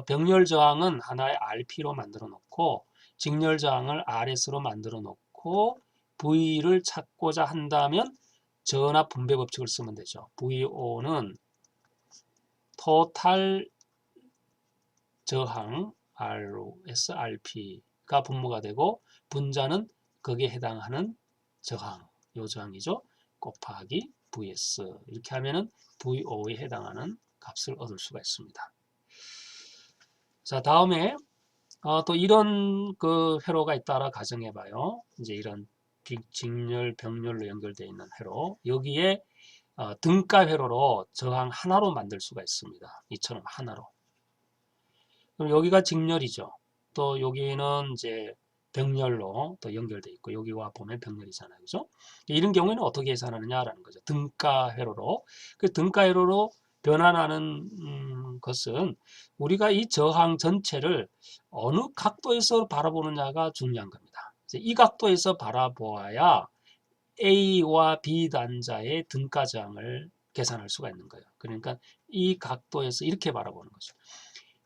병렬 저항은 하나의 RP로 만들어 놓고 직렬 저항을 RS로 만들어 놓고 V를 찾고자 한다면 전압 분배 법칙을 쓰면 되죠. VO는 토탈 저항 RS, RP가 분모가 되고 분자는 거기에 해당하는 저항, 요 저항이죠. 곱하기 vs 이렇게 하면은 vo에 해당하는 값을 얻을 수가 있습니다. 자, 다음에 또 이런 그 회로가 있다라 가정해 봐요. 이제 이런 직렬, 병렬로 연결되어 있는 회로. 여기에 등가 회로로 저항 하나로 만들 수가 있습니다. 이처럼 하나로. 그럼 여기가 직렬이죠. 또 여기는 이제 병렬로 또 연결되어 있고 여기와 보면 병렬이잖아요. 그죠? 이런 경우에는 어떻게 계산하느냐라는 거죠. 등가 회로로. 그 등가 회로로 변환하는 것은 우리가 이 저항 전체를 어느 각도에서 바라보느냐가 중요한 겁니다. 이 각도에서 바라보아야 A와 B 단자의 등가 저항을 계산할 수가 있는 거예요. 그러니까 이 각도에서 이렇게 바라보는 거죠.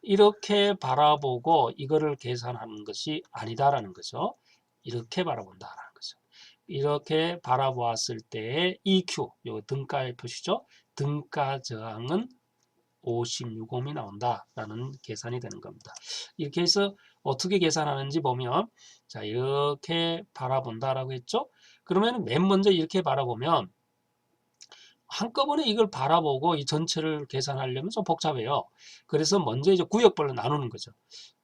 이렇게 바라보고 이거를 계산하는 것이 아니다라는 거죠. 이렇게 바라본다라는 거죠. 이렇게 바라보았을 때의 EQ, 요 등가의 표시죠. 등가 저항은 56옴이 나온다라는 계산이 되는 겁니다. 이렇게 해서 어떻게 계산하는지 보면 자, 이렇게 바라본다라고 했죠. 그러면 맨 먼저 이렇게 바라보면 한꺼번에 이걸 바라보고 이 전체를 계산하려면 좀 복잡해요. 그래서 먼저 이제 구역별로 나누는 거죠.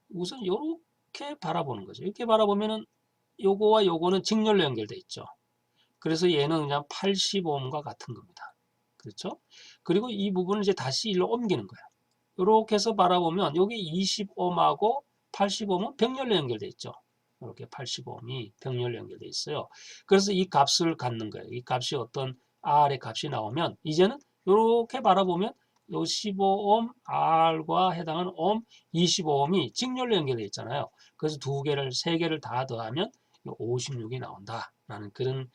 우선 이렇게 바라보는 거죠. 이렇게 바라보면은 요거와 요거는 직렬로 연결돼 있죠. 그래서 얘는 그냥 85옴과 같은 겁니다. 그렇죠? 그리고 이 부분을 이제 다시 일로 옮기는 거예요. 이렇게 해서 바라보면 여기 20옴하고 80옴은 병렬로 연결돼 있죠. 이렇게 85옴이 병렬로 연결돼 있어요. 그래서 이 값을 갖는 거예요. 이 값이 어떤 R의 값이 나오면 이제는 이렇게 바라보면 요 15옴 R과 해당하는 옴 25옴이 직렬로 연결돼 있잖아요. 그래서 세 개를 다 더하면 56이 나온다라는 그런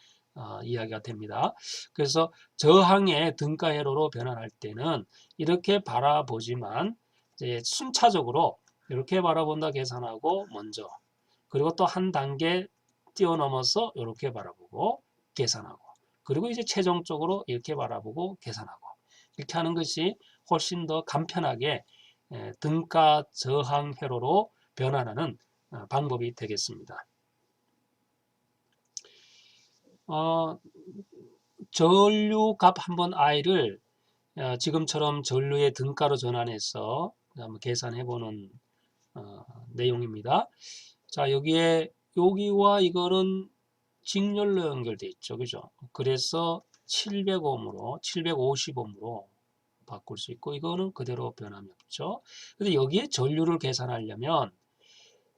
이야기가 됩니다. 그래서 저항의 등가 회로로 변환할 때는 이렇게 바라보지만 이제 순차적으로 이렇게 바라본다 계산하고 먼저 그리고 또 한 단계 뛰어넘어서 이렇게 바라보고 계산하고 그리고 이제 최종적으로 이렇게 바라보고 계산하고 이렇게 하는 것이 훨씬 더 간편하게 등가 저항 회로로 변환하는 방법이 되겠습니다. 전류 값 한번 i를 지금처럼 전류의 등가로 전환해서 한번 계산해보는 내용입니다. 자, 여기와 이거는 직렬로 연결돼 있죠. 그죠? 그래서 700옴으로, 750옴으로 바꿀 수 있고, 이거는 그대로 변함이 없죠. 근데 여기에 전류를 계산하려면,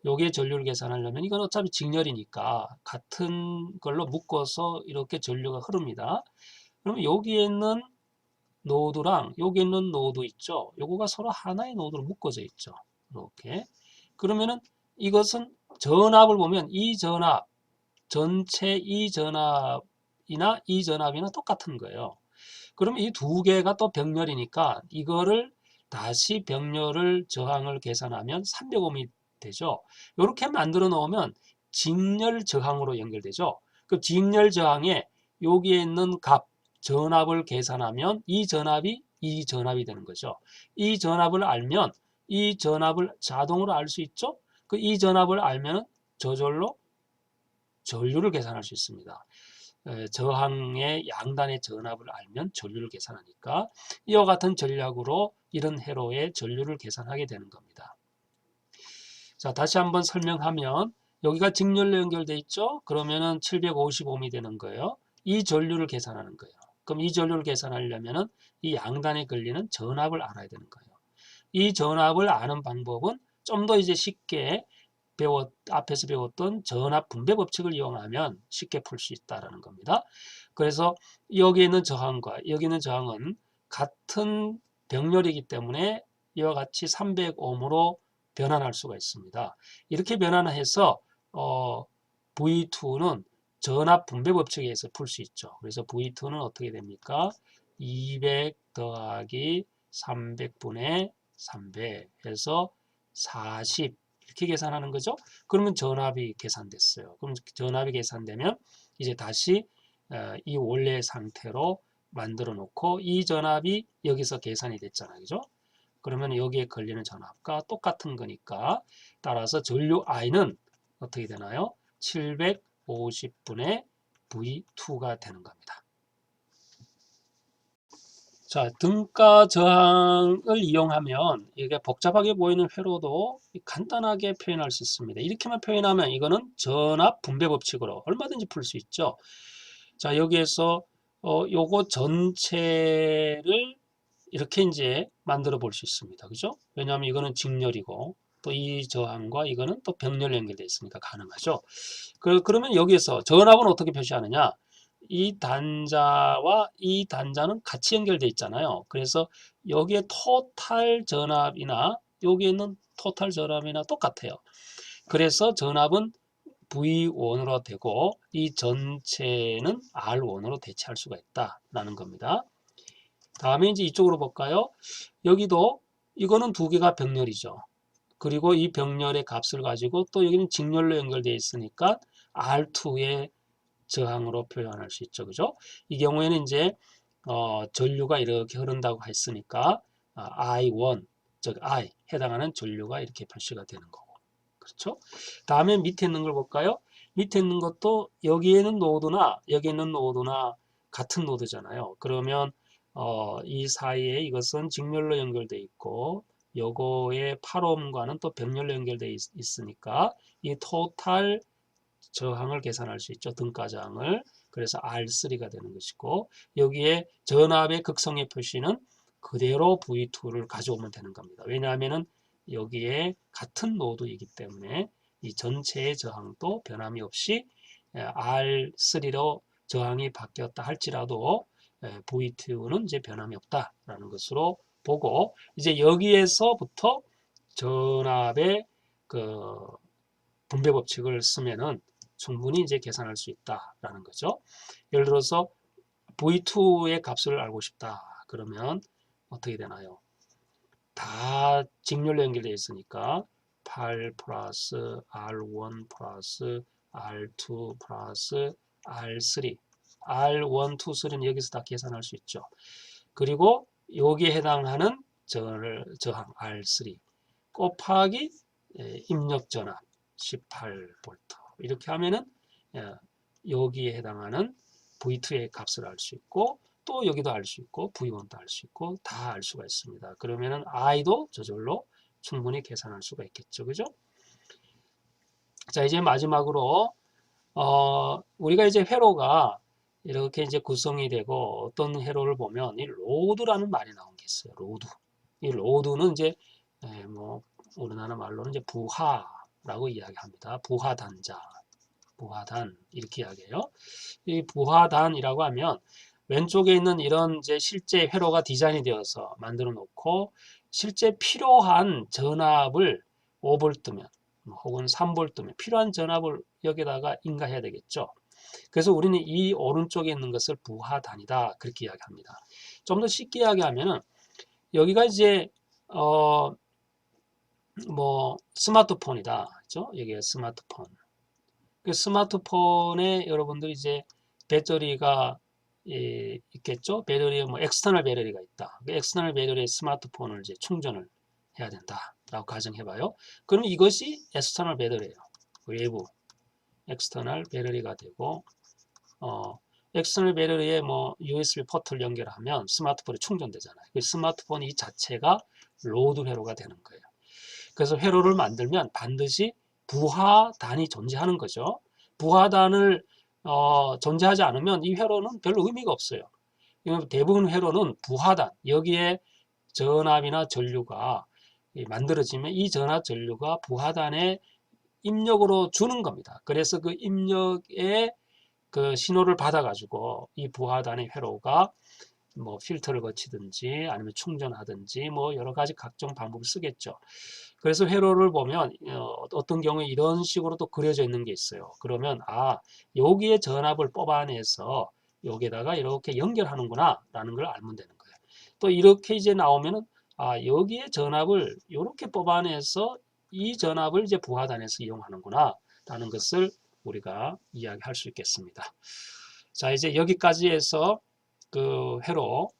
이건 어차피 직렬이니까 같은 걸로 묶어서 이렇게 전류가 흐릅니다. 그러면 여기에 있는 노드랑 여기 있는 노드 있죠. 요거가 서로 하나의 노드로 묶어져 있죠. 이렇게. 그러면은 이것은 전압을 보면 이 전압, 전체 이 전압이나 이 전압이나 똑같은 거예요. 그러면 이 두 개가 또 병렬이니까 이거를 다시 병렬을 저항을 계산하면 300옴이 되죠. 이렇게 만들어 놓으면 직렬 저항으로 연결되죠. 그 직렬 저항에 여기에 있는 값, 전압을 계산하면 이 전압이 되는 거죠. 이 전압을 알면 이 전압을 자동으로 알 수 있죠. 그 이 전압을 알면 저절로 전류를 계산할 수 있습니다. 저항의 양단의 전압을 알면 전류를 계산하니까 이와 같은 전략으로 이런 회로의 전류를 계산하게 되는 겁니다. 자, 다시 한번 설명하면 여기가 직렬로 연결돼 있죠? 그러면은 750옴이 되는 거예요. 이 전류를 계산하는 거예요. 그럼 이 전류를 계산하려면은 이 양단에 걸리는 전압을 알아야 되는 거예요. 이 전압을 아는 방법은 좀 더 이제 쉽게 앞에서 배웠던 전압 분배 법칙을 이용하면 쉽게 풀 수 있다는 겁니다. 그래서 여기 있는 저항과 여기 있는 저항은 같은 병렬이기 때문에 이와 같이 300옴으로 변환할 수가 있습니다. 이렇게 변환해서 V2는 전압 분배 법칙에 의해서 풀 수 있죠. 그래서 V2는 어떻게 됩니까? 200 더하기 300분의 300 해서 40 이렇게 계산하는 거죠. 그러면 전압이 계산됐어요. 그럼 전압이 계산되면 이제 다시 이 원래 상태로 만들어 놓고 이 전압이 여기서 계산이 됐잖아요. 그죠? 그러면 여기에 걸리는 전압과 똑같은 거니까 따라서 전류 I는 어떻게 되나요? 750분의 V2가 되는 겁니다. 자, 등가 저항을 이용하면 이게 복잡하게 보이는 회로도 간단하게 표현할 수 있습니다. 이렇게만 표현하면 이거는 전압 분배 법칙으로 얼마든지 풀 수 있죠. 자, 여기에서 요거 전체를 이렇게 이제 만들어 볼 수 있습니다. 그죠? 왜냐하면 이거는 직렬이고 또 이 저항과 이거는 또 병렬 연결되어 있으니까 가능하죠. 그러면 여기에서 전압은 어떻게 표시하느냐? 이 단자와 이 단자는 같이 연결되어 있잖아요. 그래서 여기에 토탈 전압이나 여기에 있는 토탈 전압이나 똑같아요. 그래서 전압은 V1으로 되고 이 전체는 R1으로 대체할 수가 있다라는 겁니다. 다음에 이제 이쪽으로 볼까요? 여기도 이거는 두 개가 병렬이죠. 그리고 이 병렬의 값을 가지고 또 여기는 직렬로 연결되어 있으니까 R2의 저항으로 표현할 수 있죠. 그죠? 이 경우에는 이제 전류가 이렇게 흐른다고 했으니까 I1, 즉 I 해당하는 전류가 이렇게 표시가 되는 거고. 그렇죠? 다음에 밑에 있는 걸 볼까요? 밑에 있는 것도 여기에는 노드나 여기 있는 노드나 같은 노드잖아요. 그러면 이 사이에 이것은 직렬로 연결돼 있고 요거의 8ohm과는 또 병렬로 연결돼 있으니까 이 토탈 저항을 계산할 수 있죠. 등가 저항을. 그래서 R3가 되는 것이고 여기에 전압의 극성의 표시는 그대로 V2를 가져오면 되는 겁니다. 왜냐하면 여기에 같은 노드이기 때문에 이 전체의 저항도 변함이 없이 R3로 저항이 바뀌었다 할지라도 V2는 이제 변함이 없다라는 것으로 보고 이제 여기에서부터 전압의 그 분배 법칙을 쓰면은 충분히 이제 계산할 수 있다라는 거죠. 예를 들어서 V2의 값을 알고 싶다. 그러면 어떻게 되나요? 다 직렬로 연결되어 있으니까 8 플러스 R1 플러스 R2 플러스 R3 R1, 2, 3는 여기서 다 계산할 수 있죠. 그리고 여기에 해당하는 저항 R3 곱하기 입력 전압 18V 이렇게 하면은 여기에 해당하는 V2의 값을 알 수 있고 또 여기도 알 수 있고 V1도 알 수 있고 다 알 수가 있습니다. 그러면은 I도 저절로 충분히 계산할 수가 있겠죠. 그죠? 자, 이제 마지막으로 우리가 이제 회로가 이렇게 이제 구성이 되고 어떤 회로를 보면 이 로드라는 말이 나온 게 있어요. 로드. 이 로드는 이제 뭐 우리나라 말로는 이제 부하라고 이야기합니다. 부하단자, 부하단 이렇게 이야기해요. 이 부하단이라고 하면 왼쪽에 있는 이런 이제 실제 회로가 디자인이 되어서 만들어 놓고 실제 필요한 전압을 5V면 혹은 3V면 필요한 전압을 여기다가 인가해야 되겠죠. 그래서 우리는 이 오른쪽에 있는 것을 부하단이다 그렇게 이야기합니다. 좀 더 쉽게 이야기하면은 여기가 이제 뭐 스마트폰이다, 그죠? 여기가 스마트폰. 그 스마트폰에 여러분들이 이제 배터리가 있겠죠? 배터리에 뭐 엑스터널 배터리가 있다. 그 엑스터널 배터리에 스마트폰을 이제 충전을 해야 된다라고 가정해봐요. 그럼 이것이 엑스터널 배터리예요. 외부 엑스터널 배터리가 되고 엑스터널 배터리에 뭐 USB 포트를 연결하면 스마트폰이 충전되잖아요. 그 스마트폰 이 자체가 로드 회로가 되는 거예요. 그래서 회로를 만들면 반드시 부하단이 존재하는 거죠. 부하단을 존재하지 않으면 이 회로는 별로 의미가 없어요. 대부분 회로는 부하단, 여기에 전압이나 전류가 만들어지면 이 전압 전류가 부하단에 입력으로 주는 겁니다. 그래서 그 입력에 그 신호를 받아가지고 이 부하단의 회로가 뭐 필터를 거치든지 아니면 충전하든지 뭐 여러 가지 각종 방법을 쓰겠죠. 그래서 회로를 보면 어떤 경우에 이런 식으로 또 그려져 있는 게 있어요. 그러면 여기에 전압을 뽑아내서 여기에다가 이렇게 연결하는구나 라는 걸 알면 되는 거예요. 또 이렇게 이제 나오면은 여기에 전압을 이렇게 뽑아내서 이 전압을 이제 부하단에서 이용하는구나 라는 것을 우리가 이야기할 수 있겠습니다. 자, 이제 여기까지 해서 그 회로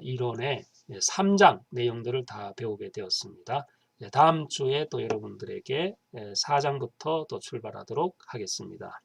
이론의 3장 내용들을 다 배우게 되었습니다. 다음 주에 또 여러분들에게 4장부터 또 출발하도록 하겠습니다.